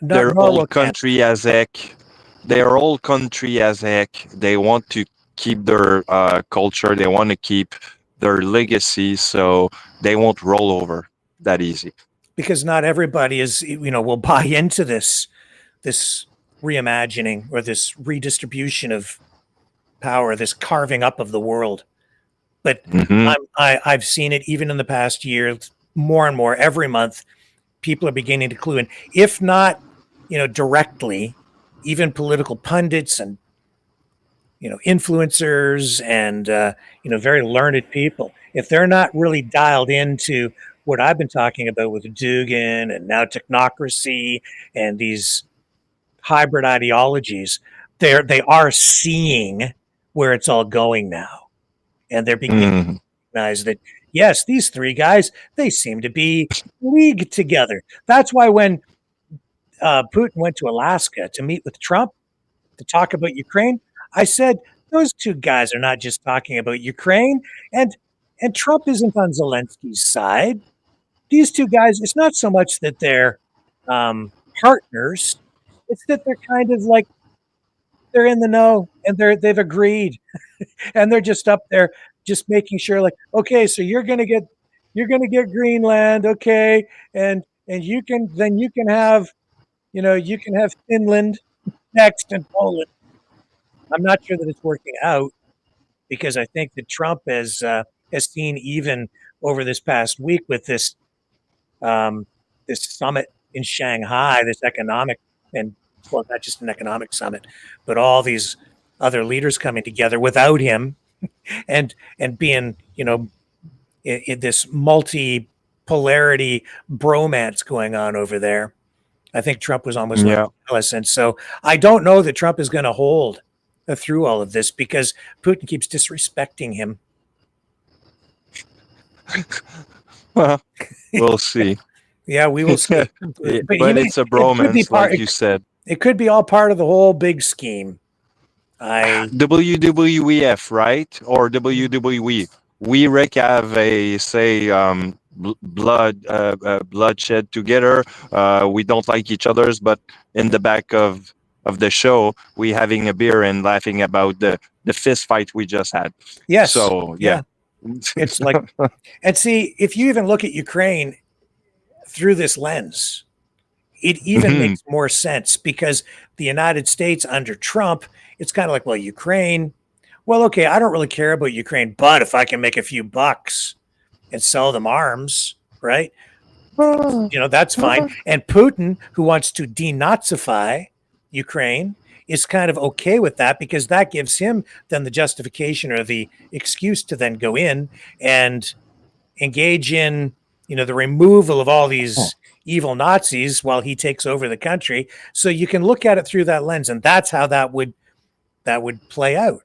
Their old country as heck. Their old country as heck. They want to keep their culture. They want to keep their legacy, so they won't roll over that easy. Because not everybody will buy into this reimagining or this redistribution of power, this carving up of the world. But I've seen it even in the past year, more and more every month. People are beginning to clue in, if not, directly, even political pundits and, influencers and, very learned people. If they're not really dialed into what I've been talking about with Dugan and now technocracy and these hybrid ideologies, they are seeing where it's all going now. And they're beginning to recognize that, yes, these three guys, they seem to be leagued together. That's why when Putin went to Alaska to meet with Trump to talk about Ukraine, I said, those two guys are not just talking about Ukraine, and Trump isn't on Zelensky's side. These two guys, it's not so much that they're partners, it's that they're kind of like, they're in the know and they've agreed and they're just up there just making sure, like, okay, so you're gonna get Greenland, okay, and you can have Finland next and Poland. I'm not sure that it's working out, because I think that Trump has seen, even over this past week with this summit in Shanghai, this economic, and well, not just an economic summit, but all these other leaders coming together without him, and being, in this multi-polarity bromance going on over there. I think Trump was almost jealous, and so I don't know that Trump is going to hold through all of this, because Putin keeps disrespecting him. Well, we'll see. Yeah, we will see. But it's a bromance, like you said. It could be all part of the whole big scheme. WWF, right? Or WWE. We have a bloodshed together. We don't like each other's, but in the back of the show, we having a beer and laughing about the fist fight we just had. Yes. So yeah. It's like, and see, if you even look at Ukraine through this lens, it even makes more sense, because the United States under Trump, it's kind of like, well, Ukraine, well, okay, I don't really care about Ukraine, but if I can make a few bucks and sell them arms, right? That's fine. And Putin, who wants to denazify Ukraine, is kind of okay with that, because that gives him then the justification or the excuse to then go in and engage in, the removal of all these evil Nazis while he takes over the country. So you can look at it through that lens, and that's how that would play out.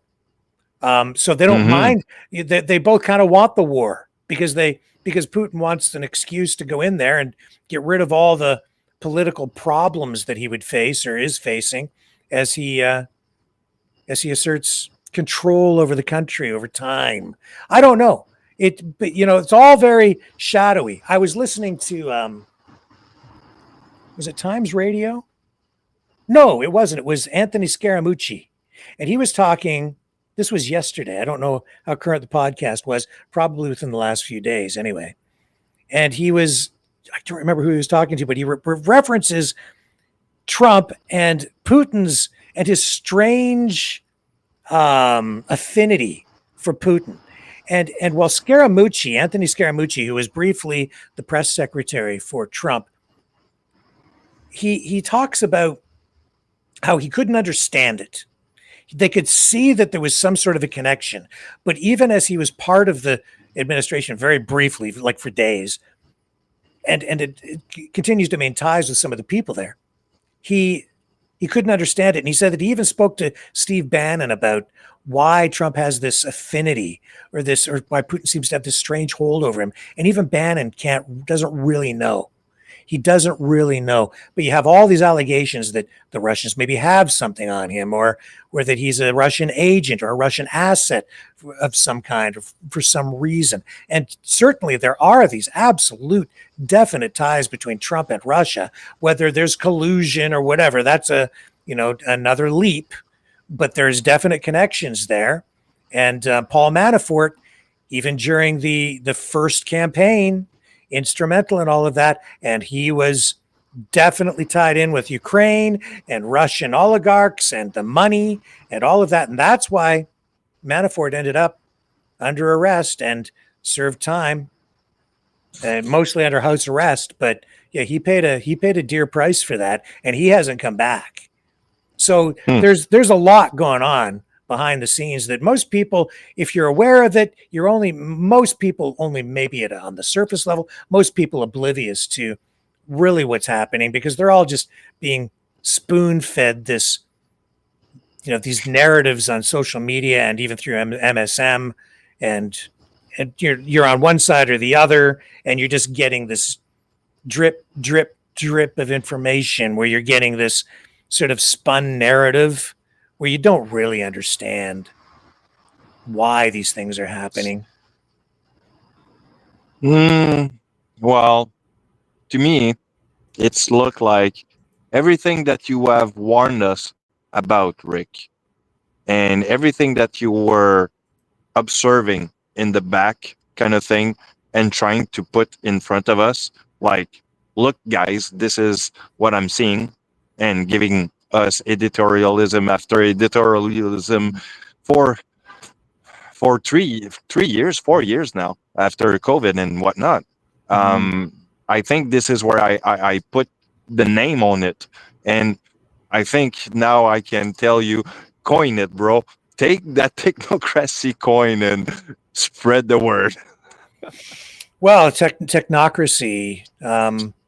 So they don't mind. They both kind of want the war, because Putin wants an excuse to go in there and get rid of all the political problems that he would face or is facing as he asserts control over the country over time. I don't know. But it's all very shadowy. I was listening to was it Times Radio? No, it wasn't. It was Anthony Scaramucci, and he was talking. This was yesterday. I don't know how current the podcast was. Probably within the last few days, anyway. And I don't remember who he was talking to, but he references Trump and Putin's and his strange affinity for Putin. And while Anthony Scaramucci, who was briefly the press secretary for Trump, he talks about how he couldn't understand it. They could see that there was some sort of a connection, but even as he was part of the administration very briefly, like for days, and it continues to maintain ties with some of the people there, he couldn't understand it. And he said that he even spoke to Steve Bannon about why Trump has this affinity or why Putin seems to have this strange hold over him. And even Bannon doesn't really know. He doesn't really know. But you have all these allegations that the Russians maybe have something on him, or that he's a Russian agent or a Russian asset of some kind, or for some reason. And certainly there are these absolute definite ties between Trump and Russia. Whether there's collusion or whatever, that's another leap. But there's definite connections there. And Paul Manafort, even during the first campaign, instrumental in all of that. And he was definitely tied in with Ukraine and Russian oligarchs and the money and all of that. And that's why Manafort ended up under arrest and served time, mostly under house arrest. But yeah, he paid a dear price for that, and he hasn't come back. So there's a lot going on behind the scenes that most people, if you're aware of it, most people only maybe on the surface level, most people oblivious to really what's happening, because they're all just being spoon-fed this, these narratives on social media and even through MSM, and you're on one side or the other, and you're just getting this drip, drip, drip of information where you're getting this sort of spun narrative where you don't really understand why these things are happening. Well, to me, it's looked like everything that you have warned us about, Rick, and everything that you were observing in the back kind of thing and trying to put in front of us, like, look, guys, this is what I'm seeing, and giving us editorialism after editorialism for 3 years, 4 years now after COVID and whatnot. I think this is where I put the name on it, and I think now I can tell you, coin it, bro. Take that Technocracy coin and spread the word. Well, Technocracy,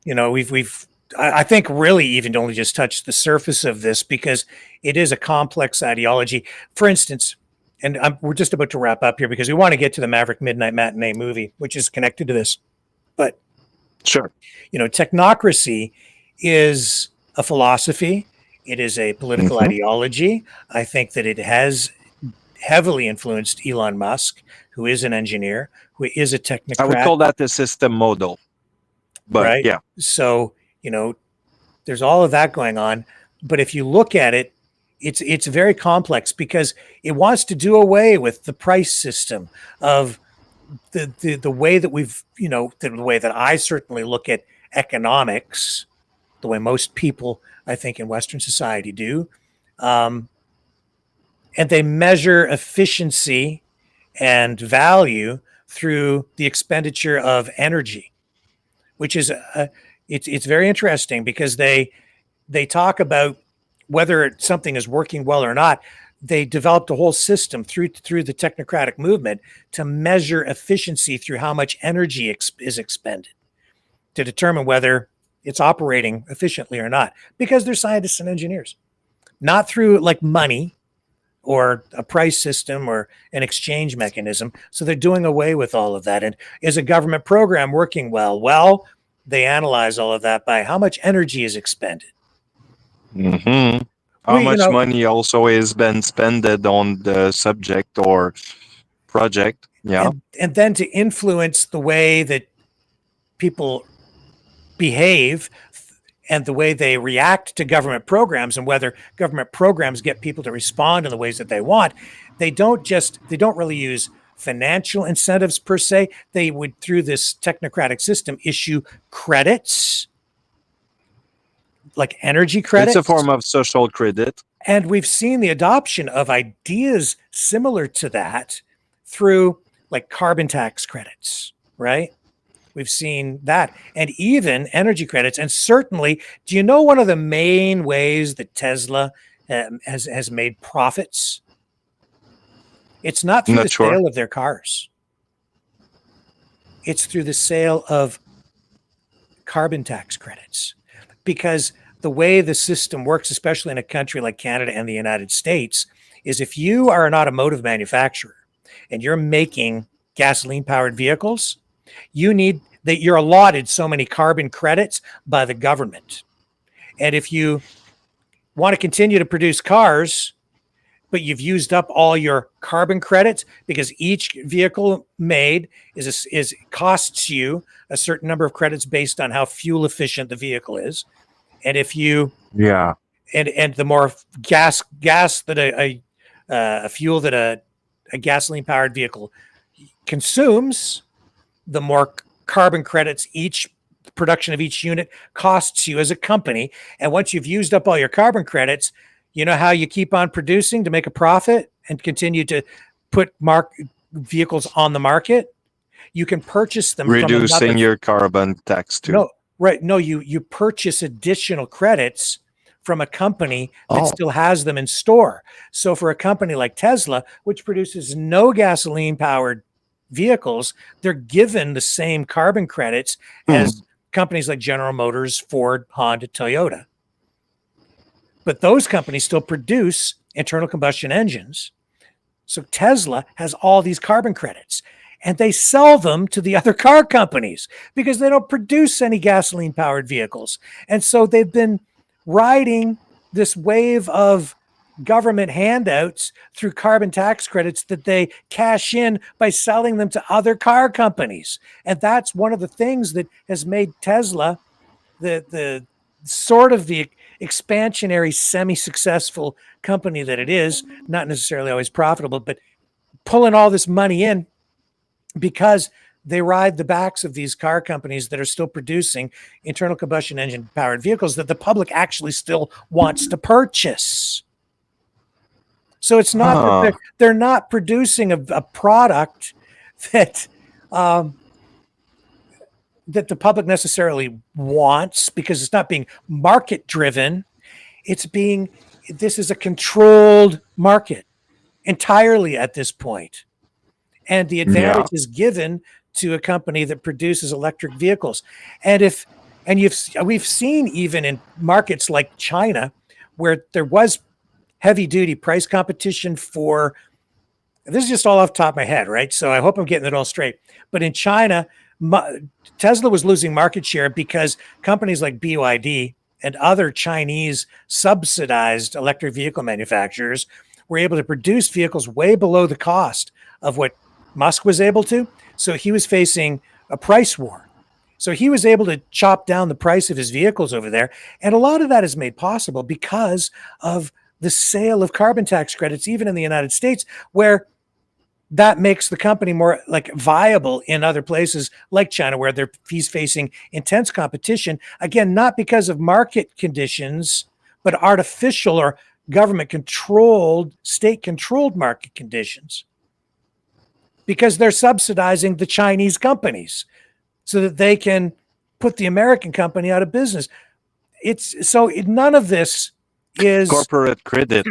we've I think really even only just touched the surface of this, because it is a complex ideology. For instance, and we're just about to wrap up here because we want to get to the Maverick Midnight Matinee movie, which is connected to this. But sure, Technocracy is a philosophy. It is a political ideology. I think that it has heavily influenced Elon Musk, who is an engineer, who is a technocrat. I would call that the system model. But right? Yeah. So, there's all of that going on. But if you look at it, it's very complex, because it wants to do away with the price system of the way that we've, the way that I certainly look at economics, the way most people, I think, in Western society do. And they measure efficiency and value through the expenditure of energy, which is it's very interesting, because they talk about whether something is working well or not. They developed a whole system through the technocratic movement to measure efficiency through how much energy is expended, to determine whether it's operating efficiently or not, because they're scientists and engineers, not through like money or a price system or an exchange mechanism. So they're doing away with all of that. And is a government program working well? Well, they analyze all of that by how much energy is expended. How much money also has been spent on the subject or project. Yeah. And then to influence the way that people behave and the way they react to government programs, and whether government programs get people to respond in the ways that they want. They don't really use financial incentives per se. They would, through this technocratic system, issue credits, like energy credits. It's a form of social credit. And we've seen the adoption of ideas similar to that through like carbon tax credits, right? We've seen that, and even energy credits. And certainly, do you know one of the main ways that Tesla has made profits? It's not through the sale of their cars. It's through the sale of carbon tax credits, because the way the system works, especially in a country like Canada and the United States, is if you are an automotive manufacturer and you're making gasoline-powered vehicles, you need that you're allotted so many carbon credits by the government. And if you want to continue to produce cars, but you've used up all your carbon credits because each vehicle made is costs you a certain number of credits based on how fuel efficient the vehicle is. And if you and the more gas that a fuel that a gasoline powered vehicle consumes, the more carbon credits each production of each unit costs you as a company. And once you've used up all your carbon credits, you know how you keep on producing to make a profit and continue to put vehicles on the market? You can purchase them reducing your carbon tax too. No, right. No, you purchase additional credits from a company that still has them in store. So for a company like Tesla, which produces no gasoline powered vehicles, they're given the same carbon credits as companies like General Motors, Ford, Honda, Toyota. But those companies still produce internal combustion engines. So Tesla has all these carbon credits and they sell them to the other car companies because they don't produce any gasoline powered vehicles. And so they've been riding this wave of government handouts through carbon tax credits that they cash in by selling them to other car companies. And that's one of the things that has made Tesla the sort of the expansionary, semi-successful company that it is, not necessarily always profitable, but pulling all this money in because they ride the backs of these car companies that are still producing internal combustion engine powered vehicles that the public actually still wants to purchase. So it's not that they're not producing a product that that the public necessarily wants because it's not being market driven. This is a controlled market entirely at this point. And the advantage is given to a company that produces electric vehicles. And we've seen even in markets like China, where there was heavy duty price competition for, this is just all off the top of my head, right? So I hope I'm getting it all straight. But in China, Tesla was losing market share because companies like BYD and other Chinese subsidized electric vehicle manufacturers were able to produce vehicles way below the cost of what Musk was able to. So he was facing a price war. So he was able to chop down the price of his vehicles over there. And a lot of that is made possible because of the sale of carbon tax credits, even in the United States, where that makes the company more like viable in other places like China, where he's facing intense competition. Again, not because of market conditions, but artificial or government controlled, state controlled market conditions, because they're subsidizing the Chinese companies so that they can put the American company out of business. None of this is corporate credit.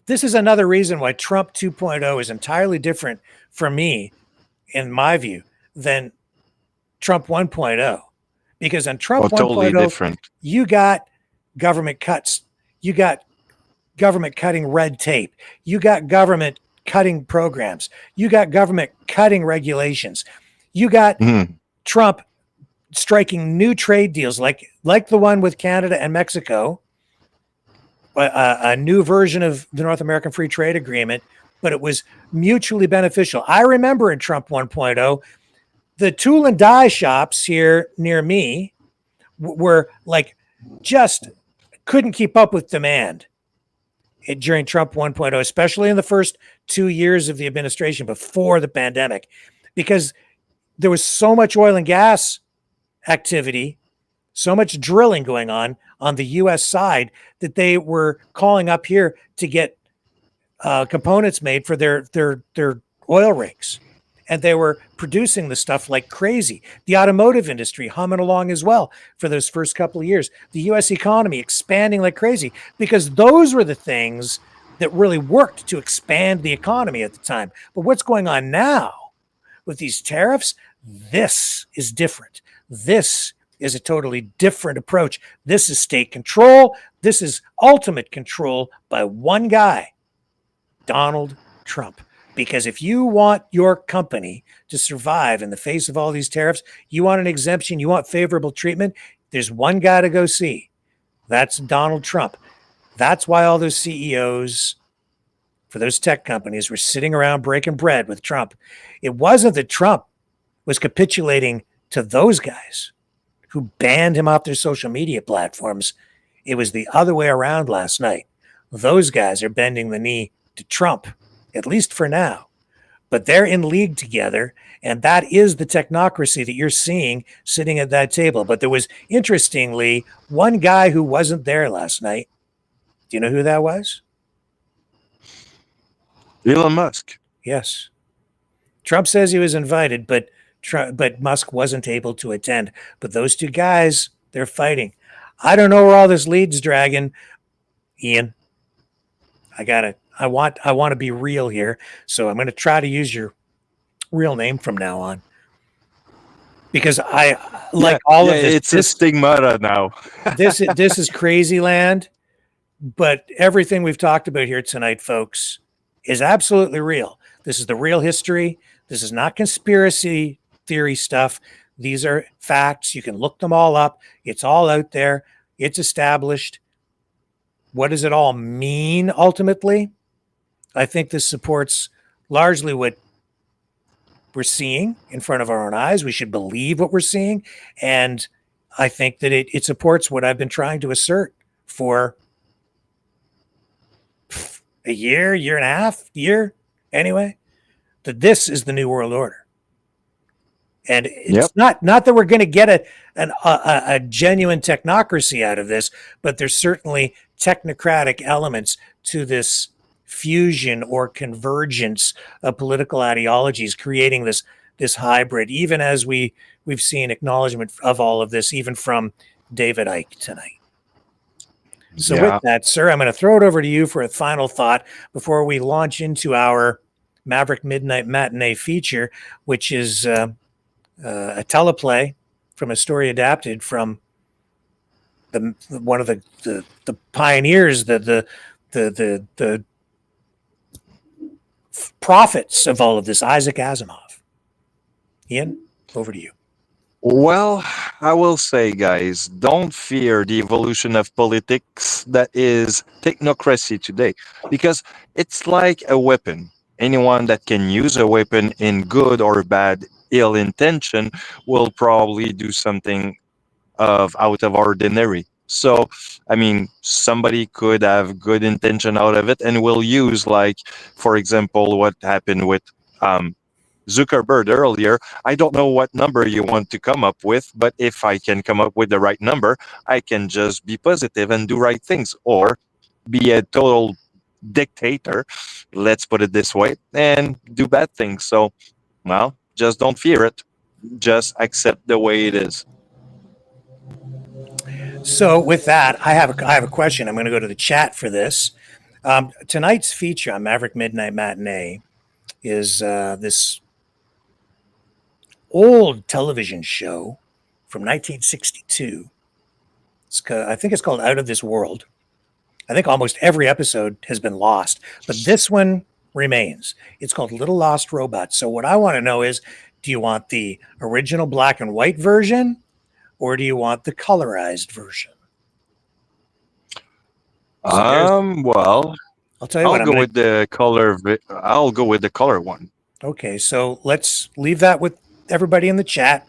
This is another reason why Trump 2.0 is entirely different for me, in my view, than Trump 1.0. Because on Trump 1.0, totally different. You got government cuts. You got government cutting red tape. You got government cutting programs. You got government cutting regulations. You got Trump striking new trade deals like the one with Canada and Mexico, a new version of the North American Free Trade Agreement, but it was mutually beneficial. I remember in Trump 1.0, the tool and die shops here near me were like just couldn't keep up with demand during Trump 1.0, especially in the first 2 years of the administration before the pandemic, because there was so much oil and gas activity, so much drilling going on the U.S. side, that they were calling up here to get components made for their oil rigs. And they were producing the stuff like crazy. The automotive industry humming along as well for those first couple of years. The U.S. economy expanding like crazy, because those were the things that really worked to expand the economy at the time. But what's going on now with these tariffs, this is different. This is a totally different approach. This is state control. This is ultimate control by one guy, Donald Trump. Because if you want your company to survive in the face of all these tariffs, you want an exemption, you want favorable treatment, there's one guy to go see. That's Donald Trump. That's why all those CEOs for those tech companies were sitting around breaking bread with Trump. It wasn't that Trump was capitulating to those guys who banned him off their social media platforms. It was the other way around last night. Those guys are bending the knee to Trump, at least for now. But they're in league together, and that is the technocracy that you're seeing sitting at that table. But there was, interestingly, one guy who wasn't there last night. Do you know who that was? Elon Musk. Yes. Trump says he was invited, but Musk wasn't able to attend. But those two guys, they're fighting. I don't know where all this leads, Dragon. Ian, I want to be real here, so I'm going to try to use your real name from now on. Because I like all of this. It's a stigmata now. This is crazy land, but everything we've talked about here tonight, folks, is absolutely real. This is the real history. This is not conspiracy theory stuff. These are facts. You can look them all up. It's all out there. It's established. What does it all mean ultimately? I think this supports largely what we're seeing in front of our own eyes. We should believe what we're seeing. And I think that it supports what I've been trying to assert for a year and a half, anyway, that this is the New World Order. And it's not that we're going to get a genuine technocracy out of this, but there's certainly technocratic elements to this fusion or convergence of political ideologies, creating this hybrid, even as we've seen acknowledgement of all of this, even from David Icke tonight. So with that, sir, I'm going to throw it over to you for a final thought before we launch into our Maverick Midnight Matinee feature, which is a teleplay from a story adapted from one of the pioneers, the prophets of all of this, Isaac Asimov. Ian, over to you. Well, I will say, guys, don't fear the evolution of politics that is technocracy today, because it's like a weapon. Anyone that can use a weapon in good or bad ill intention will probably do something out of ordinary. So, I mean, somebody could have good intention out of it and will use, like, for example, what happened with Zuckerberg earlier. I don't know what number you want to come up with, but if I can come up with the right number, I can just be positive and do right things, or be a total dictator, let's put it this way, and do bad things. So, well, just don't fear it. Just accept the way it is. So with that, I have a question. I'm going to go to the chat for this. Tonight's feature on Maverick Midnight Matinee is this old television show from 1962. I think it's called Out of This World. I think almost every episode has been lost, but this one remains. It's called Little Lost Robots. So what I want to know is, do you want the original black and white version, or do you want the colorized version? Well, I'll tell you what. I'll go with the color. I'll go with the color one. Okay, so let's leave that with everybody in the chat.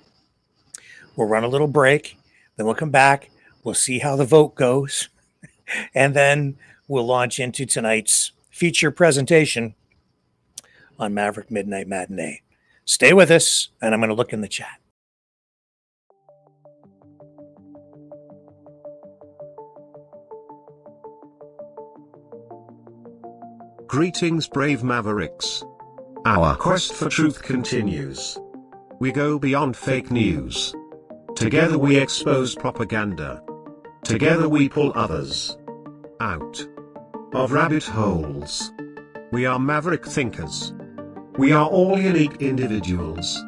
We'll run a little break, then we'll come back. We'll see how the vote goes, and then we'll launch into tonight's feature presentation on Maverick Midnight Matinee. Stay with us, and I'm going to look in the chat. Greetings, brave Mavericks. Our quest for truth continues. We go beyond fake news. Together we expose propaganda. Together we pull others out of rabbit holes. We are maverick thinkers. We are all unique individuals,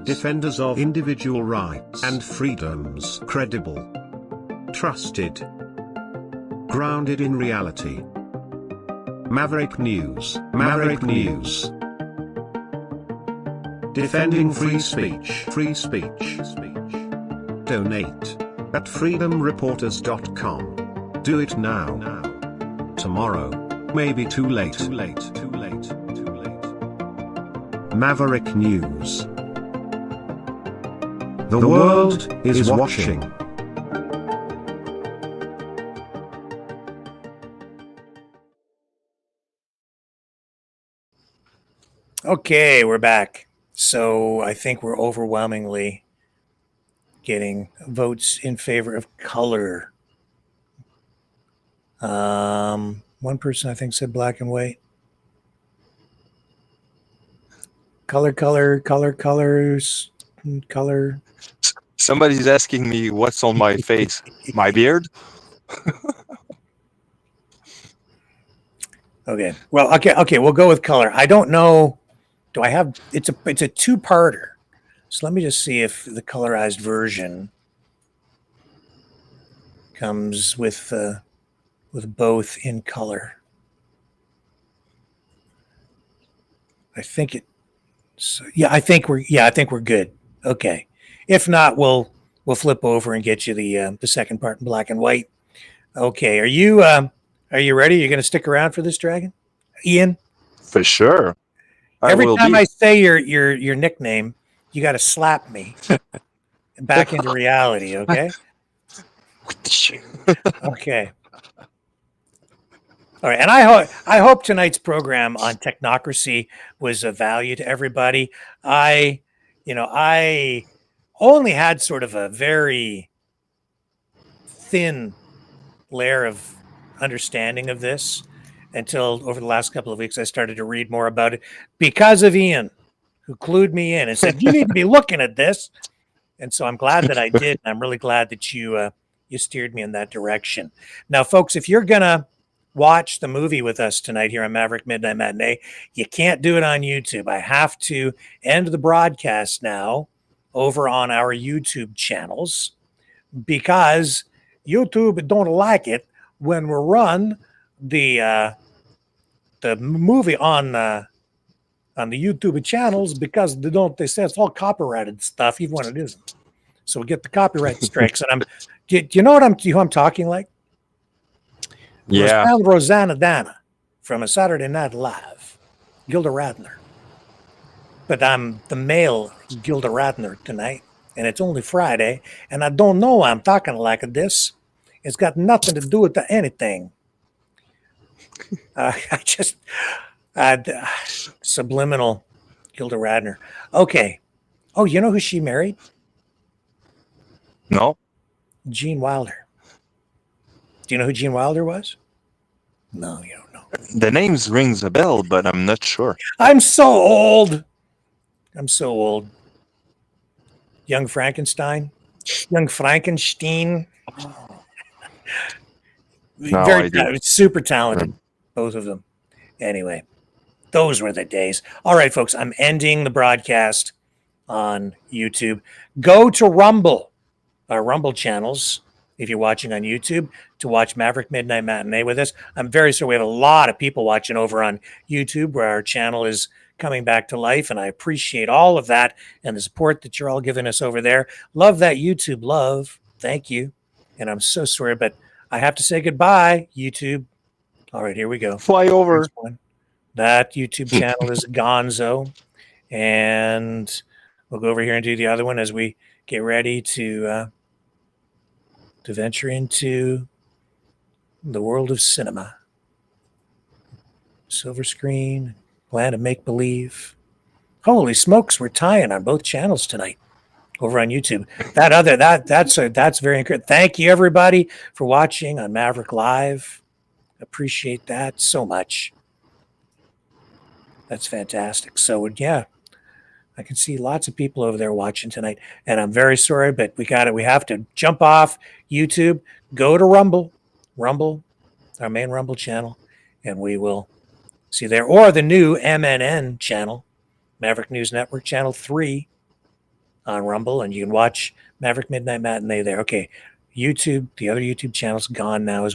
defenders of individual rights and freedoms, credible, trusted, grounded in reality. Maverick News. Maverick News. Defending free speech. Free speech. Donate at freedomreporters.com. Do it now. Tomorrow may be too late. Maverick News. The world is watching. Okay, we're back. So I think we're overwhelmingly getting votes in favor of color. One person I think said black and white. Colors. Somebody's asking me what's on my face. My beard? Okay. Well, okay. We'll go with color. I don't know. Do I have? It's a two-parter. So let me just see if the colorized version comes with both in color. I think it. So yeah, I think we're good. Okay. If not, we'll flip over and get you the second part in black and white. Okay. Are you ready? You're going to stick around for this, Dragon? Ian? For sure. Every time I say your nickname, you got to slap me back into reality, okay? Okay. All right, and I hope tonight's program on technocracy was of value to everybody. I only had sort of a very thin layer of understanding of this until over the last couple of weeks I started to read more about it because of Ian, who clued me in and said, you need to be looking at this. And so I'm glad that I did. And I'm really glad that you steered me in that direction. Now, folks, if you're going to watch the movie with us tonight here on Maverick Midnight Matinee, you can't do it on YouTube. I have to end the broadcast now over on our YouTube channels because YouTube don't like it when we run the movie on the YouTube channels because they say it's all copyrighted stuff, even when it isn't. So we get the copyright strikes. And do you know who I'm talking like? Yeah. Rosanna Dana from a Saturday Night Live, Gilda Radner. But I'm the male Gilda Radner tonight, and it's only Friday, and I don't know why I'm talking like this. It's got nothing to do with anything. Subliminal Gilda Radner. Okay. Oh, you know who she married? No. Gene Wilder. Do you know who Gene Wilder was? No, you don't know. The names rings a bell, but I'm not sure. I'm so old. Young Frankenstein. Very super talented, both of them. Anyway, those were the days. All right, folks, I'm ending the broadcast on YouTube. Go to Rumble, our Rumble channels, if you're watching on YouTube, to watch Maverick Midnight Matinee with us. I'm very sorry. We have a lot of people watching over on YouTube where our channel is coming back to life, and I appreciate all of that and the support that you're all giving us over there. Love that YouTube love. Thank you. And I'm so sorry, but I have to say goodbye, YouTube. All right, here we go. Fly over. That YouTube channel is Gonzo. And we'll go over here and do the other one as we get ready to venture into the world of cinema. Silver screen, land of make-believe. Holy smokes, we're tying on both channels tonight over on YouTube. That's very encouraging. Thank you, everybody, for watching on Maverick Live. Appreciate that so much. That's fantastic. So, yeah, I can see lots of people over there watching tonight, and I'm very sorry, but we have to jump off YouTube, go to Rumble, our main Rumble channel, and we will see there, or the new MNN channel, Maverick News Network channel 3 on Rumble, and you can watch Maverick Midnight Matinee there. Okay, YouTube, the other YouTube channel's gone now as